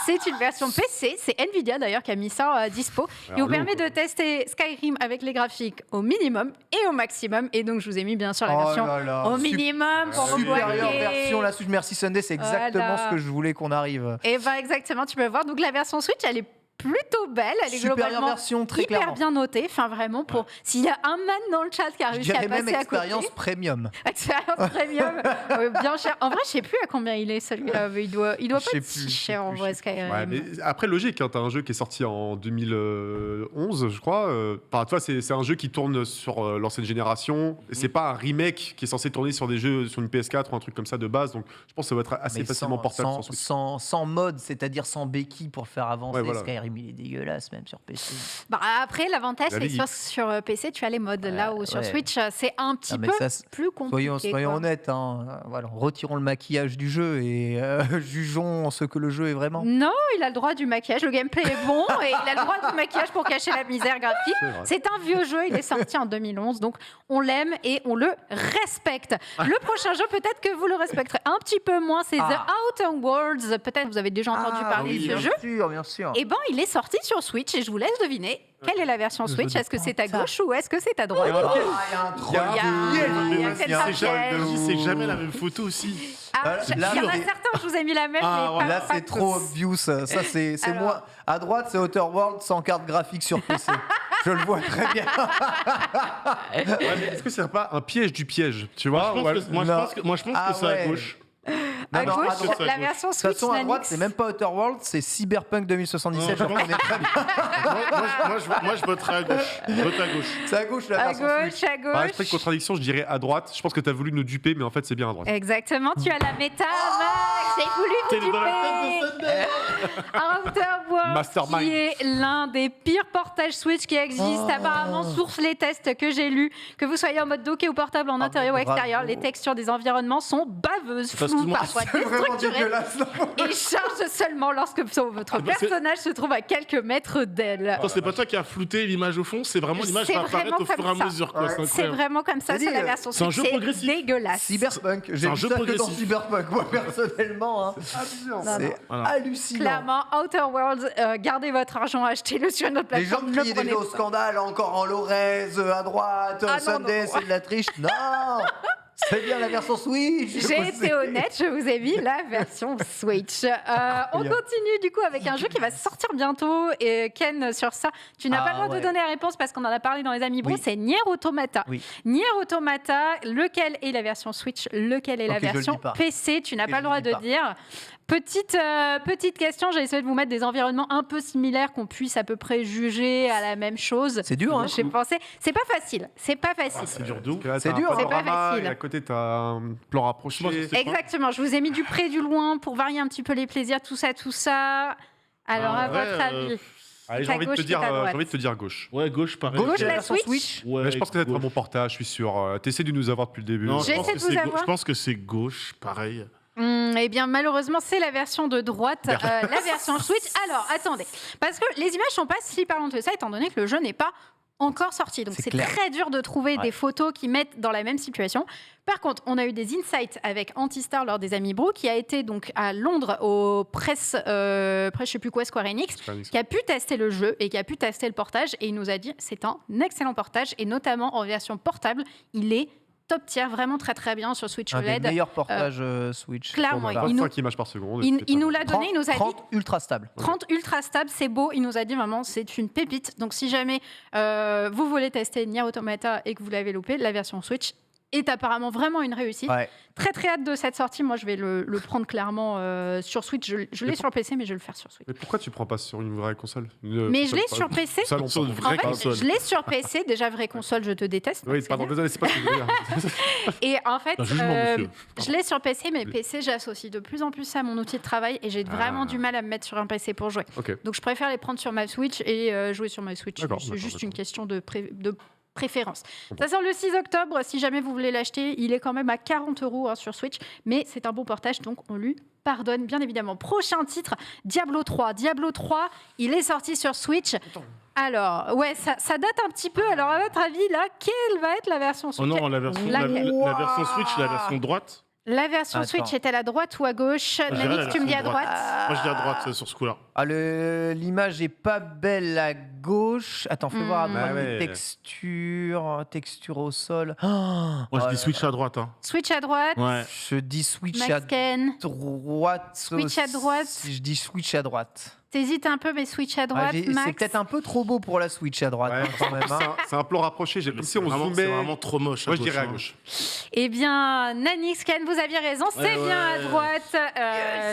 c'est une version PC. C'est Nvidia d'ailleurs qui a mis ça à dispo. Il vous permet de tester Skyrim avec les graphiques au minimum et au maximum. Et donc, je vous ai mis bien sûr la Oh version là là. au minimum pour vous Supérieure voyez. version, la Switch. Merci Sunday, c'est exactement Voilà. ce que je voulais qu'on arrive. Et ben exactement, tu peux voir. Donc la version Switch, elle est plutôt belle, elle est Supérieure globalement version, très hyper clairement. bien notée. Enfin vraiment, pour s'il y a un man dans le chat qui a Je réussi à dirais même passer à côté. expérience premium. Expérience premium, bien cher. En vrai, je sais plus à combien il est celui-là. Mais il doit Je pas sais être plus, si je sais cher en plus, vrai je sais Skyrim. Ouais, mais après, logique, hein, t'as un jeu qui est sorti en 2011, je crois. Enfin, tu vois, c'est un jeu qui tourne sur l'ancienne génération. Et c'est pas un remake qui est censé tourner sur des jeux sur une PS4 ou un truc comme ça de base. Donc, je pense que ça va être assez Mais facilement portable sans, sur Switch. sans mode, c'est-à-dire sans béquille pour faire avancer Ouais, voilà. Skyrim, il est dégueulasse même sur PC. Bah, après, l'avantage, La c'est que Ligue. sur PC, tu as les modes. Là où sur ouais. Switch, c'est un petit Ah, mais peu ça, c'est- plus compliqué. Soyons quoi. honnêtes, hein. Voilà, retirons le maquillage du jeu et jugeons ce que le jeu est vraiment. Non, il a le droit du maquillage. Le gameplay est bon et il a le droit du maquillage pour cacher la misère graphique. C'est vrai. C'est un vieux jeu, il est sorti en 2011, donc on l'aime et on le respecte. Le prochain jeu, peut-être que vous le respecterez un petit peu moins, c'est The Outer Worlds. Peut-être vous avez déjà entendu parler de ce jeu. Bien sûr. Eh ben, il est sorti sur Switch et je vous laisse deviner quelle est la version Switch. Est-ce que c'est à gauche ou est-ce que c'est à droite? il y a un troll Il y a- il y a de peut-être ouf. un C'est jamais, piège. c'est jamais la même photo aussi. Ah, Là, il y en a là, certains, je vous ai mis la même, Ah, mais pas, Là, pas c'est trop tous. obvious. Ça, c'est Alors. moi. À droite, c'est Outer World sans carte graphique sur PC. Je le vois très bien. Ouais, mais est-ce que c'est pas un piège du piège? Tu vois? Moi, je pense que Ah c'est à ouais. gauche. Non, À Non, non, gauche, à droite, la version De toute Switch. façon, à droite, Nanix. c'est même pas Outer Worlds, c'est Cyberpunk 2077. Non, Donc on est très bien. Moi, je voterai à gauche. Je vote à gauche. C'est à gauche la À version gauche, Switch. à Par gauche. esprit de contradiction, je dirais à droite. Je pense que tu as voulu nous duper, mais en fait, c'est bien à droite. Exactement, tu as la méta, Max. J'ai voulu T'es vous dans la duper. tête de Sunday. Outer Worlds, Mastermind. qui est l'un des pires portages Switch qui existent. Apparemment, source les tests que j'ai lus, que vous soyez en mode docké ou portable, en intérieur ou mais extérieur, bravo. les textures des environnements sont baveuses, floues, Excuse-moi, parfois C'est vraiment déstructurées. dégueulasse. là. Et charge seulement lorsque votre bah, c'est- personnage se trouve à quelques mètres d'elle. Attends, c'est pas toi qui as flouté l'image au fond, c'est vraiment l'image C'est va apparaître vraiment au fur et à comme ça. mesure. quoi. Ouais. C'est C'est incroyable. vraiment comme ça T'as sur dit, la version c'est un Switch. jeu progressif. Dégueulasse. Cyberpunk, j'ai un vu jeu ça que dans progressif. Cyberpunk, moi personnellement. Hein. C'est Voilà. hallucinant. Clairement, Outer Worlds, gardez votre argent, achetez-le sur une autre Les gens plateforme. Ne crient prenez déjà au pas. scandale, encore en Lorez, à droite, Ah non, Sunday, non. c'est de la triche. Non, c'est bien la version Switch. J'ai été honnête, je vous ai mis la version Switch. On continue du coup avec un jeu qui va sortir bientôt. Et Ken, sur ça, tu n'as Ah, pas le droit ouais. de donner la réponse parce qu'on en a parlé dans les Amiibo. Oui. C'est Nier Automata. Oui. Nier Automata, lequel est la version Switch, lequel est la Ok, je le version dis pas. PC. Tu n'as Ok, pas je le droit le dis de pas. dire. Petite question, j'ai essayé de vous mettre des environnements un peu similaires qu'on puisse à peu près juger à la même chose. C'est dur, hein. J'ai pensé, c'est pas facile, c'est pas facile. Ah, c'est dur de ouf. Parce que là, C'est t'as un dur, hein. C'est pas panorama, facile. et à côté, tu as un plan rapproché. Moi, c'est quoi Exactement, je vous ai mis du près, du loin pour varier un petit peu les plaisirs, tout ça, tout ça. Alors, Ah, à ouais, votre avis Allez, C'est à gauche, c'est à droite. j'ai envie de te dire gauche. Ouais, gauche, pareil. Gauche, la la version Switch. Ouais, Mais je pense que ça va être un gauche. bon portage, je suis sûr. T'essaies de nous avoir depuis le début. Non, J'essaie je pense de que vous c'est avoir. je pense que c'est gauche, pareil. Eh bien, malheureusement, c'est la version de droite, la version Switch. Alors, attendez, parce que les images sont pas si parlantes que ça, étant donné que le jeu n'est pas encore sorti. Donc, C'est c'est clair. très dur de trouver Ouais. des photos qui mettent dans la même situation. Par contre, on a eu des insights avec Antistar lors des Amiibo, qui a été donc à Londres au presse, je sais plus quoi, Square Enix, qui a pu tester le jeu et qui a pu tester le portage. Et il nous a dit c'est un excellent portage, et notamment en version portable, il est top tier, vraiment très très bien sur Switch Un des OLED. meilleurs portages Switch. clairement, Voilà. il nous- 25 images par seconde. Il nous l'a donné, il nous a dit 30 ultra stable. 30 ultra stable, c'est beau. Il nous a dit vraiment, c'est une pépite. Donc, si jamais vous voulez tester Nier Automata et que vous l'avez loupé, la version Switch est apparemment vraiment une réussite. Ouais. Très très hâte de cette sortie. Moi, je vais le prendre clairement sur Switch. Je l'ai Mais sur PC, mais je vais le faire sur Switch. Mais pourquoi tu prends pas sur une vraie console Mais je l'ai sur PC. Salon, Sur une pardon. vraie En fait, console. je l'ai sur PC. Déjà, vraie console, je te déteste. Oui, Max, pardon, c'est bien. désolé, c'est pas ce que je voulais dire. Et en fait, Un jugement, monsieur. je l'ai sur PC, mais PC, j'associe de plus en plus ça à mon outil de travail et j'ai vraiment Ah. du mal à me mettre sur un PC pour jouer. Ok. Donc je préfère les prendre sur ma Switch et jouer sur ma Switch. D'accord, C'est d'accord, juste d'accord. une question de préférence. Ça sort le 6 octobre. Si jamais vous voulez l'acheter, il est quand même à 40 € sur Switch, mais c'est un bon portage, donc on lui pardonne bien évidemment. Prochain titre, Diablo 3. Diablo 3, il est sorti sur Switch. Alors, ouais, ça date un petit peu. Alors, à votre avis, là, quelle va être la version Oh Switch non, la version Laquelle Switch, la version droite. La version Attends. Switch est-elle à droite ou à gauche dirais la Nanix, tu me dis à version droite. Moi, je dis à droite sur ce coup-là. Ah, l'image est pas belle à gauche. Attends, fais voir à droite. Ah ouais. Texture au sol. Moi, je dis Switch à droite. Hein. Switch à droite. Ouais. Je dis Switch à Max Ken. droite. Switch à droite. Je dis Switch à droite. T'hésites un peu, mais Switch à Ah, droite, c'est Max. peut-être un peu trop beau pour la Switch à droite, Ouais, hein, quand même. hein. c'est un plan rapproché. Comme si on C'est zoomait. vraiment trop moche. Moi, je dirais à hein. gauche. Eh bien, Nanix, Ken, vous aviez raison, c'est Ouais, bien à ouais. droite.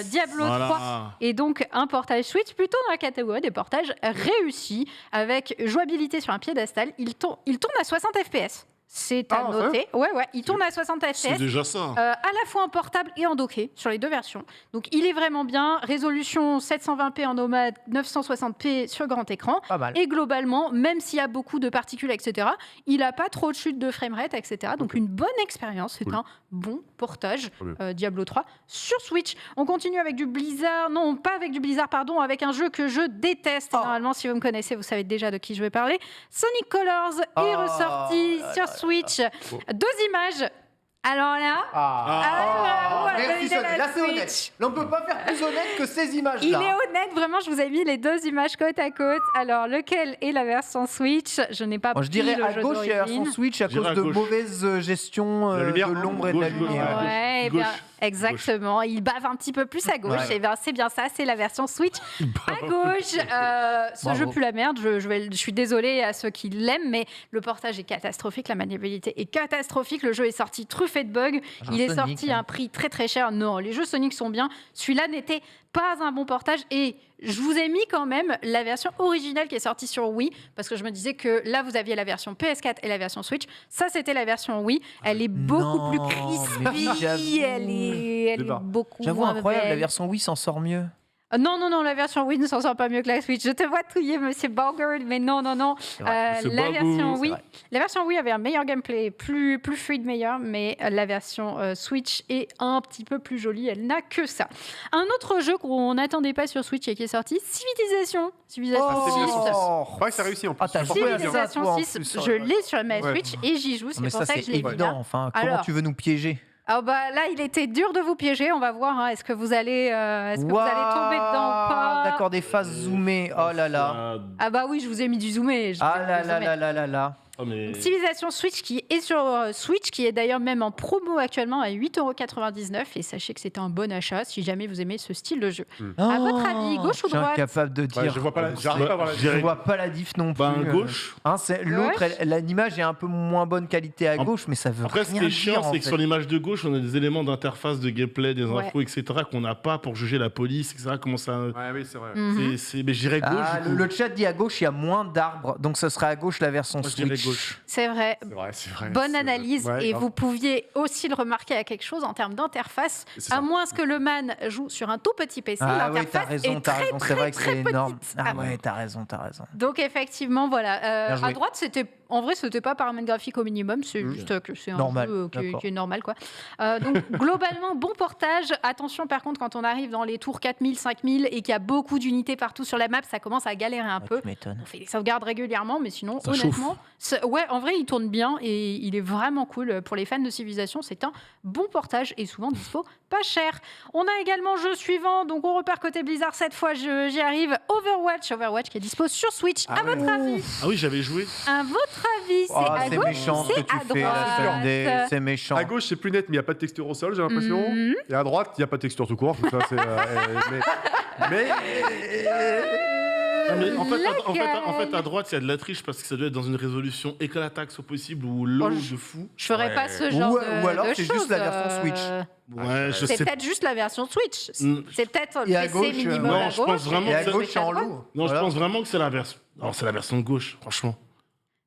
Diablo 3 Voilà. et donc un portage Switch plutôt dans la catégorie des portages réussis avec jouabilité sur un piédestal. Il tourne à 60 FPS. C'est à Ah, noter. Ouais, il tourne à 60 C'est FPS. déjà ça. À la fois en portable et en docké sur les deux versions. Donc il est vraiment bien. Résolution 720p en nomade, 960p sur grand écran. Pas mal. Et globalement, même s'il y a beaucoup de particules, etc., il n'a pas trop de chute de framerate, etc. Donc une bonne expérience. C'est Cool. un bon portage Très bien. Diablo 3 sur Switch. On continue avec du Blizzard. Non, pas avec du Blizzard, pardon, avec un jeu que je déteste. Et Oh. normalement, si vous me connaissez, vous savez déjà de qui je vais parler. Sonic Colors est Oh ressorti là sur là Switch. Oh. 2 images. Alors là, Ah, voilà, merci validé Sonia. la Là, c'est Switch. honnête. Là, on peut pas faire plus honnête que ces images-là. Il est honnête, vraiment, je vous ai mis les deux images côte à côte. Alors, lequel est la version Switch? Je n'ai pas Moi, je pris dirais le à jeu gauche, il y a la version d'origine. Switch à Je dirais cause à de gauche. mauvaise gestion La lumière, de l'ombre et de la gauche, gauche, lumière. gauche. Ouais, eh Gauche. bien, exactement. Il bave un petit peu plus à gauche. Ouais. Et bien, c'est bien ça, c'est la version Switch à gauche. Ce Bravo. jeu pue la merde. Je suis désolée à ceux qui l'aiment, mais le portage est catastrophique, la maniabilité est catastrophique. Le jeu est sorti truffé fait de bugs. Il est Sonic, sorti à un prix très très cher. Non, les jeux Sonic sont bien. Celui-là n'était pas un bon portage. Et je vous ai mis quand même la version originale qui est sortie sur Wii, parce que je me disais que là, vous aviez la version PS4 et la version Switch. Ça, c'était la version Wii. Elle est beaucoup plus mais oui, crispy. j'avoue. Elle est beaucoup J'avoue, moins incroyable, la belle. version Wii s'en sort mieux. Non, la version Wii ne s'en sort pas mieux que la Switch. Je te vois touiller, monsieur Bogard, mais non. Monsieur La Bagou, version c'est Wii, vrai. la version Wii avait un meilleur gameplay, plus fluide, meilleur, mais la version Switch est un petit peu plus jolie. Elle n'a que ça. Un autre jeu qu'on n'attendait pas sur Switch et qui est sorti, Civilization. Civilization c'est bien 6. sûr. Ouais, ça réussit en plus. Ah, t'as joué à ça, Civilization toi, en 6, plus. je l'ai sur ma Ouais. Switch et j'y joue. C'est Mais pour ça, ça que c'est je l'ai mis évident. là. Enfin, comment Alors. tu veux nous piéger? Ah bah là, il était dur de vous piéger. On va voir. Est-ce que vous allez, tomber dedans ou pas? D'accord, des phases zoomées. Oh là là. Ah bah oui, je vous ai mis du zoomé. Ah là là là là là là. mais... Civilization Switch qui est sur Switch, qui est d'ailleurs même en promo actuellement à 8,99 €. Et sachez que c'est un bon achat si jamais vous aimez ce style de jeu. À votre avis, gauche ou Je suis droite? incapable de dire. Ouais, je vois pas la... J'arrive pas à voir la... Je vois pas la diff non plus. Bah, un gauche. Hein, l'autre, l'image est un peu moins bonne qualité à gauche, mais ça veut Après, ce rien qui est dire. chiant, en c'est que fait. sur l'image de gauche, on a des éléments d'interface, de gameplay, des Ouais. infos, etc., qu'on n'a pas pour juger la police, etc. Comment ça. Ouais, oui, c'est vrai. Mais j'irais gauche. Ah, du coup. le chat dit à gauche, il y a moins d'arbres, donc ce sera à gauche la version Moi, je dirais Switch. gauche. C'est vrai. C'est vrai. Bonne c'est- analyse. Ouais, Et grave. vous pouviez aussi le remarquer à quelque chose en termes d'interface. C'est ça. À moins que le man joue sur un tout petit PC, Ah ouais, l'interface t'as raison, est t'as très, raison, c'est très, vrai que très c'est énorme. petite. Ah ouais, t'as raison. Donc effectivement, voilà. Bien joué. À droite, en vrai, c'était pas paramètre graphique au minimum, c'est juste que c'est un Normal, jeu d'accord. qui est normal, quoi. Donc globalement, bon portage. Attention, par contre, quand on arrive dans les tours 4000, 5000 et qu'il y a beaucoup d'unités partout sur la map, ça commence à galérer un peu. Tu m'étonnes. On fait des sauvegardes régulièrement, mais sinon, Ça honnêtement, ouais, en vrai, il tourne bien et il est vraiment cool. Pour les fans de Civilization, c'est un bon portage et souvent dispo pas cher. On a également jeu suivant, donc on repart côté Blizzard cette fois, j'y arrive. Overwatch qui est dispo sur Switch. À votre avis, Ah oui, j'avais joué. à votre avis, c'est Ah, à c'est gauche méchant ou ce que c'est tu à fais là, droite Sunday, c'est méchant. À gauche, c'est plus net, mais il n'y a pas de texture au sol, j'ai l'impression. Et à droite, il n'y a pas de texture tout court. Ça, c'est, mais Ah, mais en fait, Laquelle en fait, à droite, il y a de la triche parce que ça doit être dans une résolution éclataxe au possible ou low Oh, de fou. Je ferais Ouais. pas ce genre Ou alors, de c'est juste choses, la version Switch. Ouais, je C'est sais. peut-être juste la version Switch. Mm. C'est peut-être le Et à PC gauche, minimum non, à je gauche. pense vraiment Et à que gauche, c'est en droite. lourd. Non, Voilà. je pense vraiment que c'est la version. Non, c'est la version de gauche, franchement.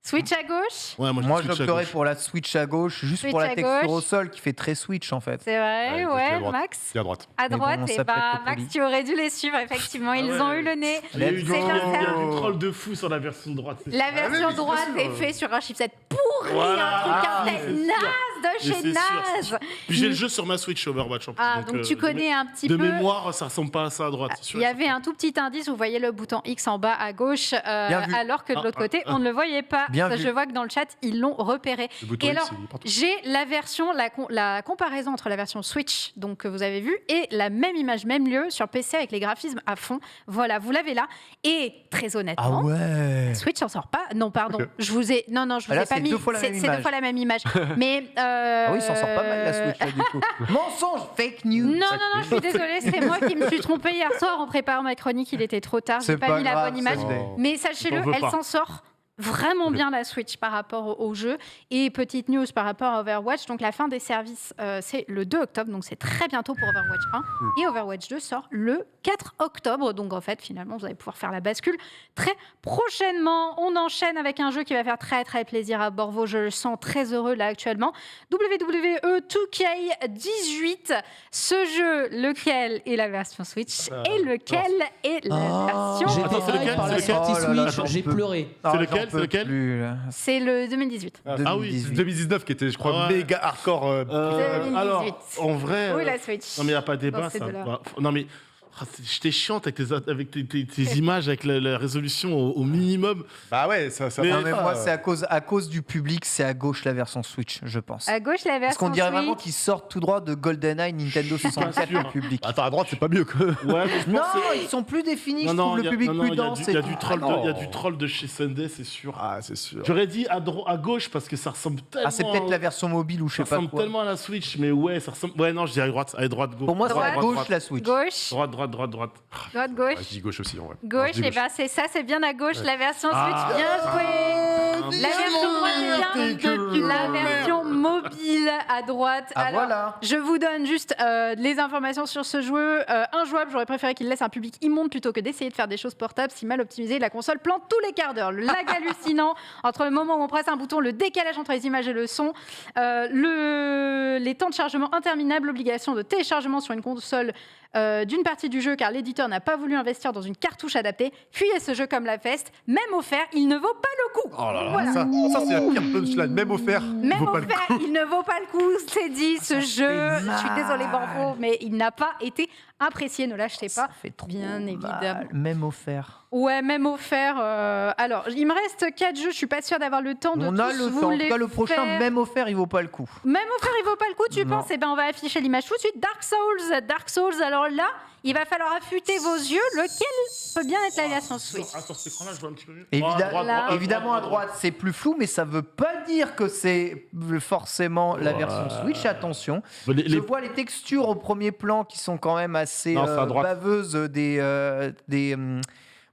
Switch à gauche. Ouais, moi, Moi, je switch à j'opterais gauche. pour la Switch à gauche, juste Switch pour la à texture gauche. au sol qui fait très Switch en fait. C'est vrai, Ouais, moi, je dis à ouais, droite. Max. c'est à droite. À Mais bon, droite, on et s'appelle bah, que Max, poli. tu aurais dû les suivre, effectivement. Ils ouais. ont eu le nez. Il y a eu Let's du go. troll de fou sur la version de droite. La Ah oui, version mais c'est droite sûr. est faite sur un chipset pourri, Voilà. un truc Ah, un oui, fait c'est sûr. naze de Mais chez c'est sûr, naze. Puis j'ai le jeu sur ma Switch Overwatch en plus. Ah, donc tu connais un petit de peu. mémoire, ça ressemble pas à ça à droite. c'est sûr. Il y avait un tout petit indice, vous voyez le bouton X en bas à gauche, Bien vu. alors que de l'autre côté, ah. on ne le voyait pas. Bien Ça, vu. je vois que dans le chat, ils l'ont repéré. Le bouton Et X, alors, il est partout. j'ai la version, la comparaison entre la version Switch, donc que vous avez vue, et la même image, même lieu sur PC avec les graphismes à fond. Voilà, vous l'avez là. Et très Ah honnêtement, ouais. Switch s'en sort pas. Non, pardon. Ok. Je vous ai. Non, je vous Ah là, ai pas c'est mis. deux fois la C'est même c'est deux image. fois la même image. Mais. Ah oui, il s'en sort pas mal la Switch là, du coup. Mensonge, fake news. Non, je suis désolée, c'est moi qui me suis trompée hier soir en préparant ma chronique. Il était trop tard. J'ai C'est pas pas mis la grave, bonne image. c'est vrai. Mais sachez-le, T'en veux elle pas. s'en sort vraiment bien la Switch par rapport au jeu. Et petite news par rapport à Overwatch, donc la fin des services, c'est le 2 octobre, donc c'est très bientôt pour Overwatch 1. Et Overwatch 2 sort le 4 octobre, donc en fait, finalement, vous allez pouvoir faire la bascule très prochainement. On enchaîne avec un jeu qui va faire très très plaisir à Borvo, je le sens très heureux là actuellement. WWE 2K18, ce jeu, lequel est la version Switch et lequel est la version... J'étais Attends, c'est hype lequel par la C'est lequel sortie Oh là là, Switch, j'en j'ai peux pleuré. Ah, C'est j'en lequel, peux c'est lequel plus, là. C'est le 2018. Ah oui, 2018. 2019 qui était, je crois, Ouais. méga hardcore. 2018. Alors, en vrai. Oui, la Switch. Non, mais il n'y a pas débat, Dans ces ça. deux-là. Non, mais. J'étais chiante avec tes images, avec la résolution au minimum. Bah ouais, ça Mais- Non, mais va moi, pas, c'est à cause du public, c'est à gauche la version Switch, je pense. À gauche, la version Parce qu'on dirait vraiment Switch. qu'ils sortent tout droit de GoldenEye Nintendo 64 sûr. le public. Attends, à droite, c'est pas mieux que. Ouais, mais je Non, pense que- ils sont plus définis, je Non, trouve il y le a- public non, plus il y a dense. du- il y a du troll Ah non. il y a du troll de chez Sunday, c'est sûr. Ah, c'est sûr. J'aurais dit à gauche parce que ça ressemble tellement. Ah, c'est peut-être la version mobile ou je Ça sais pas ressemble quoi. tellement à la Switch, mais ouais, ça ressemble. Ouais, non, je dirais droite. Allez, droite, go. Pour moi, c'est Droite, à gauche la Switch. Gauche. Droite, droite. Droite, Ouais, gauche. je dis gauche aussi, en vrai. Gauche, Je dis et ben c'est ça, c'est bien à gauche, la version Switch, Ah. bien joué. La version droite, c'est bien la version mobile à droite. Ah, Alors, voilà. je vous donne juste les informations sur ce jeu. Injouable, j'aurais préféré qu'il laisse un public immonde plutôt que d'essayer de faire des choses portables. Si mal optimisé, la console plante tous les quarts d'heure. Le lag hallucinant entre le moment où on presse un bouton, le décalage entre les images et le son, les temps de chargement interminables, l'obligation de téléchargement sur une console d'une partie du jeu car l'éditeur n'a pas voulu investir dans une cartouche adaptée. Fuyez ce jeu comme la peste. Même offert, il ne vaut pas le coup. Oh là là, Voilà. ça c'est la pire punchline. Même offert, Même vaut pas le offert, coup. il ne vaut pas le coup, c'est dit, ce jeu. Je suis désolée, Banfo, mais il n'a pas été apprécié, ne l'achetez pas. Ça fait trop Bien mal. évidemment. Même offert. Ouais, même offert. Alors, il me reste 4 jeux, je suis pas sûre d'avoir le temps de On a tous le vous temps. En tout les cas, le prochain, faire. même offert, il vaut pas le coup. Même offert, il vaut pas le coup, tu Non. penses? Eh ben, on va afficher l'image tout de suite. Dark Souls. Dark Souls, alors là, il va falloir affûter vos yeux. Lequel peut bien être la version Switch? Attends, cet écran-là, je vois un petit peu mieux. Là. Évidemment, à droite, c'est plus flou, mais ça veut pas dire que c'est forcément la version Switch. Attention. Je vois les textures au premier plan qui sont quand même assez Non, c'est à droite. baveuses.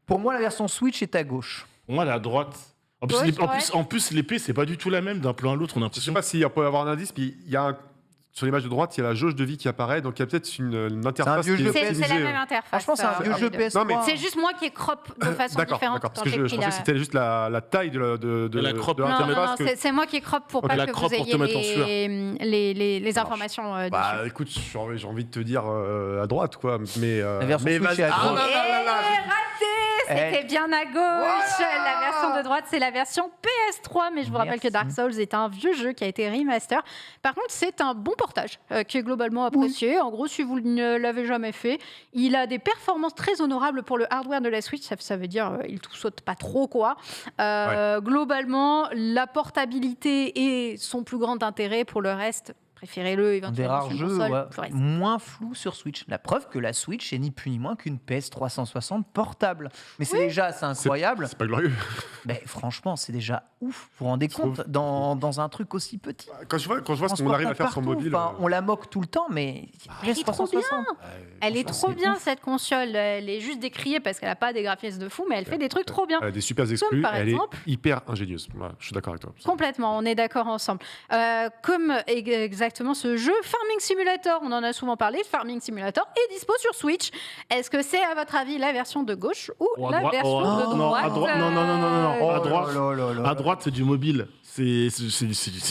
Pour moi, la version Switch est à gauche. Pour moi, elle est à droite. En plus, Gauche, en plus, l'épée, c'est pas du tout la même d'un plan à l'autre. On a Je sais l'impression. pas s'il peut y avoir un indice, puis il y a sur l'image de droite, il y a la jauge de vie qui apparaît, donc il y a peut-être une interface vieux qui est jeu C'est la optimisée. même interface. Franchement, c'est un vieux entre jeu les deux. PS3. Non, mais- C'est juste moi qui crop de façon D'accord, différente d'accord, parce quand que j'ai je pris pensais la... que c'était juste la taille de La crop. de Non, non, l'interface non, que- c'est moi qui crop pour Ok, pas la que crop vous pour te mettre en sueur. ayez les informations Bah dessus. écoute, j'ai envie de te dire à droite, quoi, mais... La version mais Switch vas-y. est à Ah, droite. là, là, là, là, j'ai- C'était Eh. bien à gauche. La version de droite, c'est la version PS3. Mais je vous rappelle que Dark Merci. Souls est un vieux jeu qui a été remaster. Par contre, c'est un bon portage qui est globalement apprécié. En gros, si vous ne l'avez jamais fait, il a des performances très honorables pour le hardware de la Switch. Ça veut dire il tout saute pas trop, quoi. Globalement, la portabilité est son plus grand intérêt. Pour le reste, préférez-le Des éventuellement rares sur une jeux console. ouais, Tout le reste. moins flous sur Switch. La preuve que la Switch est ni plus ni moins qu'une PS 360 portable. Mais c'est déjà assez incroyable. C'est pas glorieux. Mais franchement, c'est déjà ouf. Vous vous rendez compte dans un truc aussi petit. Quand je vois ce qu'on arrive à faire sur Transportable mobile... partout. Enfin, on la moque tout le temps, mais Elle est trop bien. Elle est franchement, trop c'est bien ouf. cette console. Elle est juste décriée parce qu'elle n'a pas des graphismes de fou, mais elle fait des trucs trop bien. Elle a des super exclus, par elle exemple- est hyper ingénieuse. Voilà, je suis d'accord avec toi. Complètement, on est d'accord ensemble. Comme exactement ce jeu, Farming Simulator, on en a souvent parlé, Farming Simulator est dispo sur Switch. Est-ce que c'est à votre avis la version de gauche ou Oh, à la droite- version oh, de non, droite à droite- non, non, non, non, non, Oh à là droite. là là là. À droite, c'est du mobile. C'est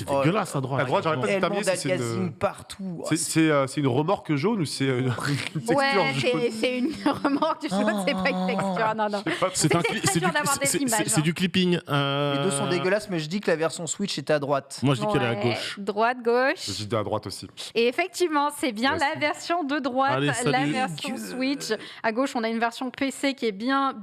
Oh, dégueulasse à droite. à droite, j'aurais pas Tellement déterminer si c'est d'aliasing une... partout. Oh, C'est une remorque jaune ou c'est une texture Ouais, jaune c'est une remorque du jeu, c'est pas une texture. Non, non. C'est un C'est cli- très c'est dur du- d'avoir des c'est- images, c'est du clipping. Les deux sont dégueulasses, mais je dis que la version Switch est à droite. Moi, je dis qu'elle est à Ouais, gauche. Droite, gauche. Je dis à droite aussi. Et effectivement, c'est bien Yes. la version de droite, Allez, la salut. version Switch. À gauche, on a une version PC qui est bien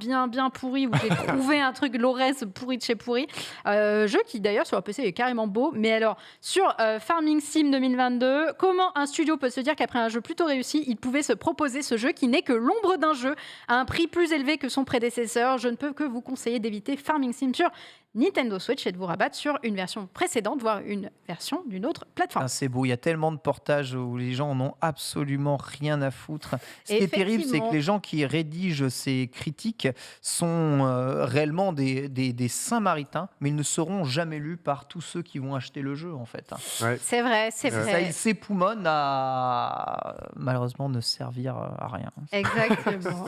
pourrie, où j'ai trouvé un truc Lorès pourri de chez pourri. Jeu qui, d'ailleurs, sur un PC est carrément beau. Mais alors, sur Farming Sim 2022, comment un studio peut se dire qu'après un jeu plutôt réussi, il pouvait se proposer ce jeu qui n'est que l'ombre d'un jeu à un prix plus élevé que son prédécesseur? Je ne peux que vous conseiller d'éviter Farming Sim sur Nintendo Switch et de vous rabattre sur une version précédente, voire une version d'une autre plateforme. Ah, c'est beau, il y a tellement de portages où les gens en ont absolument rien à foutre. Ce qui est terrible, c'est que les gens qui rédigent ces critiques sont réellement des Saint-Maritains, mais ils ne seront jamais lus par tous ceux qui vont acheter le jeu, en fait. C'est vrai, c'est Ça, vrai. ils s'époumonnent à malheureusement ne servir à rien. Exactement.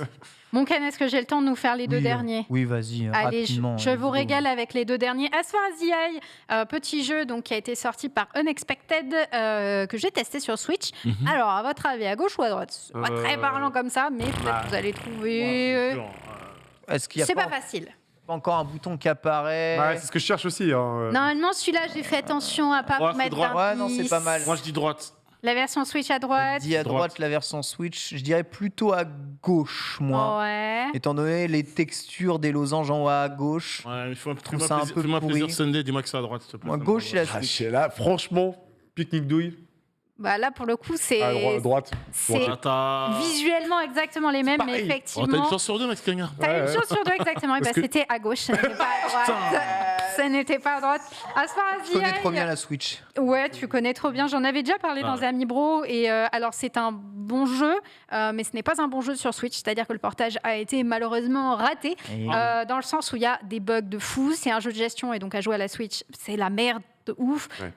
Mon Ken, est-ce que j'ai le temps de nous faire les deux Oui, derniers? Oui, vas-y, Allez, rapidement. je let's vous go. régale avec les deux derniers. As Far As the Eye, petit jeu donc, qui a été sorti par Unexpected, que j'ai testé sur Switch. Alors, à votre avis, à gauche ou à droite? C'est pas très parlant comme ça, mais peut-être vous allez trouver... Est-ce qu'il y a C'est pas, pas facile. pas encore un bouton qui apparaît? Ouais, c'est ce que je cherche aussi. Hein. Normalement, celui-là, j'ai fait attention à pas Ouais, c'est mettre droit. Ouais, non, c'est d'indice. pas mal. Moi, je dis droite. La version Switch à droite. Dit à droite la version Switch, je dirais plutôt à gauche, moi. Ouais. Étant donné les textures des losanges en haut à gauche. Ouais, il faut trouve ça un peu fais-moi pourri. plaisir, Sunday, dis-moi que c'est à droite, s'il te plaît. Moi, Ça me gauche, va. c'est la Ah, Switch. je sais, là, franchement, pique-nique douille. Bah, là, pour le coup, c'est... À droite. c'est Ah, t'as visuellement exactement les mêmes, mais pareil. Oh, t'as effectivement... une chance sur deux, Max Kanger. T'as une Ouais. chance sur deux exactement, et bah, Parce que- c'était à gauche, ce n'était pas à droite. Ce ça n'était pas à droite. As far as Je connais the trop eye- bien la Switch. Ouais, tu connais trop bien. J'en avais déjà parlé dans Ami Bro. Et alors, c'est un bon jeu, mais ce n'est pas un bon jeu sur Switch. C'est-à-dire que le portage a été malheureusement raté, dans le sens où il y a des bugs de fou. C'est un jeu de gestion et donc à jouer à la Switch, c'est la merde de ouf. Ouais.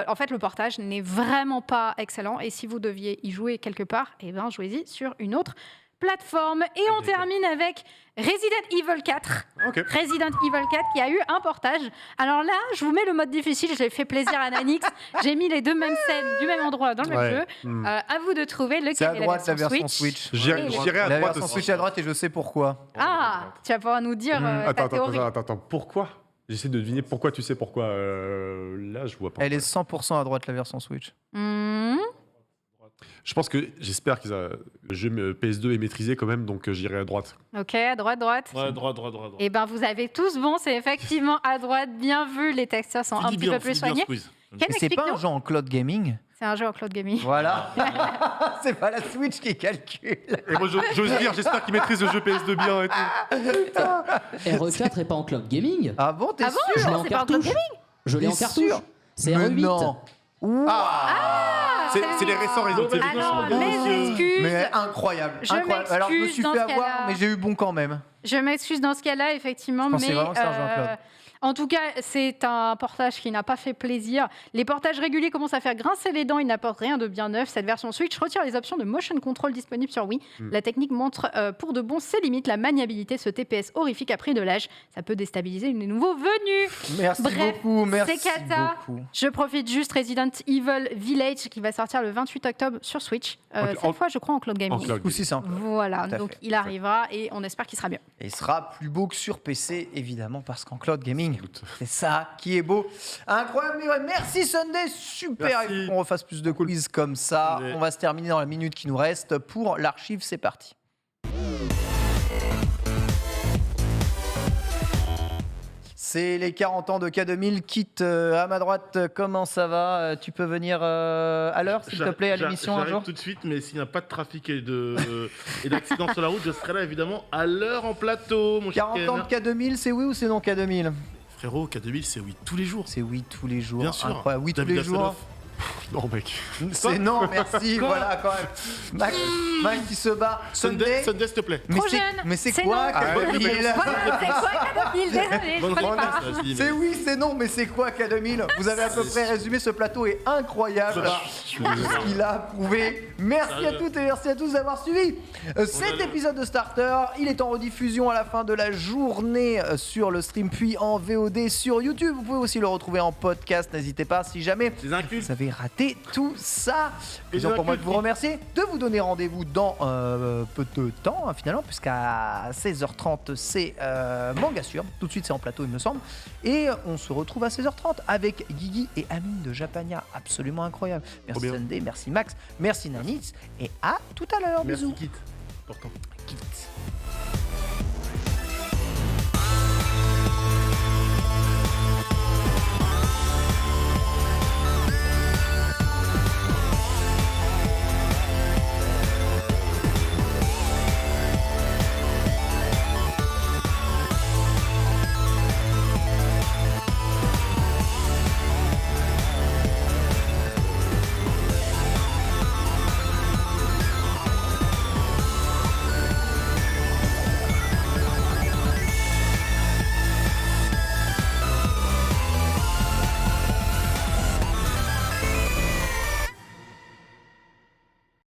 En fait, le portage n'est vraiment pas excellent. Et si vous deviez y jouer quelque part, eh ben, jouez-y sur une autre plateforme. Et on termine avec Resident Evil 4. Ok. Resident Evil 4 qui a eu un portage. Alors là, je vous mets le mode difficile, j'ai fait plaisir à Nanix. J'ai mis les deux mêmes scènes du même endroit dans le même jeu. À vous de trouver lequel C'est à est droite la la version version Switch. J'irai à La droite version aussi. Switch à droite et je sais pourquoi. Ah, tu vas pouvoir nous dire ta théorie. Attends. Pourquoi? J'essaie de deviner pourquoi tu sais pourquoi. Là, je vois pas. Elle est 100% à droite la version Switch. Je pense que j'espère que le jeu PS2 est maîtrisé quand même, donc j'irai à droite. Ok, à droite. Ouais, droit. Eh ben, vous avez tous bon, c'est effectivement à droite. Bien vu, les textures sont un petit peu plus soignées. Ken, Mais c'est pas un explique-nous. jeu en cloud gaming? C'est un jeu en cloud gaming. Voilà. C'est pas la Switch qui calcule. Et moi, j'ose dire, j'espère qu'il maîtrise le jeu PS2 bien et tout. RE4 est pas en cloud gaming. Ah bon, t'es Ah bon, sûr? Je l'ai en c'est pas en cloud cartouche. gaming Je l'ai en T'es cartouche. sûr? C'est Mais RE8. non. C'est les récents Resident Evil. Alors, mes excuses. Mais incroyable. Je incroyable. Alors je me m'excuse suis dans fait ce avoir, cas-là. mais j'ai eu bon quand même. Je m'excuse dans ce cas-là, effectivement, Je pensais mais vraiment que c'était un jeu en cloud. en tout cas, c'est un portage qui n'a pas fait plaisir. Les portages réguliers commencent à faire grincer les dents, ils n'apportent rien de bien neuf. Cette version Switch retire les options de motion control disponibles sur Wii. La technique montre pour de bon ses limites. La maniabilité, ce TPS horrifique a pris de l'âge. Ça peut déstabiliser les nouveaux venus. Merci Bref, beaucoup, merci c'est Kata. beaucoup. Je profite juste Resident Evil Village qui va sortir le 28 octobre sur Switch. Cette fois, je crois en cloud gaming. cloud. Du coup, si c'est un cloud. Voilà, Tout à donc fait. il arrivera et on espère qu'il sera bien. Et il sera plus beau que sur PC, évidemment, parce qu'en cloud gaming, c'est ça qui est beau. Incroyable, mais ouais, merci Sunday, super. Merci. Il faut qu'on refasse plus de quiz comme ça. Allez. On va se terminer dans la minute qui nous reste pour l'archive, c'est parti. C'est les 40 ans de K2000. Kit, à ma droite, comment ça va? Tu peux venir à l'heure, s'il te plaît, à l'émission un J'arrive jour? tout de suite, mais s'il n'y a pas de trafic et d'accidents sur la route, je serai là évidemment à l'heure en plateau, mon cher 40 ans de Ken. K2000, c'est oui ou c'est non K2000? Frérot, K2000, c'est oui tous les jours. C'est oui tous les jours. Bien sûr. Incroyable. Oui tous David les jours. Hasselhoff. Non, mec. C'est non, merci, voilà quand même. Max qui se bat. Sunday, s'il te plaît. Mais Trop c'est- jeune. Mais c'est C'est quoi non. K2000? Voilà, c'est quoi K2000? Désolé, je Bonne connais réponse, pas. vas-y, C'est mais- oui, c'est non, mais c'est quoi K2000? Vous avez à peu près résumé, ce plateau est incroyable. Ce qu'il a prouvé. Merci à toutes et merci à tous d'avoir suivi cet épisode de Starter. Il est en rediffusion à la fin de la journée sur le stream, puis en VOD sur YouTube. Vous pouvez aussi le retrouver en podcast. N'hésitez pas si jamais Les incultes. vous avez raté tout ça. Et Plaisir pour moi de incultes. vous remercier, de vous donner rendez-vous dans peu de temps finalement, puisqu'à 16h30 c'est Manga Sûr. Tout de suite c'est en plateau il me semble. Et on se retrouve à 16h30 avec Guigui et Amine de Japania. Absolument incroyable. Merci Trop bien. Sunday, merci Max, merci Nanitz et à tout à l'heure. Merci, Bisous. Kit. Important. Kit.